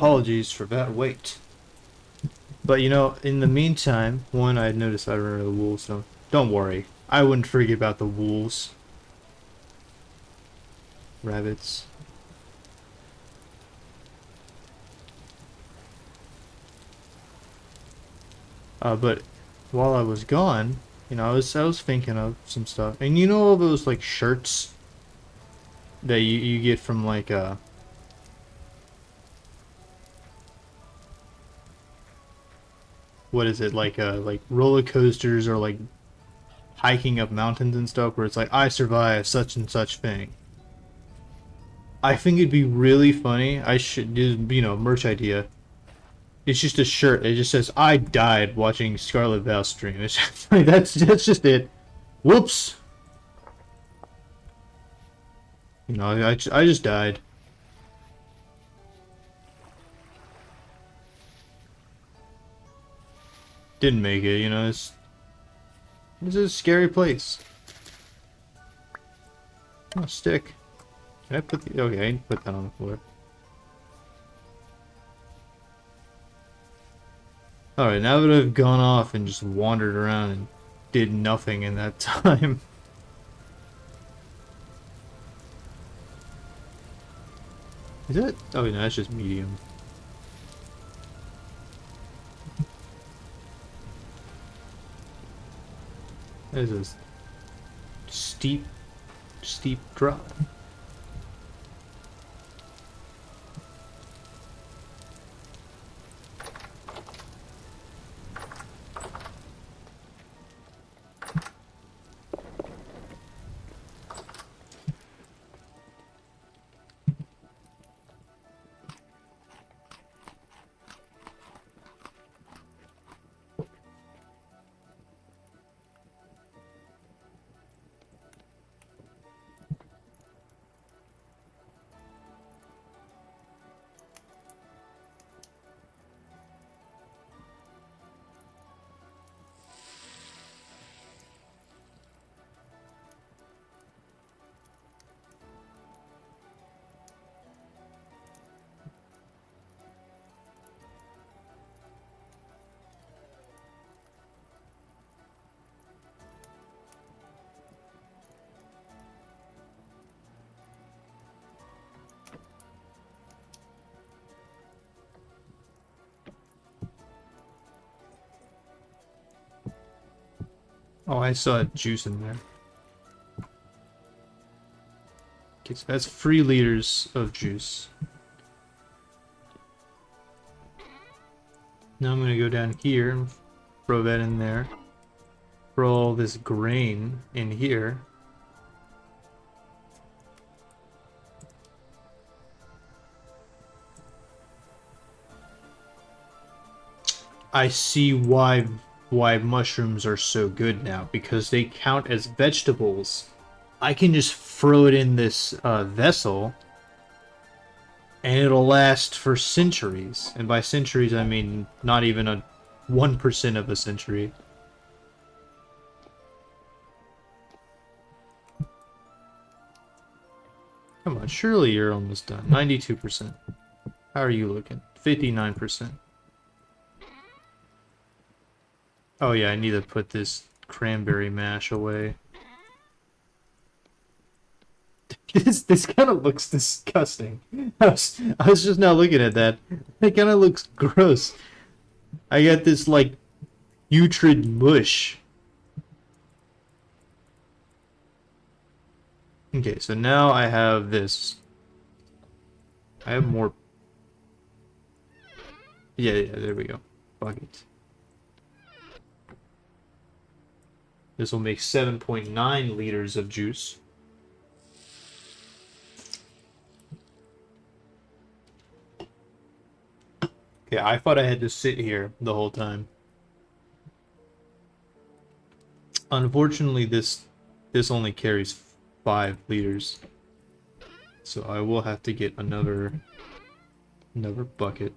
apologies for that wait. But you know, in the meantime, one, I noticed I remember the wolves, so don't worry. I wouldn't forget about the wolves. Rabbits. But while I was gone, you know, I was thinking of some stuff. And you know all those like shirts that you get from like what is it, like roller coasters or like hiking up mountains and stuff where it's like I survived such and such thing. I think it'd be really funny. I should do, you know, merch idea. It's just a shirt. It just says I died watching Scarlet Val stream. It's just, like that's just it. Whoops. You know, I just died. Didn't make it. You know, it's a scary place. Oh, stick. Can I put the... Okay, I can put that on the floor. Alright, now that I've gone off and just wandered around and did nothing in that time. Is it? Oh, no, that's just medium. That is a steep drop. Oh, I saw juice in there. Okay, so that's 3 liters of juice. Now I'm gonna go down here and throw that in there. Throw all this grain in here. I see why mushrooms are so good now, because they count as vegetables. I can just throw it in this vessel and it'll last for centuries. And by centuries I mean not even a 1% of a century. Come on, surely you're almost done. 92%. How are you looking? 59%. Oh yeah, I need to put this cranberry mash away. This kind of looks disgusting. I was just now looking at that. It kind of looks gross. I got this like putrid mush. Okay, so now I have this. I have more. Yeah, there we go. Bucket. This will make 7.9 liters of juice. Okay, I thought I had to sit here the whole time. Unfortunately, this only carries 5 liters. So I will have to get another bucket.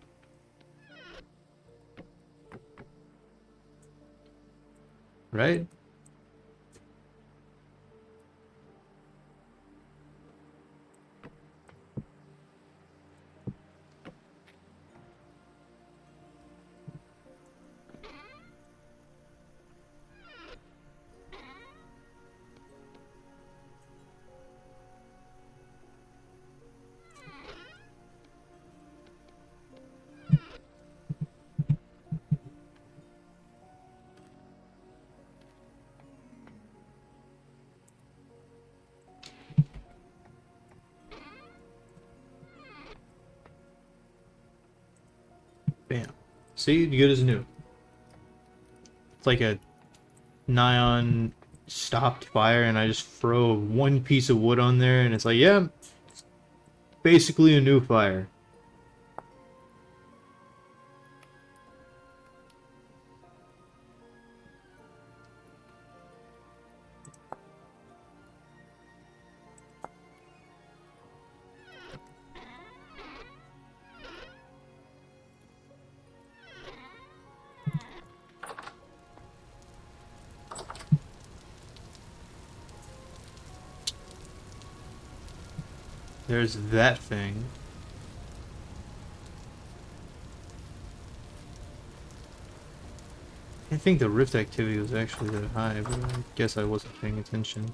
Right? See, good as new. It's like a nigh stopped fire, and I just throw one piece of wood on there, and it's like, yeah, basically a new fire. There's that thing. I think the rift activity was actually that high, but I guess I wasn't paying attention.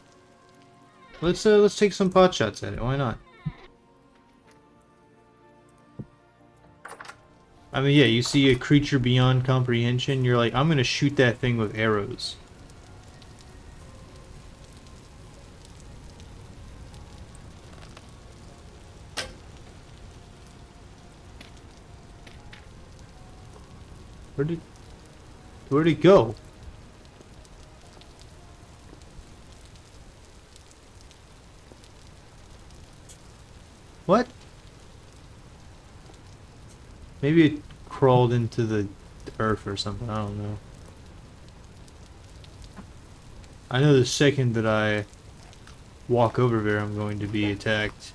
Let's take some pot shots at it. Why not? I mean, yeah, you see a creature beyond comprehension, you're like, I'm gonna shoot that thing with arrows. Where did Where'd it go? What? Maybe it crawled into the earth or something, I don't know. I know the second that I walk over there, I'm going to be attacked.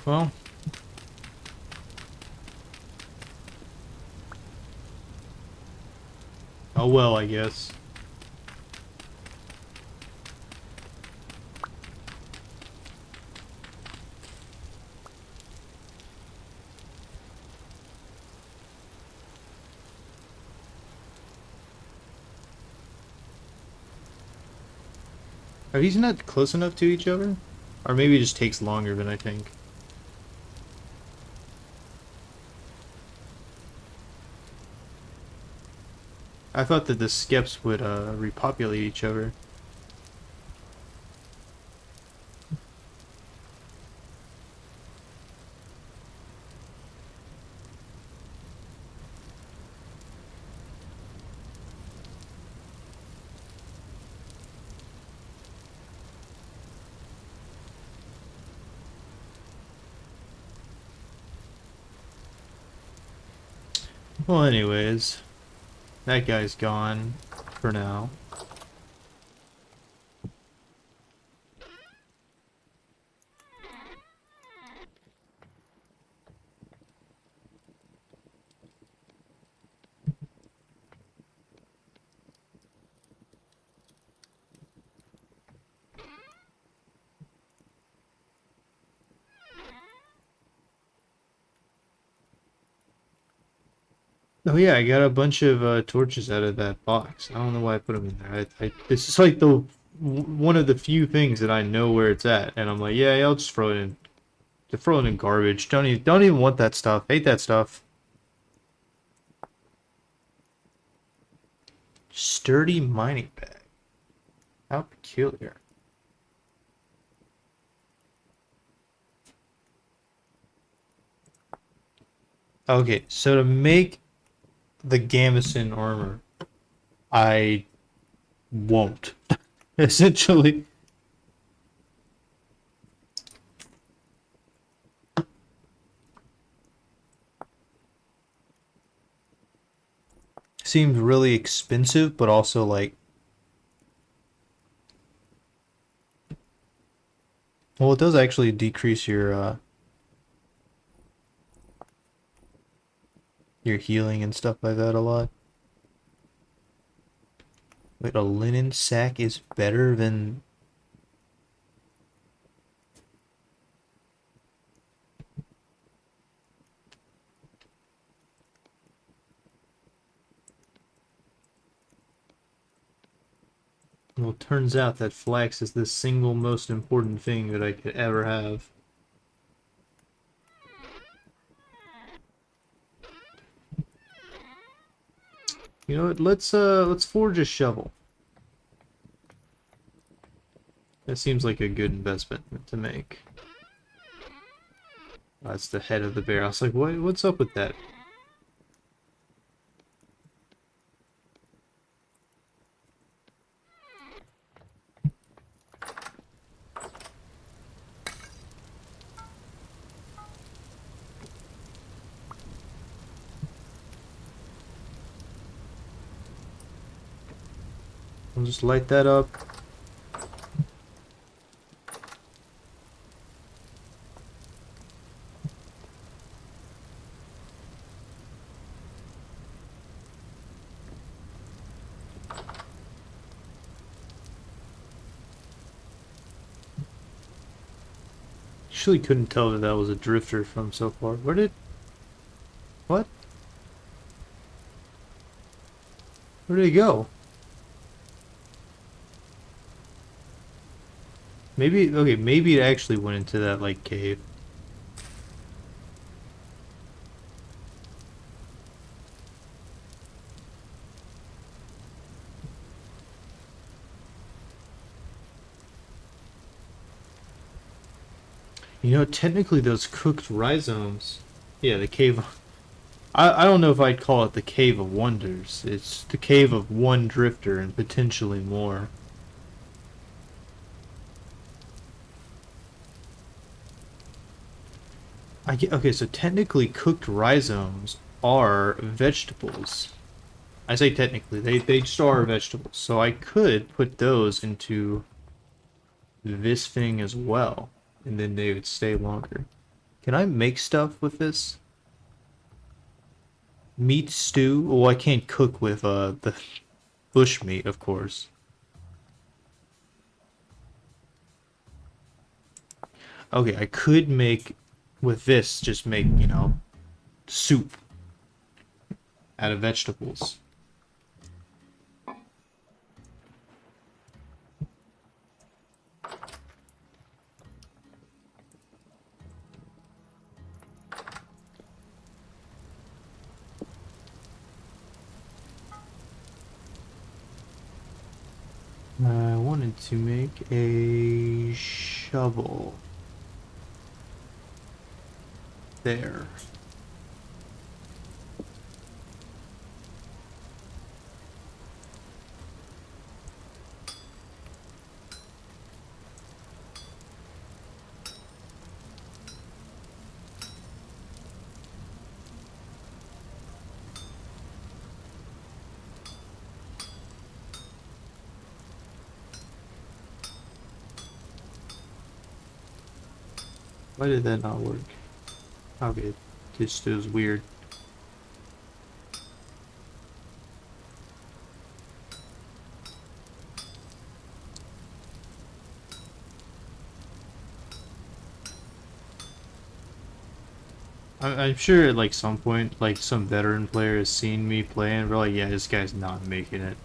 Well. Oh well, I guess. Are these not close enough to each other? Or maybe it just takes longer than I think. I thought that the skeps would repopulate each other. Well, anyways, that guy's gone for now. Oh yeah, I got a bunch of torches out of that box. I don't know why I put them in there. It's just like one of the few things that I know where it's at, and I'm like, yeah, I'll just throw it in. To throw it in garbage. Don't even want that stuff. Hate that stuff. Sturdy mining bag. How peculiar. Okay, so to make the gambeson armor, I won't. Essentially. Seems really expensive, but also like, well, it does actually decrease your healing and stuff like that a lot. Wait, a linen sack is better than... Well, it turns out that flax is the single most important thing that I could ever have. You know what? Let's forge a shovel. That seems like a good investment to make. That's the head of the bear. I was like, what's up with that? I'll just light that up. Actually couldn't tell that that was a drifter from so far. Where did... What? Where did he go? Maybe... Okay, maybe it actually went into that, like, cave. You know, technically those cooked rhizomes... Yeah, the cave... I don't know if I'd call it the Cave of Wonders. It's the cave of one drifter and potentially more. Okay, so technically cooked rhizomes are vegetables. I say technically, they just are vegetables. So I could put those into this thing as well, and then they would stay longer. Can I make stuff with this? Meat stew? Oh, I can't cook with the bush meat, of course. Okay, I could make with this just make, you know, soup out of vegetables. I wanted to make a shovel. There. Why did that not work? Okay, this is weird. I'm sure at like some point, like some veteran player has seen me play and we're like, yeah, this guy's not making it.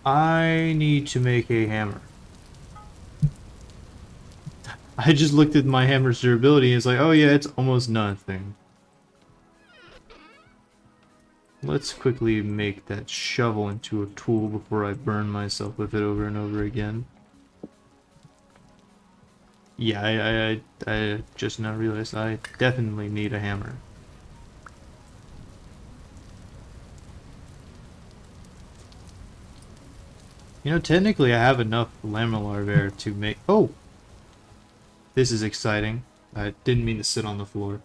I need to make a hammer. I just looked at my hammer's durability and it's like, oh yeah, it's almost nothing. Let's quickly make that shovel into a tool before I burn myself with it over and over again. Yeah, I just now realized I definitely need a hammer. You know, technically I have enough lamellar to make... Oh! This is exciting. I didn't mean to sit on the floor.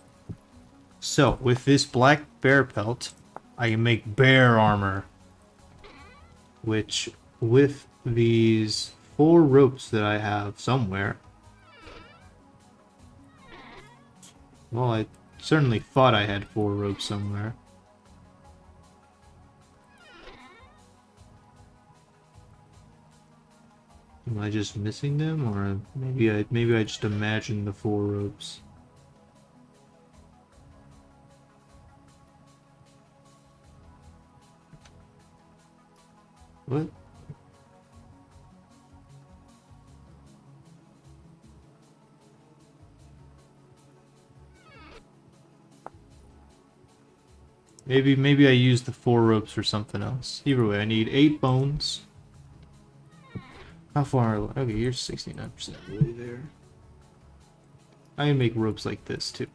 So, with this black bear pelt, I can make bear armor. Which, with these 4 ropes that I have somewhere... Well, I certainly thought I had 4 ropes somewhere. Am I just missing them, or maybe I just imagined the 4 ropes? What? Maybe I use the 4 ropes for something else. Either way, I need 8 bones. How far? Okay, you're 69% of the way there. I can make ropes like this too.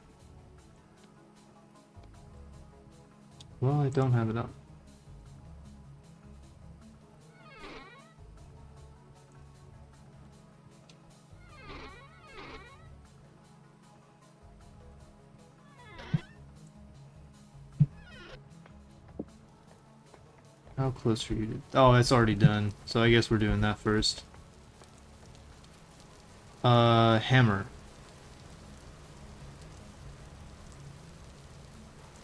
Well, I don't have enough. How close are you to... Oh, it's already done. So I guess we're doing that first. Hammer.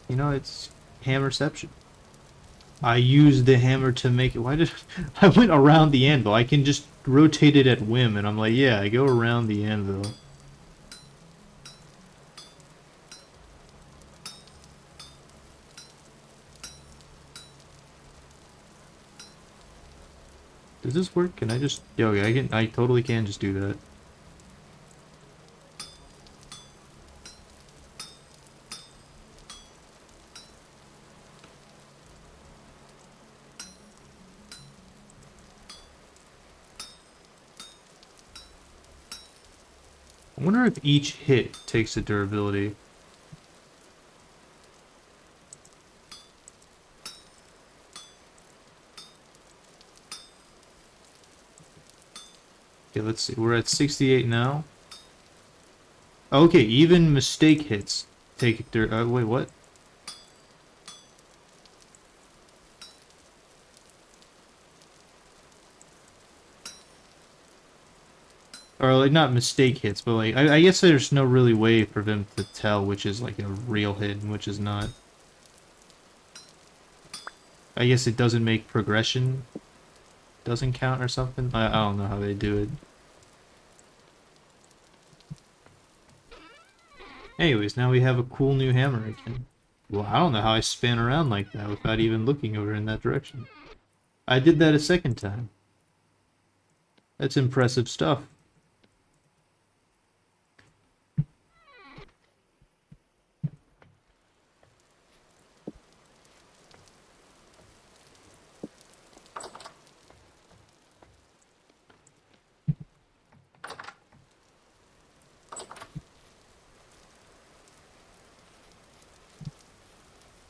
You know, it's hammerception. I used the hammer to make it. Why did I went around the anvil? I can just rotate it at whim, and I'm like, yeah, I go around the anvil. Does this work? Can I just... Yeah, okay, I totally can just do that. I wonder if each hit takes a durability. Okay, let's see. We're at 68 now. Okay, even mistake hits take wait, what? Or like not mistake hits, but like I guess there's no really way for them to tell which is like a real hit and which is not. I guess it doesn't make progression doesn't count or something. I don't know how they do it. Anyways, now we have a cool new hammer again. Well, I don't know how I span around like that without even looking over in that direction. I did that a second time. That's impressive stuff.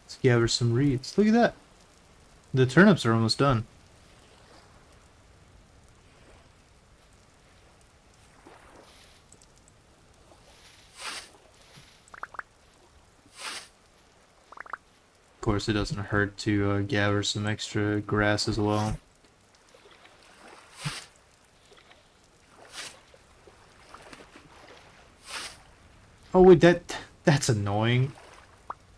Let's gather some reeds. Look at that. The turnips are almost done. Of course, it doesn't hurt to gather some extra grass as well. Oh wait, that's annoying.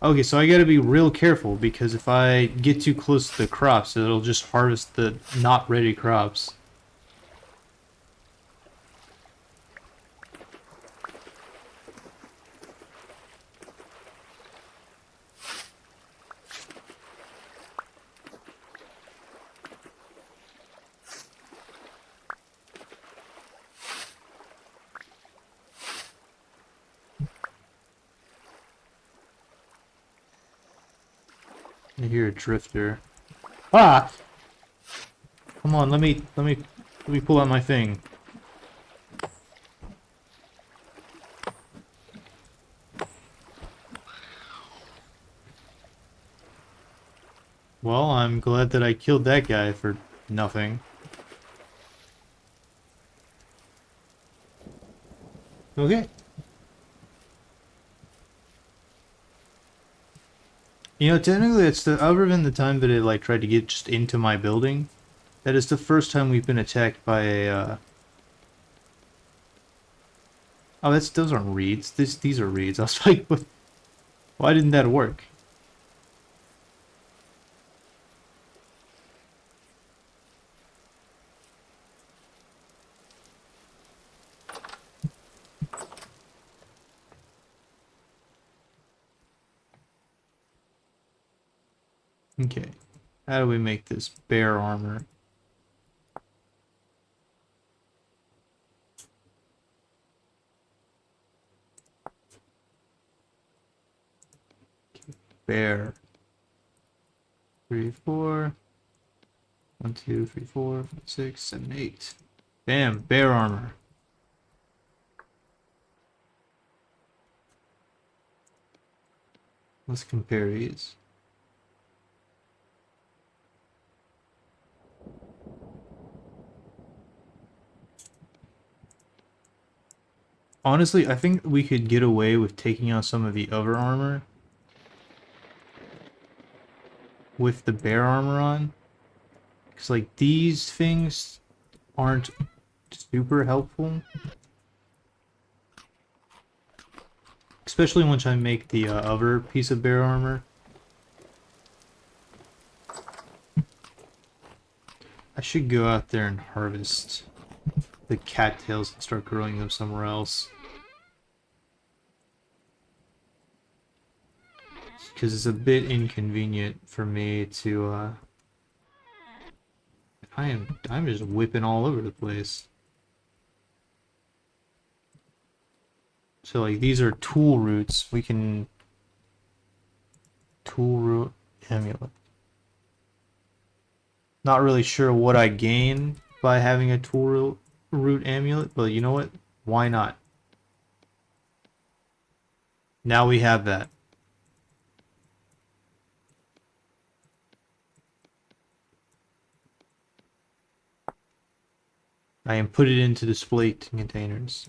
Okay, so I gotta be real careful because if I get too close to the crops, it'll just harvest the not ready crops. I hear a drifter. Ah! Come on, let me pull out my thing. Well, I'm glad that I killed that guy for nothing. Okay. You know, technically, it's the other than the time that it like tried to get just into my building. That is the first time we've been attacked by a. Oh, those aren't reeds. These are reeds. I was like, why didn't that work? Okay, how do we make this bear armor? Bear. 3, 4. 1, 2, 3, 4, 5, 6, 7, 8. Bam, bear armor. Let's compare these. Honestly, I think we could get away with taking out some of the other armor with the bear armor on. Because, like, these things aren't super helpful. Especially once I make the other piece of bear armor. I should go out there and harvest the cattails and start growing them somewhere else. Because it's a bit inconvenient for me to, I'm just whipping all over the place. So like these are tool roots. We can tool root amulet. Not really sure what I gain by having a tool root amulet, but you know what? Why not? Now we have that. I am put it into display containers.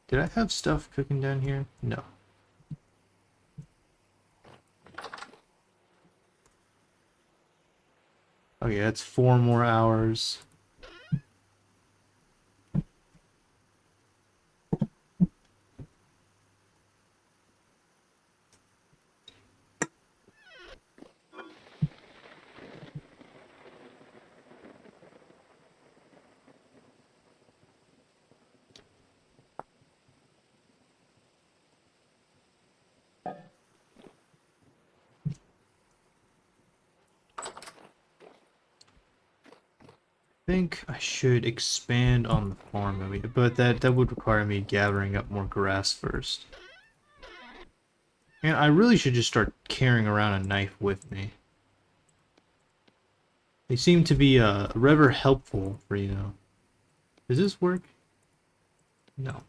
Did I have stuff cooking down here? No. Okay, that's 4 more hours. I think I should expand on the farm area, but that would require me gathering up more grass first. And I really should just start carrying around a knife with me. They seem to be rather helpful for, you know. Does this work? No.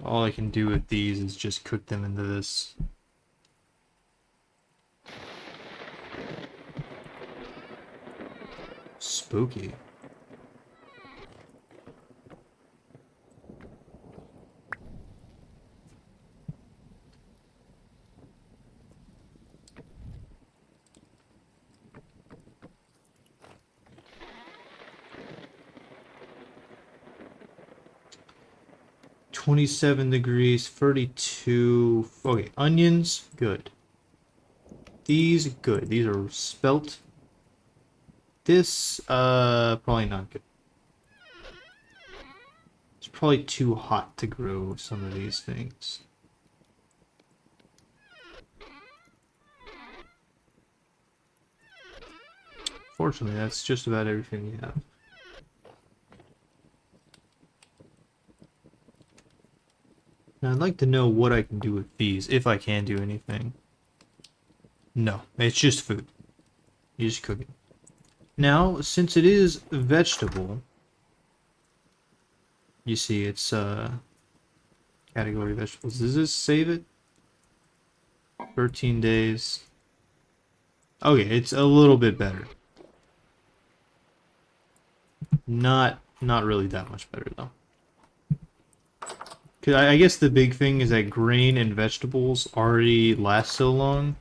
All I can do with these is just cook them into this. Spooky. $27 degrees, 32. Okay, onions, good. These, good. These are spelt. This, probably not good. It's probably too hot to grow some of these things. Fortunately, that's just about everything we have. Now, I'd like to know what I can do with these, if I can do anything. No, it's just food. You just cook it. Now, since it is a vegetable, you see it's category vegetables. Does this save it? 13 days. Okay, it's a little bit better. Not really that much better though. 'Cause I guess the big thing is that grain and vegetables already last so long.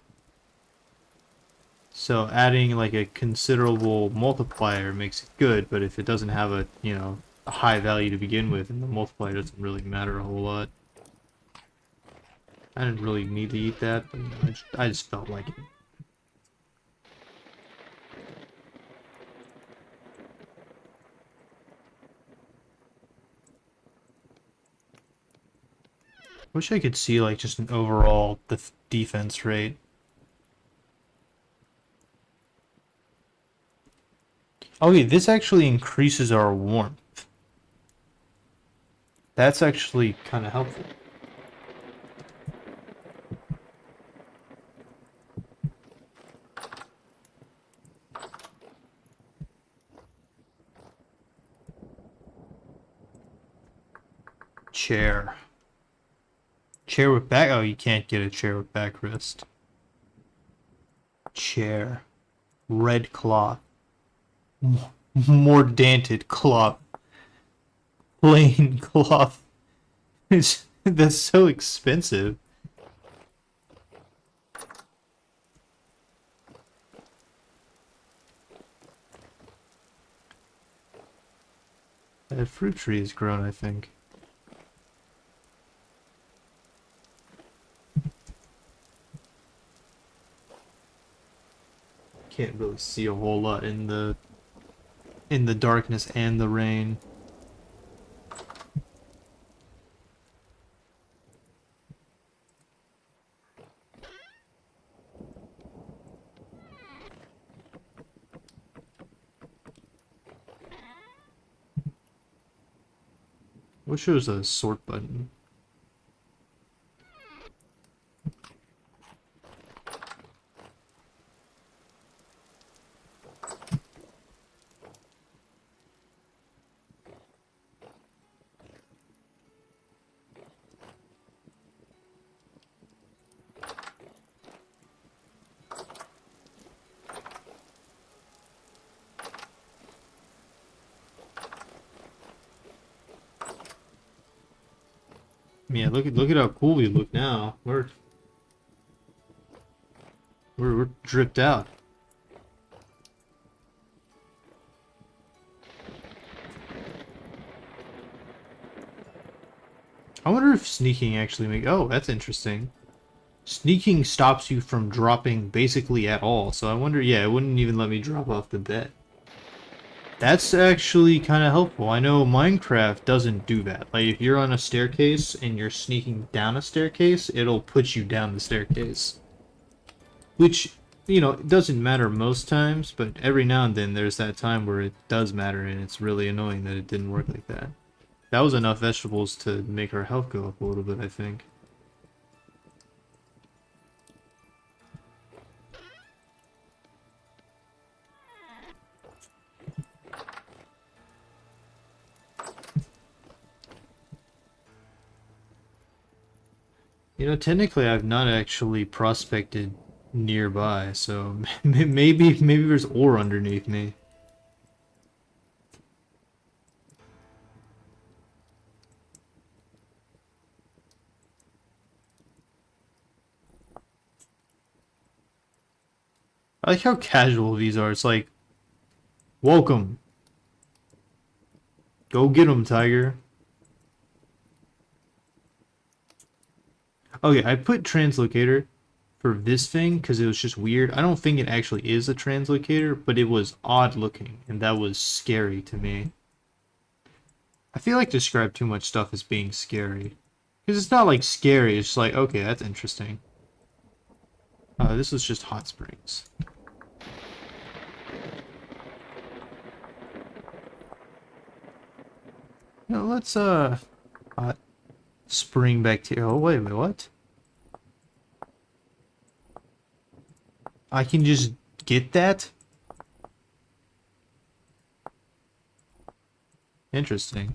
So adding like a considerable multiplier makes it good, but if it doesn't have a, you know, a high value to begin with, and the multiplier doesn't really matter a whole lot. I didn't really need to eat that, but you know, I just felt like it. Wish I could see like just an overall defense rate. Okay, this actually increases our warmth. That's actually kind of helpful. Chair. Chair with back. Oh, you can't get a chair with backrest. Chair. Red cloth. More dented cloth. Plain cloth. That's so expensive. That fruit tree is grown, I think. Can't really see a whole lot in the darkness and the rain. Wish there was a sort button. Yeah, look at how cool we look now. We're dripped out. I wonder if sneaking actually make. Oh, that's interesting. Sneaking stops you from dropping basically at all. So I wonder. Yeah, it wouldn't even let me drop off the bed. That's actually kind of helpful. I know Minecraft doesn't do that. Like if you're on a staircase and you're sneaking down a staircase, it'll put you down the staircase. Which, it doesn't matter most times, but every now and then there's that time where it does matter and it's really annoying that it didn't work like that. That was enough vegetables to make our health go up a little bit, I think. Technically I've not actually prospected nearby, so maybe there's ore underneath me. I like how casual these are. It's like, welcome. Go get 'em, tiger. Okay, I put translocator for this thing because it was just weird. I don't think it actually is a translocator, but it was odd looking, and that was scary to me. I feel like describe too much stuff as being scary. Because it's not like scary, it's just like, okay, that's interesting. This was just hot springs. Now let's, hot spring bacteria. Oh, wait, what? I can just get that? Interesting.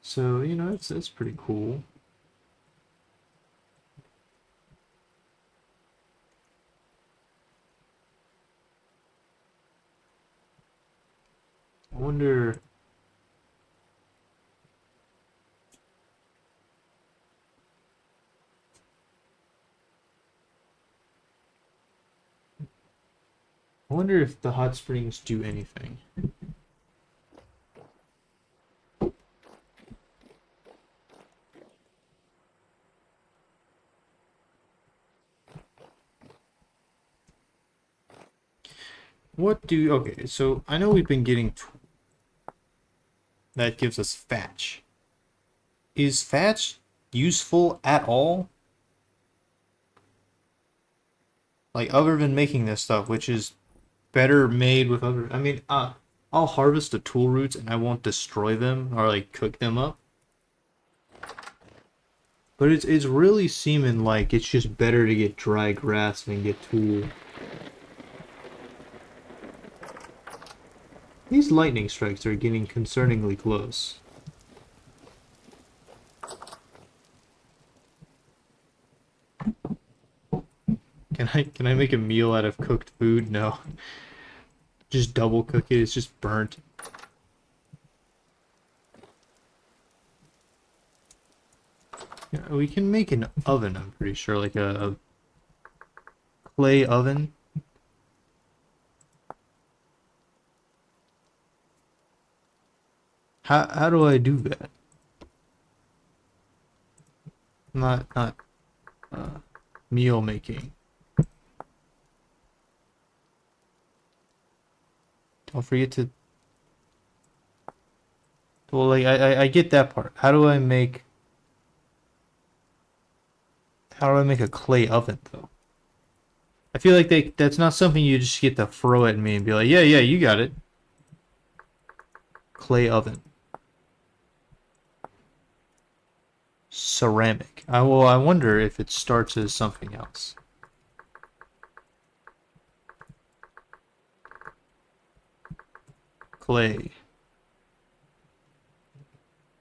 So, it's pretty cool. I wonder. I wonder if the hot springs do anything. Okay, so I know we've been getting that gives us thatch. Is thatch useful at all? Like, other than making this stuff, which is better made with other. I mean, I'll harvest the tool roots and I won't destroy them or like cook them up. But it's really seeming like it's just better to get dry grass than get tool. These lightning strikes are getting concerningly close. Can I make a meal out of cooked food? No. Just double cook it, it's just burnt. Yeah, we can make an oven, I'm pretty sure, like a clay oven. How do I do that? Not meal making. Don't forget to. Well, like I get that part. How do I make? How do I make a clay oven though? I feel like that's not something you just get to throw at me and be like, yeah, yeah, you got it. Clay oven. Ceramic. I wonder if it starts as something else. Clay.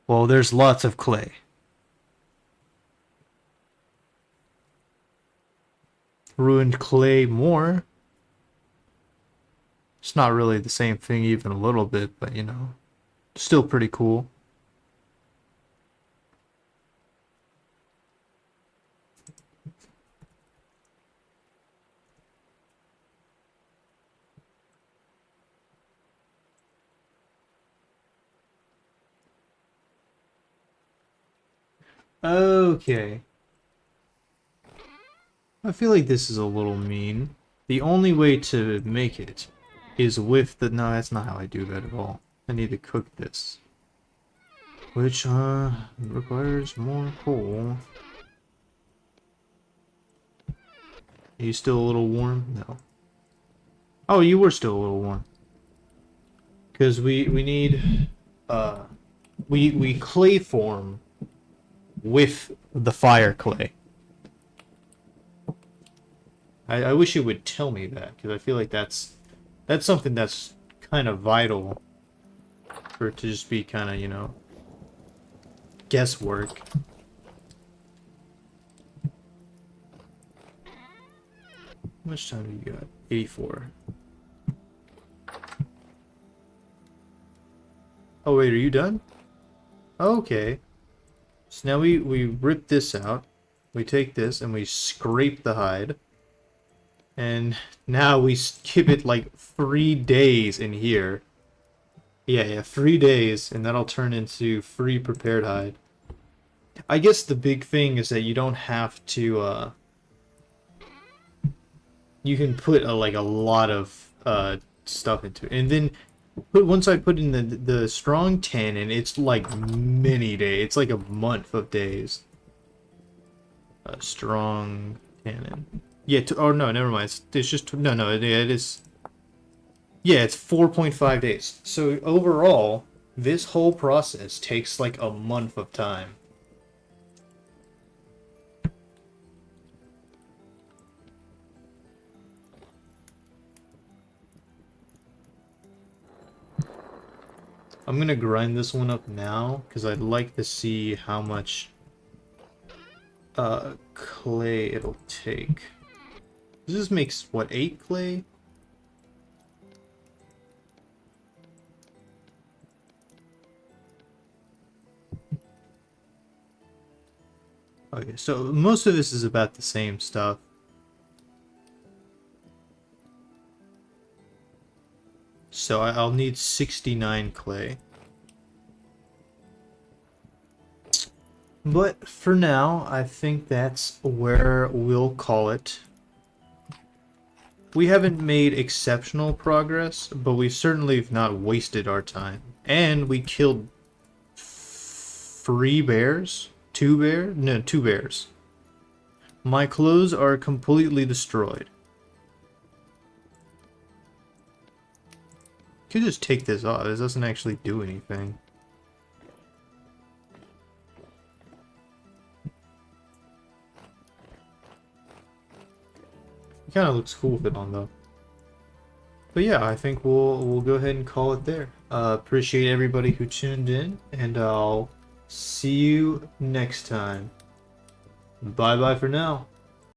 Well, there's lots of clay. Ruined clay more. It's not really the same thing even a little bit, but you know, still pretty cool. Okay. I feel like this is a little mean. The only way to make it is with the... No, that's not how I do that at all. I need to cook this. Which, requires more coal. Are you still a little warm? No. Oh, you were still a little warm. Because we need, we clay form with the fire clay. I wish you would tell me that, because I feel like that's something that's kind of vital for it to just be kind of, you know, guesswork. How much time do you got? 84. Oh wait, are you done? Okay. So now we rip this out. We take this and we scrape the hide. And now we skip it like 3 days in here. Yeah, 3 days, and that'll turn into free prepared hide. I guess the big thing is that you don't have to, you can put like a lot of stuff into it. And then once I put in the strong tannin, it's like many days. It's like a month of days. Strong tannin. Yeah, oh no, never mind. It's just no, it is. Yeah, it's 4.5 days. So overall, this whole process takes like a month of time. I'm gonna grind this one up now because I'd like to see how much clay it'll take. This makes what, 8 clay? Okay, so most of this is about the same stuff. So I'll need 69 clay. But for now, I think that's where we'll call it. We haven't made exceptional progress, but we certainly have not wasted our time. And we killed 3 bears? 2 bears? No, 2 bears. My clothes are completely destroyed. could just take this off. This doesn't actually do anything. It kind of looks cool with it on though. But yeah, I think we'll go ahead and call it there. Appreciate everybody who tuned in, and I'll see you next time. Bye bye for now.